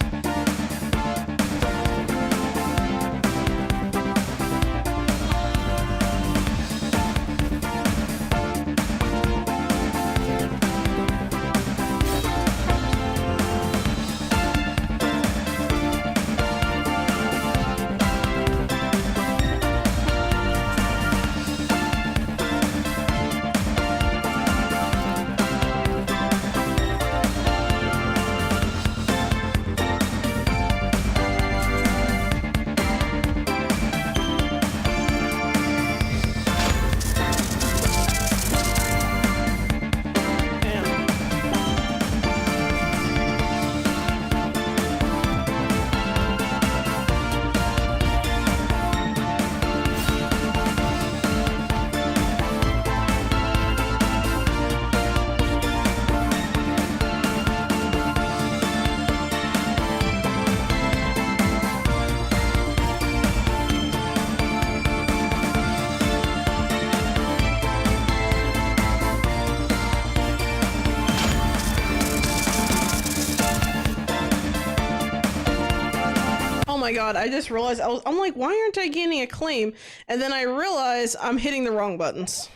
Oh my god, I just realized I'm like, why aren't I gaining a claim? And then I realized I'm hitting the wrong buttons.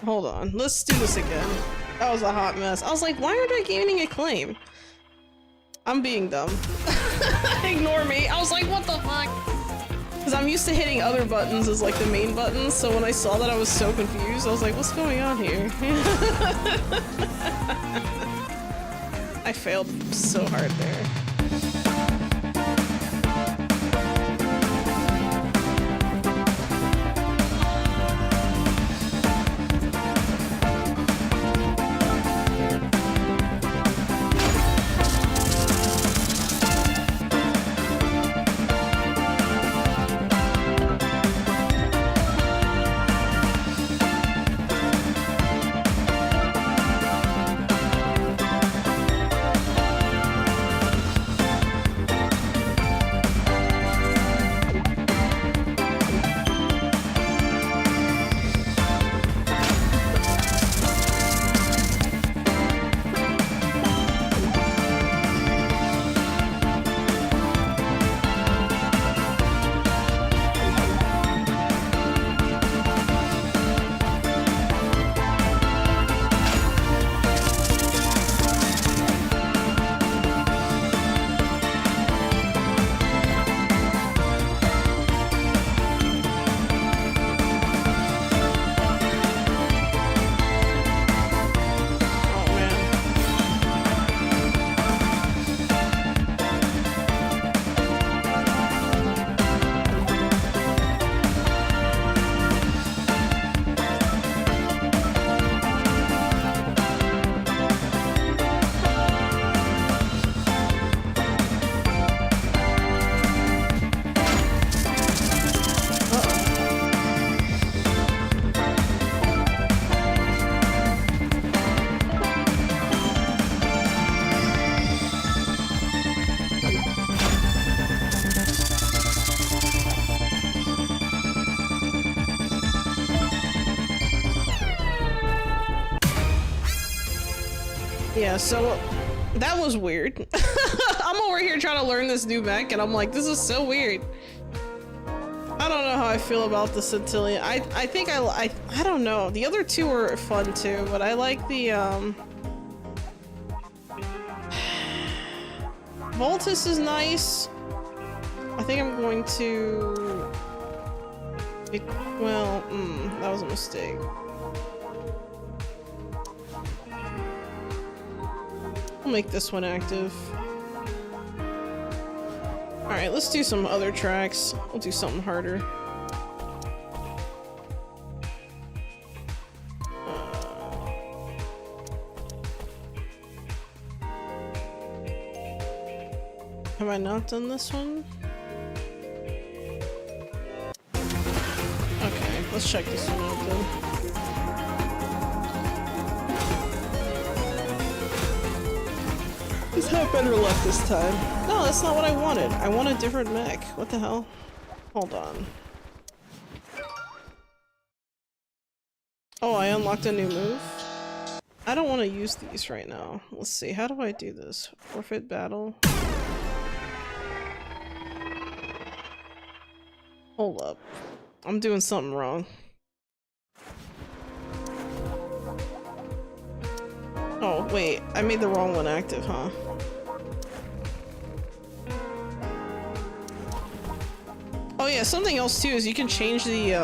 Hold on, let's do this again. That was a hot mess. I was like, why aren't I gaining a claim? I'm being dumb. Ignore me. I was like, what the fuck? Because I'm used to hitting other buttons as like the main buttons, so when I saw that I was so confused. I was like, what's going on here? I failed so hard there. Yeah, so that was weird. I'm over here trying to learn this new mech and I'm like, this is so weird. I don't know how I feel about the Centillion. I think I don't know. The other two were fun too, but I like the Voltus is nice. I think I'm going to that was a mistake. I'll make this one active. Alright, let's do some other tracks. We'll do something harder. Have I not done this one? Okay, let's check this one out then. Let's have better luck this time. No, that's not what I wanted. I want a different mech. What the hell? Hold on. Oh, I unlocked a new move? I don't want to use these right now. Let's see, how do I do this? Forfeit battle? Hold up. I'm doing something wrong. Oh, wait. I made the wrong one active, huh? Oh yeah, something else too is you can change the,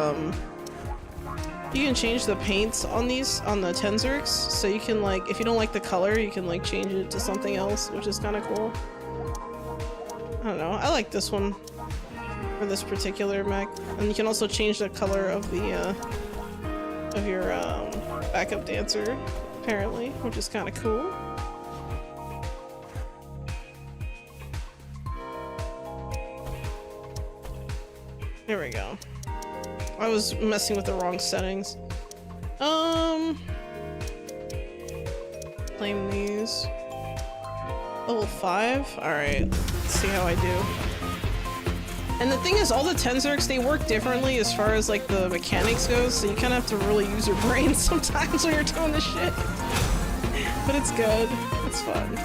paints on these, on the Tenzerx. So you can, like, if you don't like the color, you can, like, change it to something else, which is kind of cool. I don't know. I like this one for this particular mech. And you can also change the color of the, of your, backup dancer. Apparently, which is kind of cool. There we go. I was messing with the wrong settings. Claim these. Level 5? Alright, let's see how I do. And the thing is, all the Tenzerx, they work differently as far as, like, the mechanics goes, so you kind of have to really use your brain sometimes when you're doing this shit. But it's good. It's fun.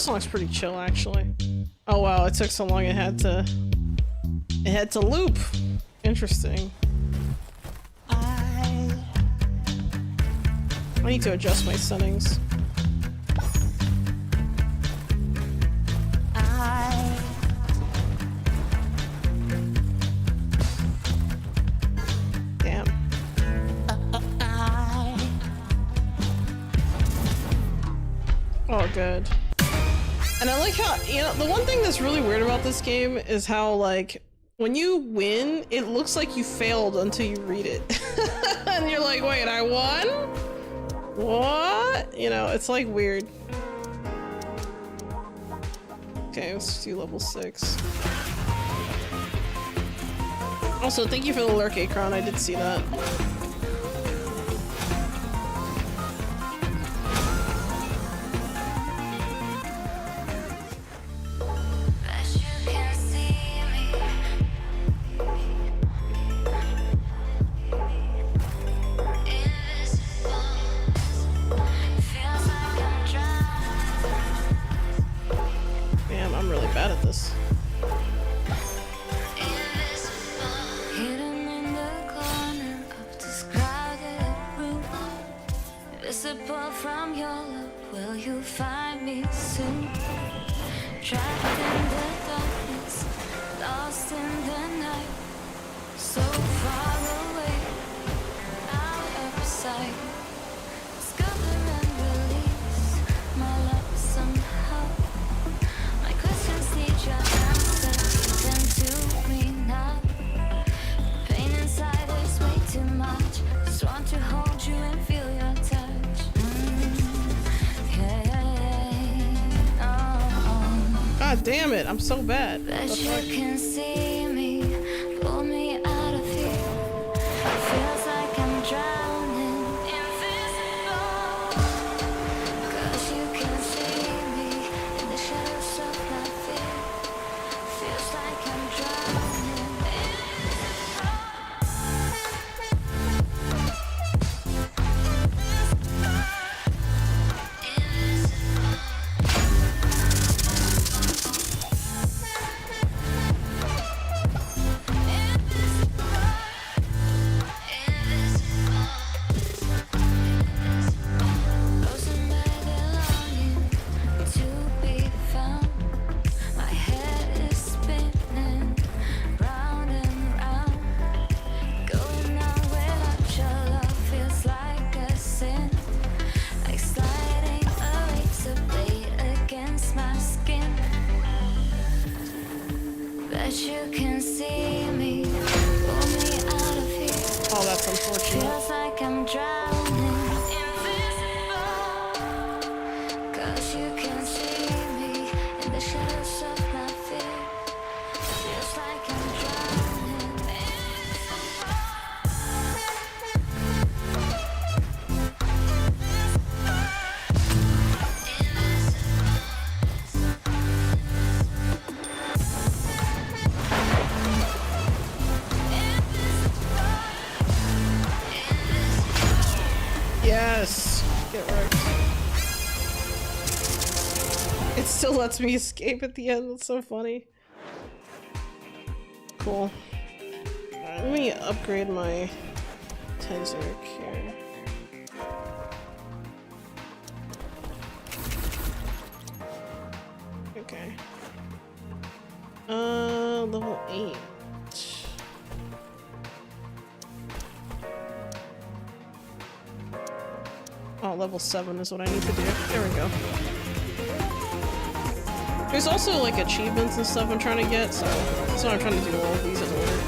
This song's pretty chill, actually. Oh wow, it took so long it had to loop. Interesting. I need to adjust my settings. Damn. Oh, good. And I like how, you know, the one thing that's really weird about this game is how, like, when you win, it looks like you failed until you read it. And you're like, wait, I won? What? You know, it's like weird. Okay, let's do level 6. Also, thank you for the lurk, Akron. I did see that. Damn, I'm really bad at this. Hidden in the corner of this crowded room, visible from your love, will you find me soon? Trapped in the darkness, lost in the night, so far away, out of sight. Discover and release my love somehow. My questions need your answer, give them to me now. Pain inside is way too much. Just want to hold you and feel your touch. God damn it, I'm so bad. Bet What the you fuck? can see me, pull me out of here. Feels like I'm drowning, invisible. 'Cause you can see me in the shadows of my fear. Feels like I'm drowning, frozen by the longing to be found. My head is spinning round and round. Going on without your love feels like a sin. Like sliding a razor blade against my skin. Bet you can see me, pull me out of here. Oh, that's unfortunate. Feels like I'm drowning, invisible. 'Cause you can see me in the shadows of my fear. Feels like I'm drowning, Yes! Get wrecked. It still lets me escape at the end, that's so funny. Cool. Alright, let me upgrade my Tenzeric here. Okay. Level 8. Oh, level 7 is what I need to do. There we go. There's also like achievements and stuff I'm trying to get, so that's why I'm trying to do all of these in order.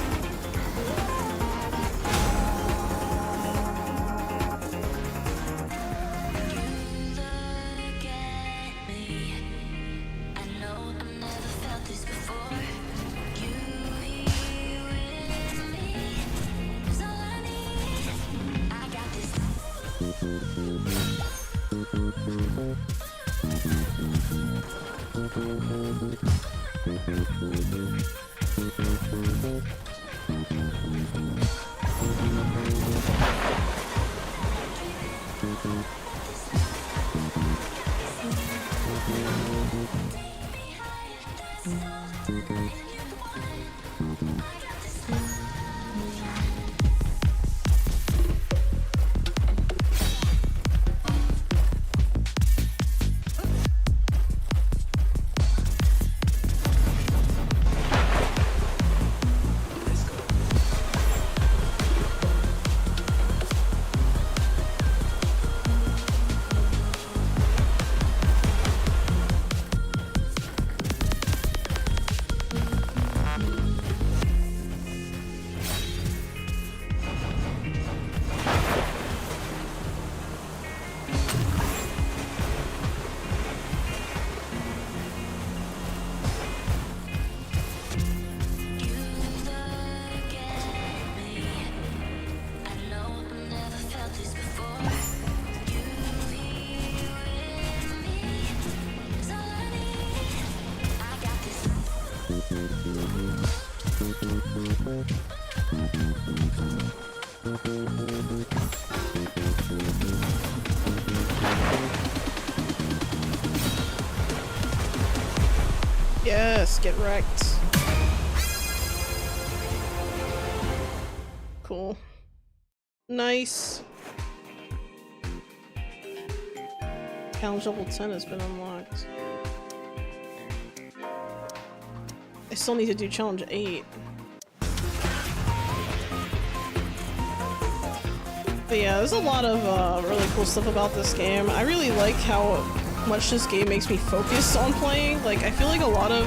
Yes, get wrecked. Cool. Nice. Challenge level 10 has been unlocked. I still need to do challenge 8. But yeah, there's a lot of really cool stuff about this game. I really like how much this game makes me focus on playing. Like, I feel like a lot of...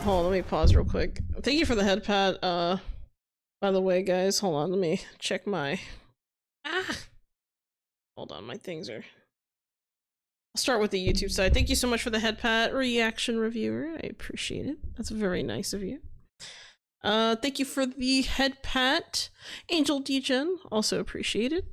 Hold on, let me pause real quick. Thank you for the head pat. By the way, guys, hold on, let me check my... Hold on, my things are... I'll start with the YouTube side. Thank you so much for the head pat, reaction reviewer. I appreciate it. That's very nice of you. Thank you for the head pat, Angel Degen. Also appreciated.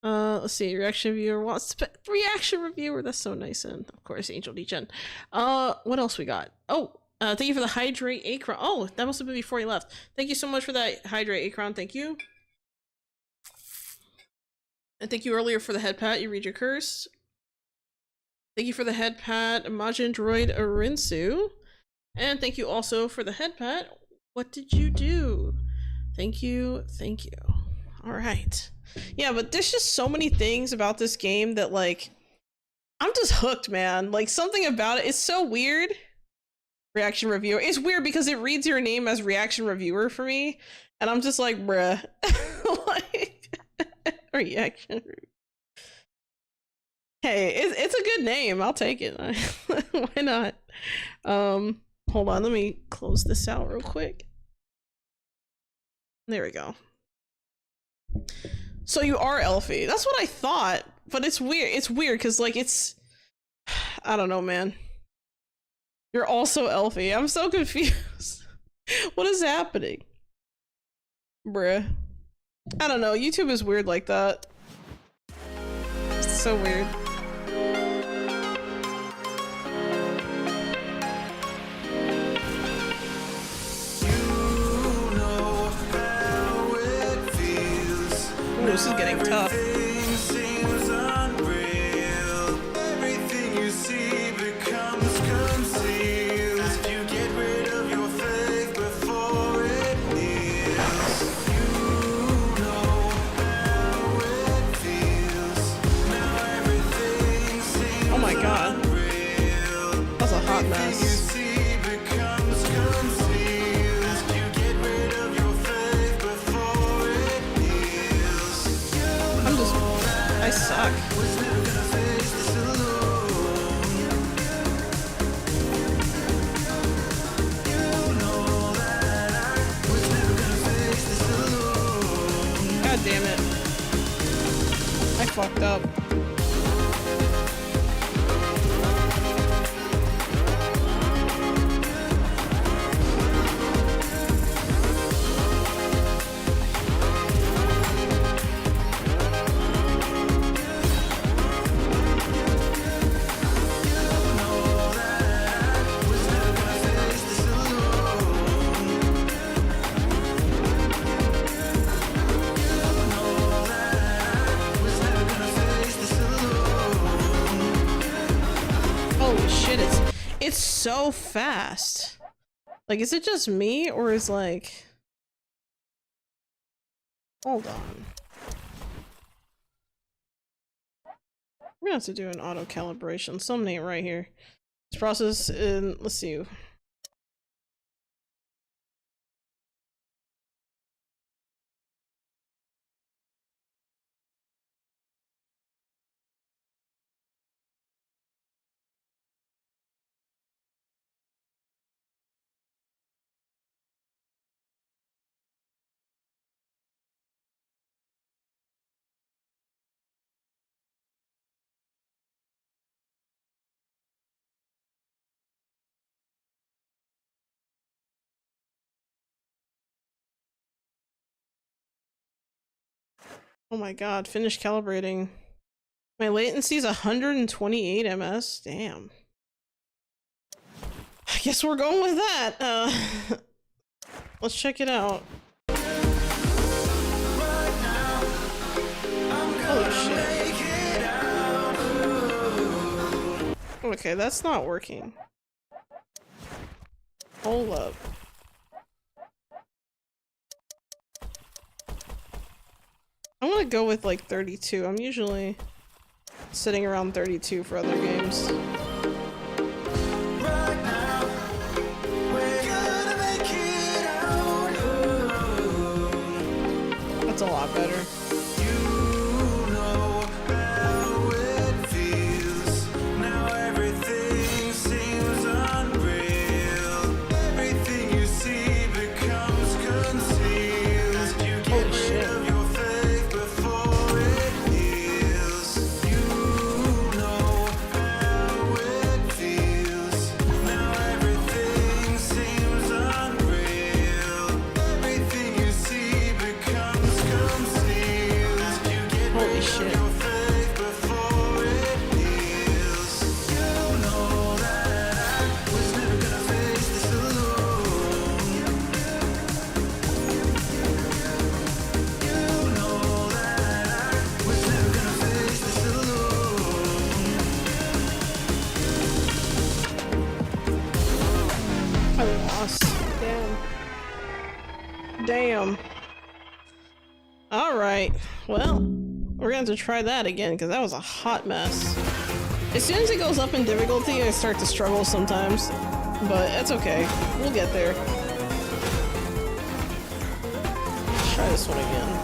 Let's see, reaction reviewer wants reaction reviewer. That's so nice, and of course, Angel Degen. What else we got? Oh, thank you for the hydrate Akron. Oh, that must have been before he left. Thank you so much for that hydrate Akron. Thank you. And thank you earlier for the head pat. You read your curse. Thank you for the head pat, Majin Droid Arinsu. And thank you also for the head pat. What did you do? Thank you. Thank you. All right. Yeah, but there's just so many things about this game that, like, I'm just hooked, man. Like, something about it is so weird. Reaction reviewer. It's weird because it reads your name as reaction reviewer for me. And I'm just like, bruh. Like, reaction reviewer. Hey, it's a good name. I'll take it. Why not? Hold on. Let me close this out real quick. There we go. So you are Elfie. That's what I thought, but it's weird. It's weird because, like, it's... I don't know, man. You're also Elfie. I'm so confused. What is happening? Bruh. I don't know. YouTube is weird like that. It's so weird. Ooh, this is getting tough. Oh my god. That's a hot mess. I suck. God damn it. I fucked up. shit, it's so fast. Like, is it just me, or is like... Hold on. We're gonna have to do an auto calibration. Something ain't right here. This process in, let's see. Oh my god, finish calibrating. My latency is 128 ms. Damn. I guess we're going with that. Let's check it out. Holy shit. Okay, that's not working. Hold up. I want to go with like 32. I'm usually sitting around 32 for other games. That's a lot better. Damn. Alright. Well, we're gonna have to try that again, because that was a hot mess. As soon as it goes up in difficulty, I start to struggle sometimes. But it's okay. We'll get there. Let's try this one again.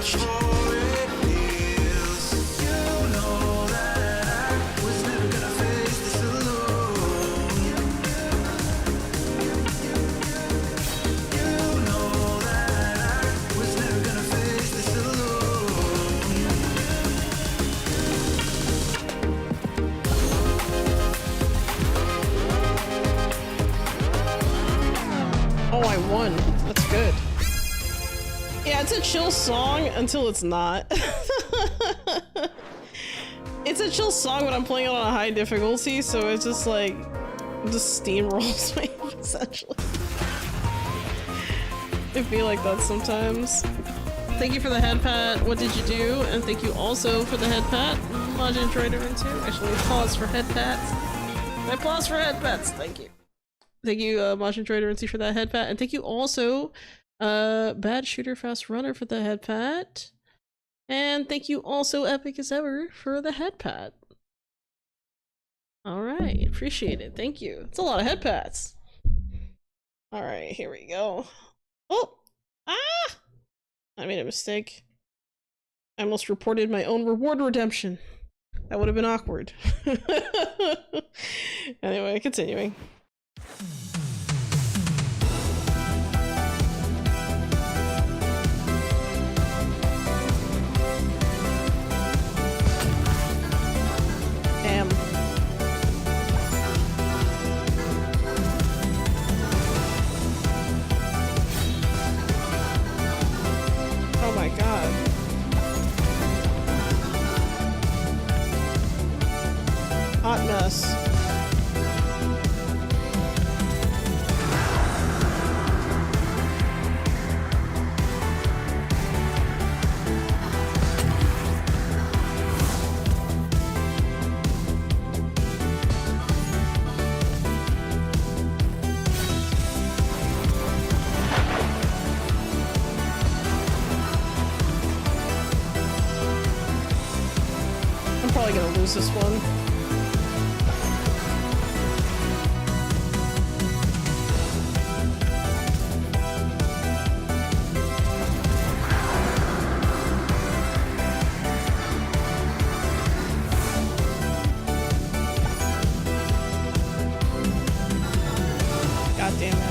watched. Oh, I won. That's good. Yeah, it's a chill song until it's not. It's a chill song when I'm playing it on a high difficulty, so it's just like, just steamrolls me, essentially. I feel like that sometimes. Thank you for the head pat. What did you do? And thank you also for the head pat. Majin Trader into. Actually, pause for head pats. I pause for head pats. Thank you. Thank you, Majin Trader into for that head pat. And thank you also, Bad Shooter Fast Runner for the head pat. And thank you also, Epic as Ever, for the head pat. Alright, appreciate it. Thank you. It's a lot of head pats. Alright, here we go. Oh! Ah! I made a mistake. I almost reported my own reward redemption. That would have been awkward. Anyway, continuing. Damn. Oh my god. Hot mess. I'm probably gonna lose this one. God damn it.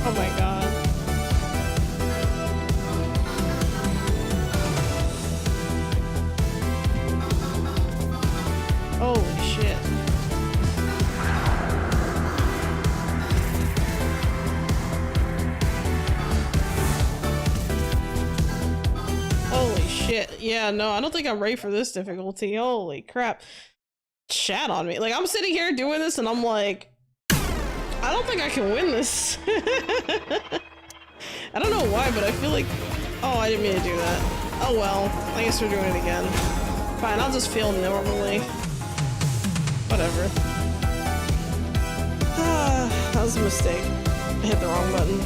Oh my god. Holy shit. Holy shit. Yeah, no, I don't think I'm ready for this difficulty. Holy crap. Chat on me. Like, I'm sitting here doing this and I'm like, I don't think I can win this. I don't know why, but I feel like... Oh, I didn't mean to do that. Oh well, I guess we're doing it again. Fine, I'll just fail normally. Whatever. That was a mistake. I hit the wrong button.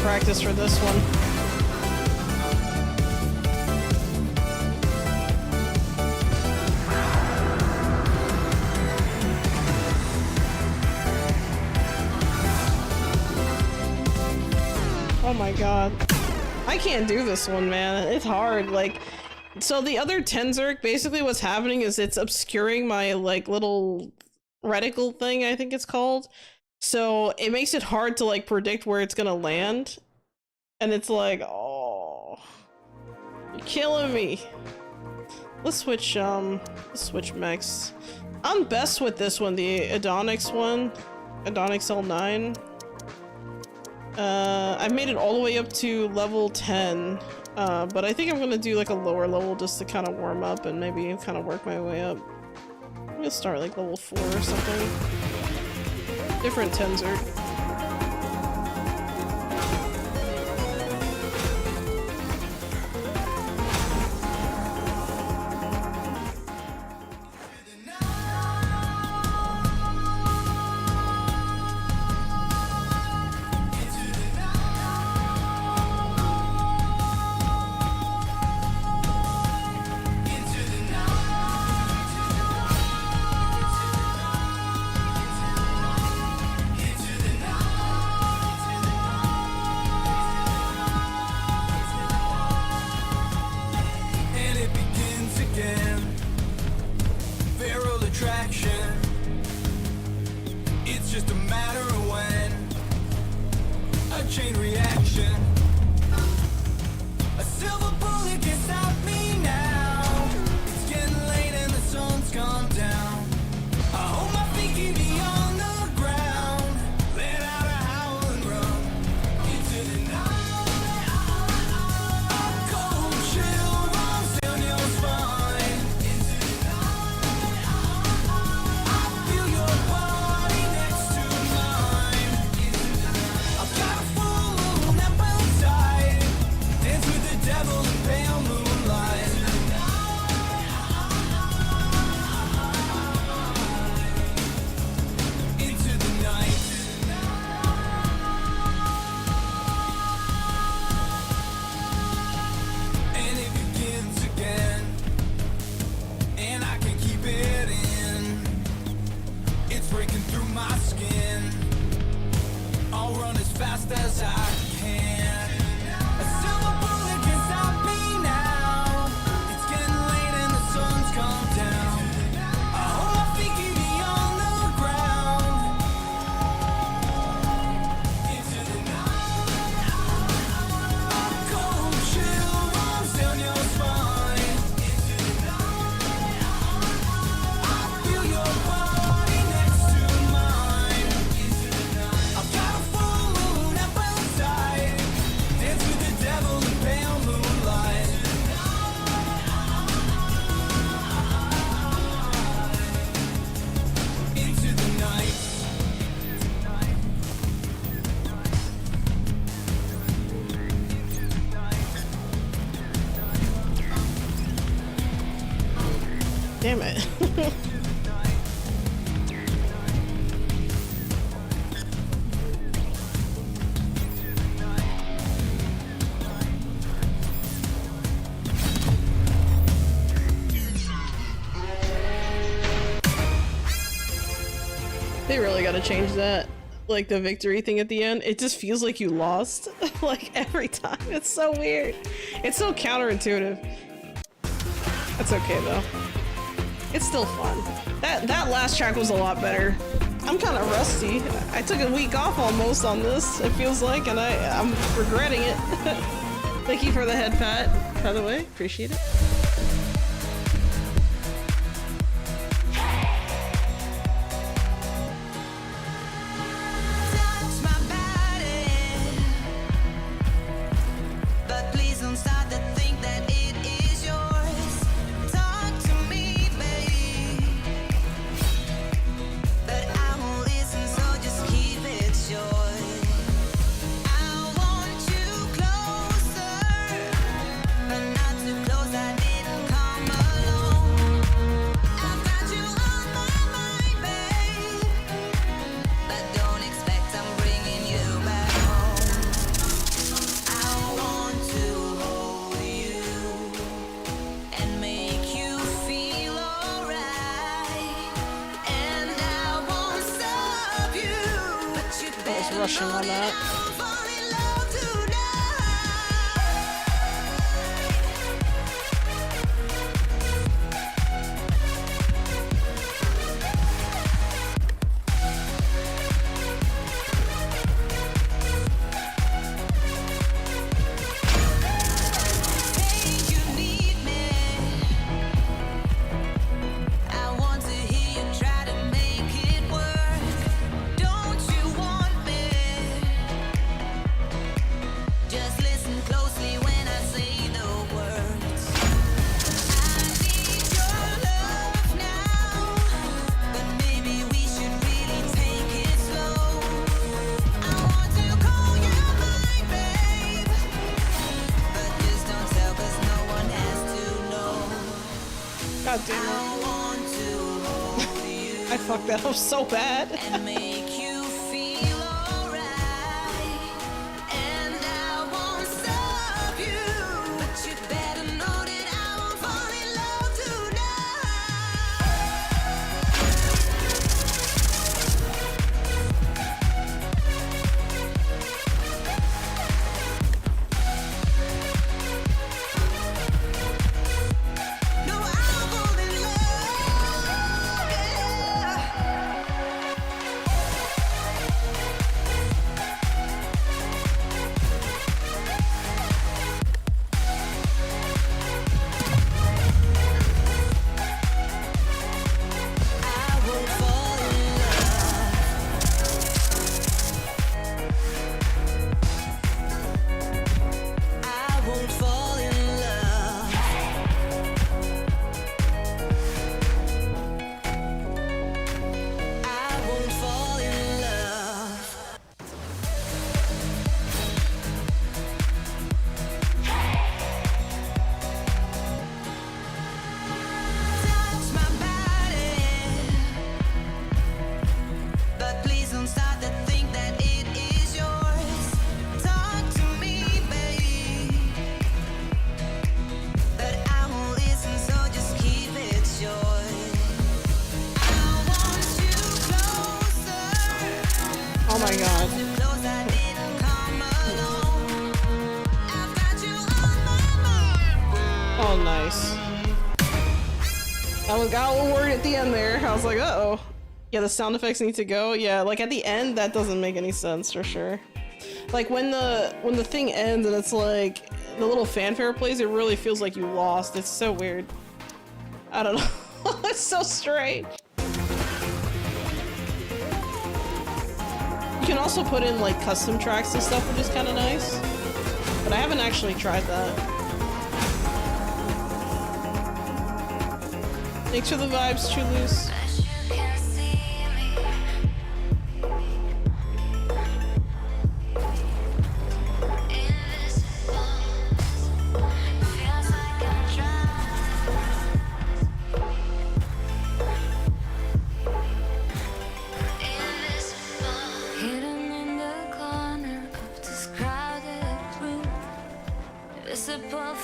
practice for this one. Oh my god. I can't do this one, man. It's hard. Like, so the other Tenzurk, basically what's happening is it's obscuring my, like, little reticle thing, I think it's called. So it makes it hard to, like, predict where it's gonna land. And it's like, oh, you're killing me. Let's switch mechs. I'm best with this one, the Adonix one. Adonix L9. I've made it all the way up to level 10, but I think I'm gonna do like a lower level just to kind of warm up and maybe kind of work my way up. I'm gonna start like level 4 or something. Different Tenzurk. Damn it. They really gotta change that. Like the victory thing at the end. It just feels like you lost. Like every time. It's so weird. It's so counterintuitive. That's okay though. It's still fun. That last track was a lot better. I'm kind of rusty. I took a week off almost on this, it feels like, and I'm regretting it. Thank you for the head pat, by the way. Appreciate it. Closer, but not too close. I rushing on that. God damn it. I fucked that up so bad. Oh my god. Oh, nice. I got a little worried at the end there. I was like, uh-oh. Yeah, the sound effects need to go. Yeah, like at the end, that doesn't make any sense for sure. Like when the thing ends and it's like the little fanfare plays, it really feels like you lost. It's so weird. I don't know. It's so strange. You can also put in like custom tracks and stuff, which is kind of nice. But I haven't actually tried that. Thanks for the vibes, True Loose.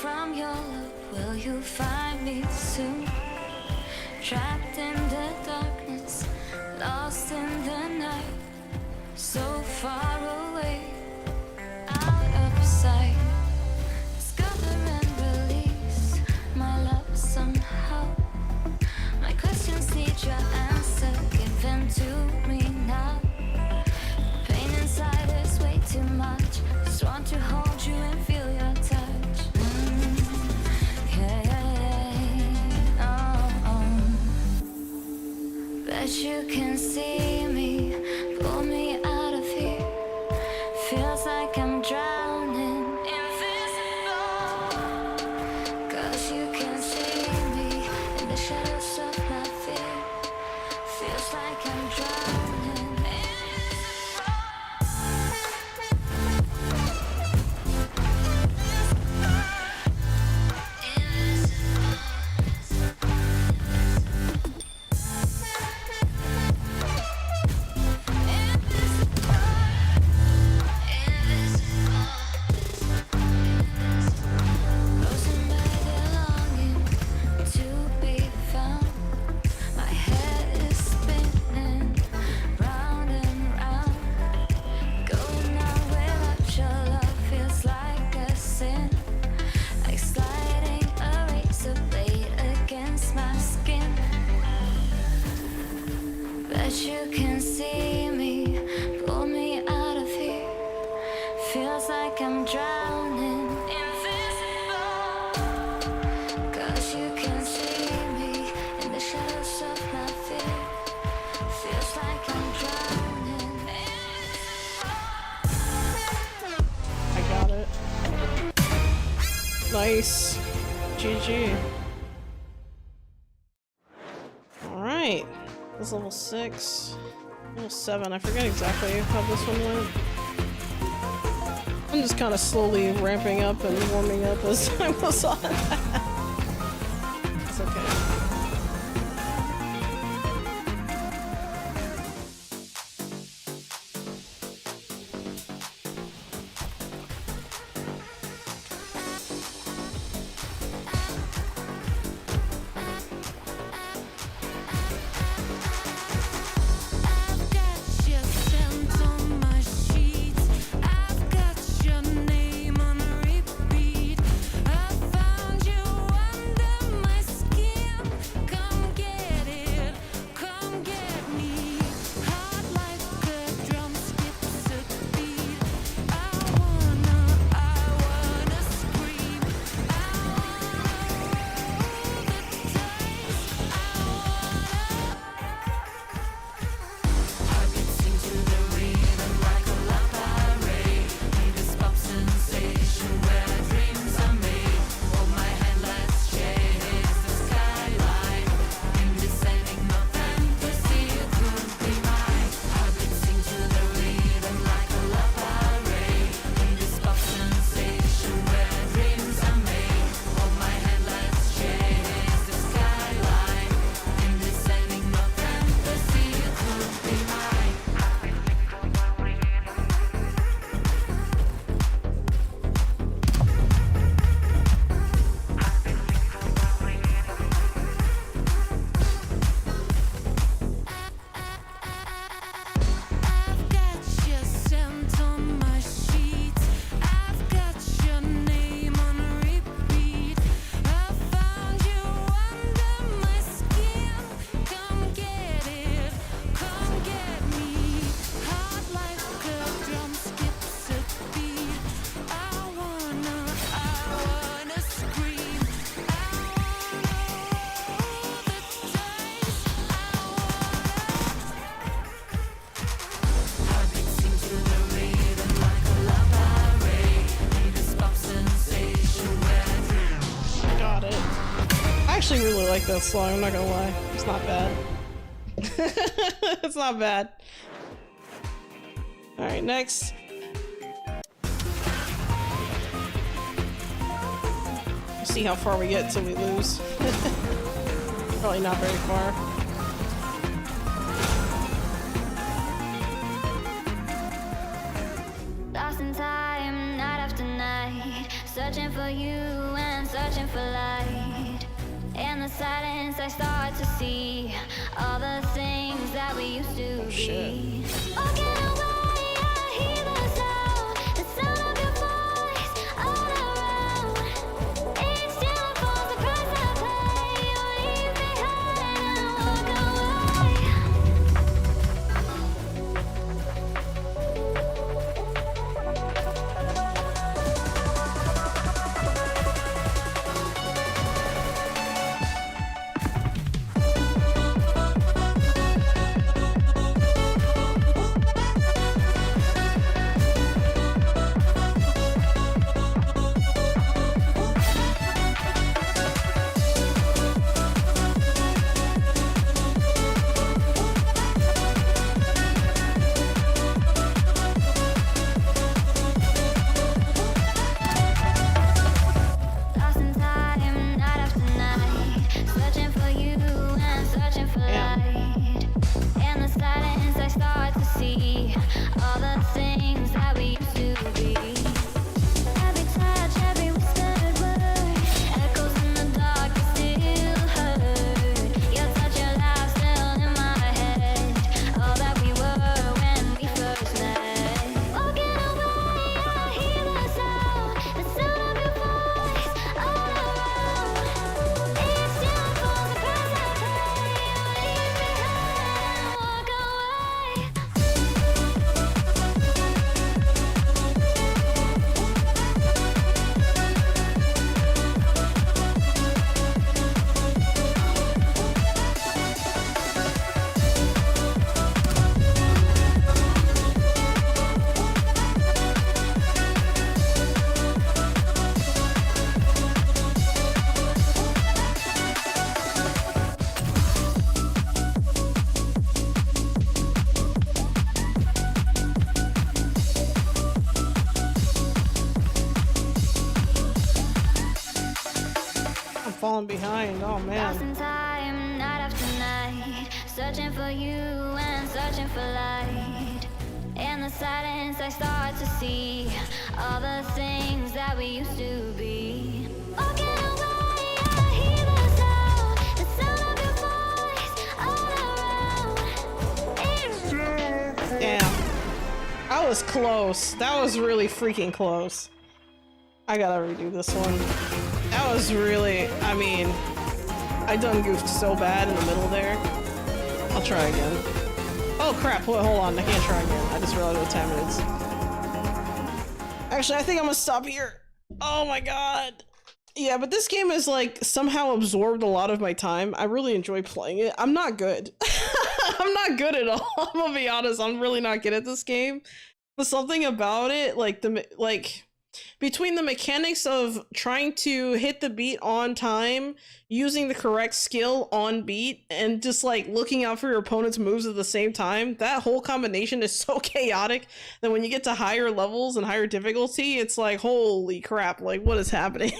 From your look, will you find me soon? Trapped in the darkness, lost in the night, so far away, out of sight. Discover and release my love somehow. My questions need your answer, give them to me now. Pain inside is way too much, just want to hold you and feel your touch. Bet you can see me, pull me out of here. Feels like I'm drowning, invisible. 'Cause you can see me in the shadows of my fear. Feels like I'm drowning, the shadows of my fear. Feels like I'm drowning. I got it. Nice. GG. Alright. This is level 6. Level 7. I forget exactly how this one went. I'm just kind of slowly ramping up and warming up as time goes on. It's okay. I actually really like that song, I'm not gonna lie. It's not bad. It's not bad. Alright, next. See how far we get till we lose. Probably not very far. Lost in time, night after night, searching for you and searching for light. In the silence I start to see all the things that we used to be. Walking away, I hear the sound of your voice all around. Each time falls the price I pay, you leave behind and walk away. falling behind. Oh man. Lost in time, night after night, searching for you and searching for light. In the silence, I start to see all the things that we used to be. Walking away, I hear the sound of your voice all around. Damn. That was close. That was really freaking close. I gotta redo this one. That was really, I mean, I done goofed so bad in the middle there. I'll try again. Oh crap, hold on, I can't try again. I just realized what time it is. Actually, I think I'm gonna stop here. Oh my god. Yeah, but this game has like somehow absorbed a lot of my time. I really enjoy playing it. I'm not good. I'm not good at all. I'm gonna be honest, I'm really not good at this game. But something about it, like between the mechanics of trying to hit the beat on time, using the correct skill on beat, and just like looking out for your opponent's moves at the same time, that whole combination is so chaotic that when you get to higher levels and higher difficulty, it's like, holy crap, like what is happening?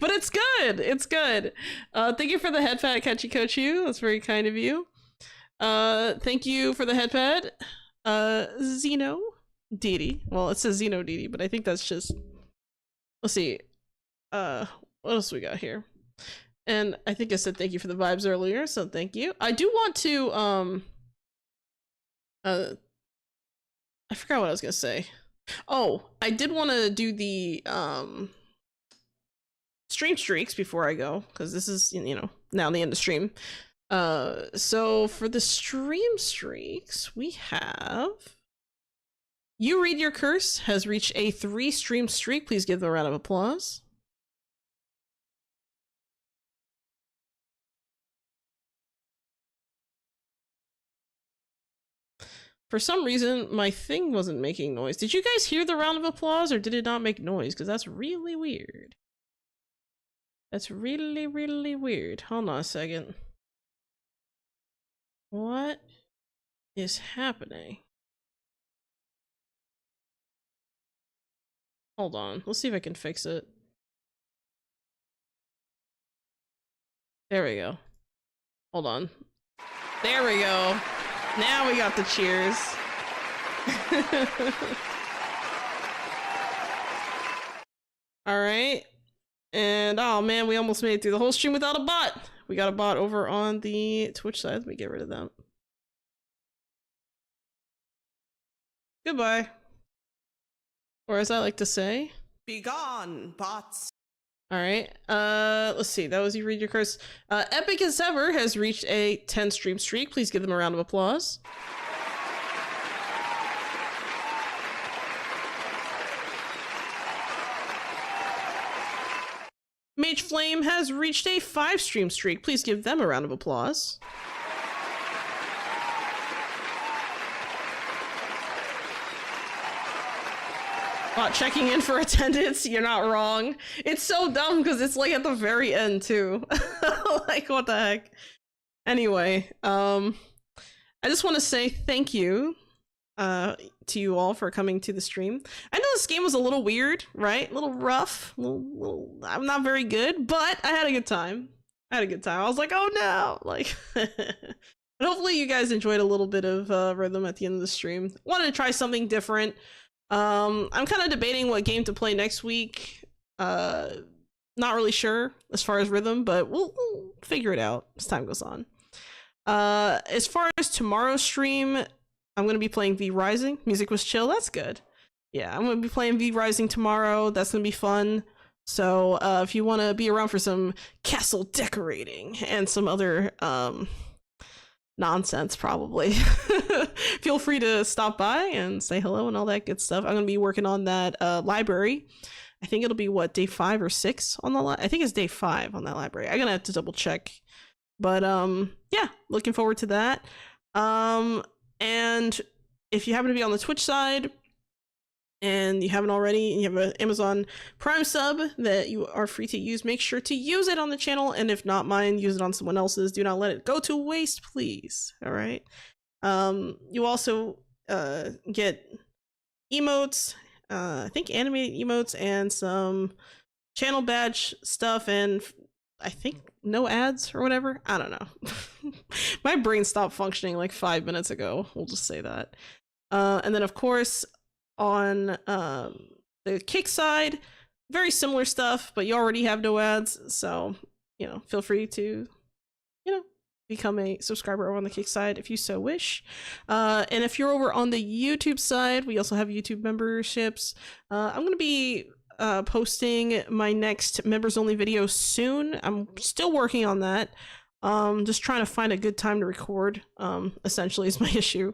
But it's good. It's good. Thank you for the headpad, Kachikochu. That's very kind of you. Thank you for the headpad, Zeno Didi. Well, it says Zeno Didi, but I think that's just, let's see. What else we got here? And I think I said thank you for the vibes earlier, so thank you. I do want to, I forgot what I was gonna say. Oh, I did want to do the, stream streaks before I go, because this is, you know, now the end of stream. So for the stream streaks, we have You Read Your Curse has reached a 3 stream streak. Please give them a round of applause. For some reason, my thing wasn't making noise. Did you guys hear the round of applause, or did it not make noise? Because that's really weird. That's really, really weird. Hold on a second. What is happening? Hold on. Let's see if I can fix it. There we go. Hold on. There we go. Now we got the cheers. All right. And oh man, we almost made it through the whole stream without a bot. We got a bot over on the Twitch side. Let me get rid of that. Goodbye. Or as I like to say, Be gone, bots. all right. Let's see. That was You Read Your Curse. Epic as Ever has reached a 10 stream streak. Please give them a round of applause. Mage Flame has reached a 5 stream streak. Please give them a round of applause. Bot checking in for attendance. You're not wrong. It's so dumb because it's like at the very end too. Like what the heck? Anyway, I just want to say thank you to you all for coming to the stream. I know this game was a little weird, right? A little rough. I'm not very good, but I had a good time. I was like, oh no, like. But hopefully you guys enjoyed a little bit of rhythm at the end of the stream. Wanted to try something different. I'm kind of debating what game to play next week. Not really sure as far as rhythm, but we'll figure it out as time goes on. As far as tomorrow's stream, I'm going to be playing V Rising. Music was chill. That's good. Yeah, I'm going to be playing V Rising tomorrow. That's going to be fun. So if you want to be around for some castle decorating and some other nonsense, probably, feel free to stop by and say hello and all that good stuff. I'm going to be working on that library. I think it'll be, what, day 5 or 6 on the I think it's day 5 on that library. I'm going to have to double check. But yeah, looking forward to that. And if you happen to be on the Twitch side and you haven't already, and you have an Amazon Prime sub that you are free to use, make sure to use it on the channel. And if not mine, use it on someone else's. Do not let it go to waste, please. All right. You also get emotes, I think animated emotes, and some channel badge stuff, and I think no ads or whatever. I don't know. My brain stopped functioning like 5 minutes ago. We'll just say that. And then of course on the Kick side, very similar stuff, but you already have no ads, so you know, feel free to, you know, become a subscriber over on the Kick side if you so wish. And if you're over on the YouTube side, we also have YouTube memberships. I'm gonna be posting my next members only video soon. I'm still working on that. Just trying to find a good time to record, essentially is my issue.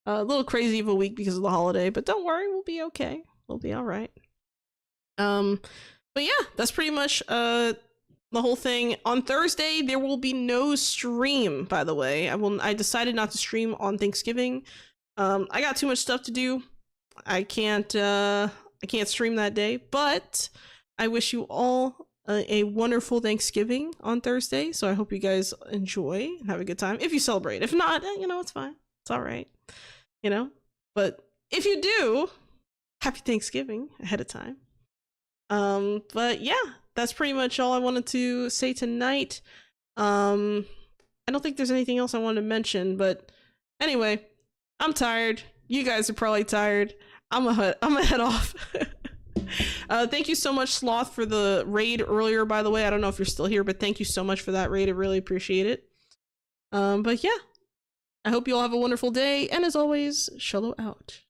A little crazy of a week because of the holiday, but don't worry, we'll be okay. We'll be all right. But yeah, that's pretty much the whole thing. On Thursday there will be no stream, by the way. I decided not to stream on Thanksgiving. I got too much stuff to do. I can't stream that day, but I wish you all a wonderful Thanksgiving on Thursday. So I hope you guys enjoy and have a good time. If you celebrate, if not, you know, it's fine. It's all right, you know, but if you do, happy Thanksgiving ahead of time. But yeah, that's pretty much all I wanted to say tonight. I don't think there's anything else I wanted to mention, but anyway, I'm tired. You guys are probably tired. I'm gonna head off. Thank you so much, Sloth, for the raid earlier, by the way. I don't know if you're still here, but thank you so much for that raid. I really appreciate it. But yeah, I hope you all have a wonderful day, and as always, Sholo out.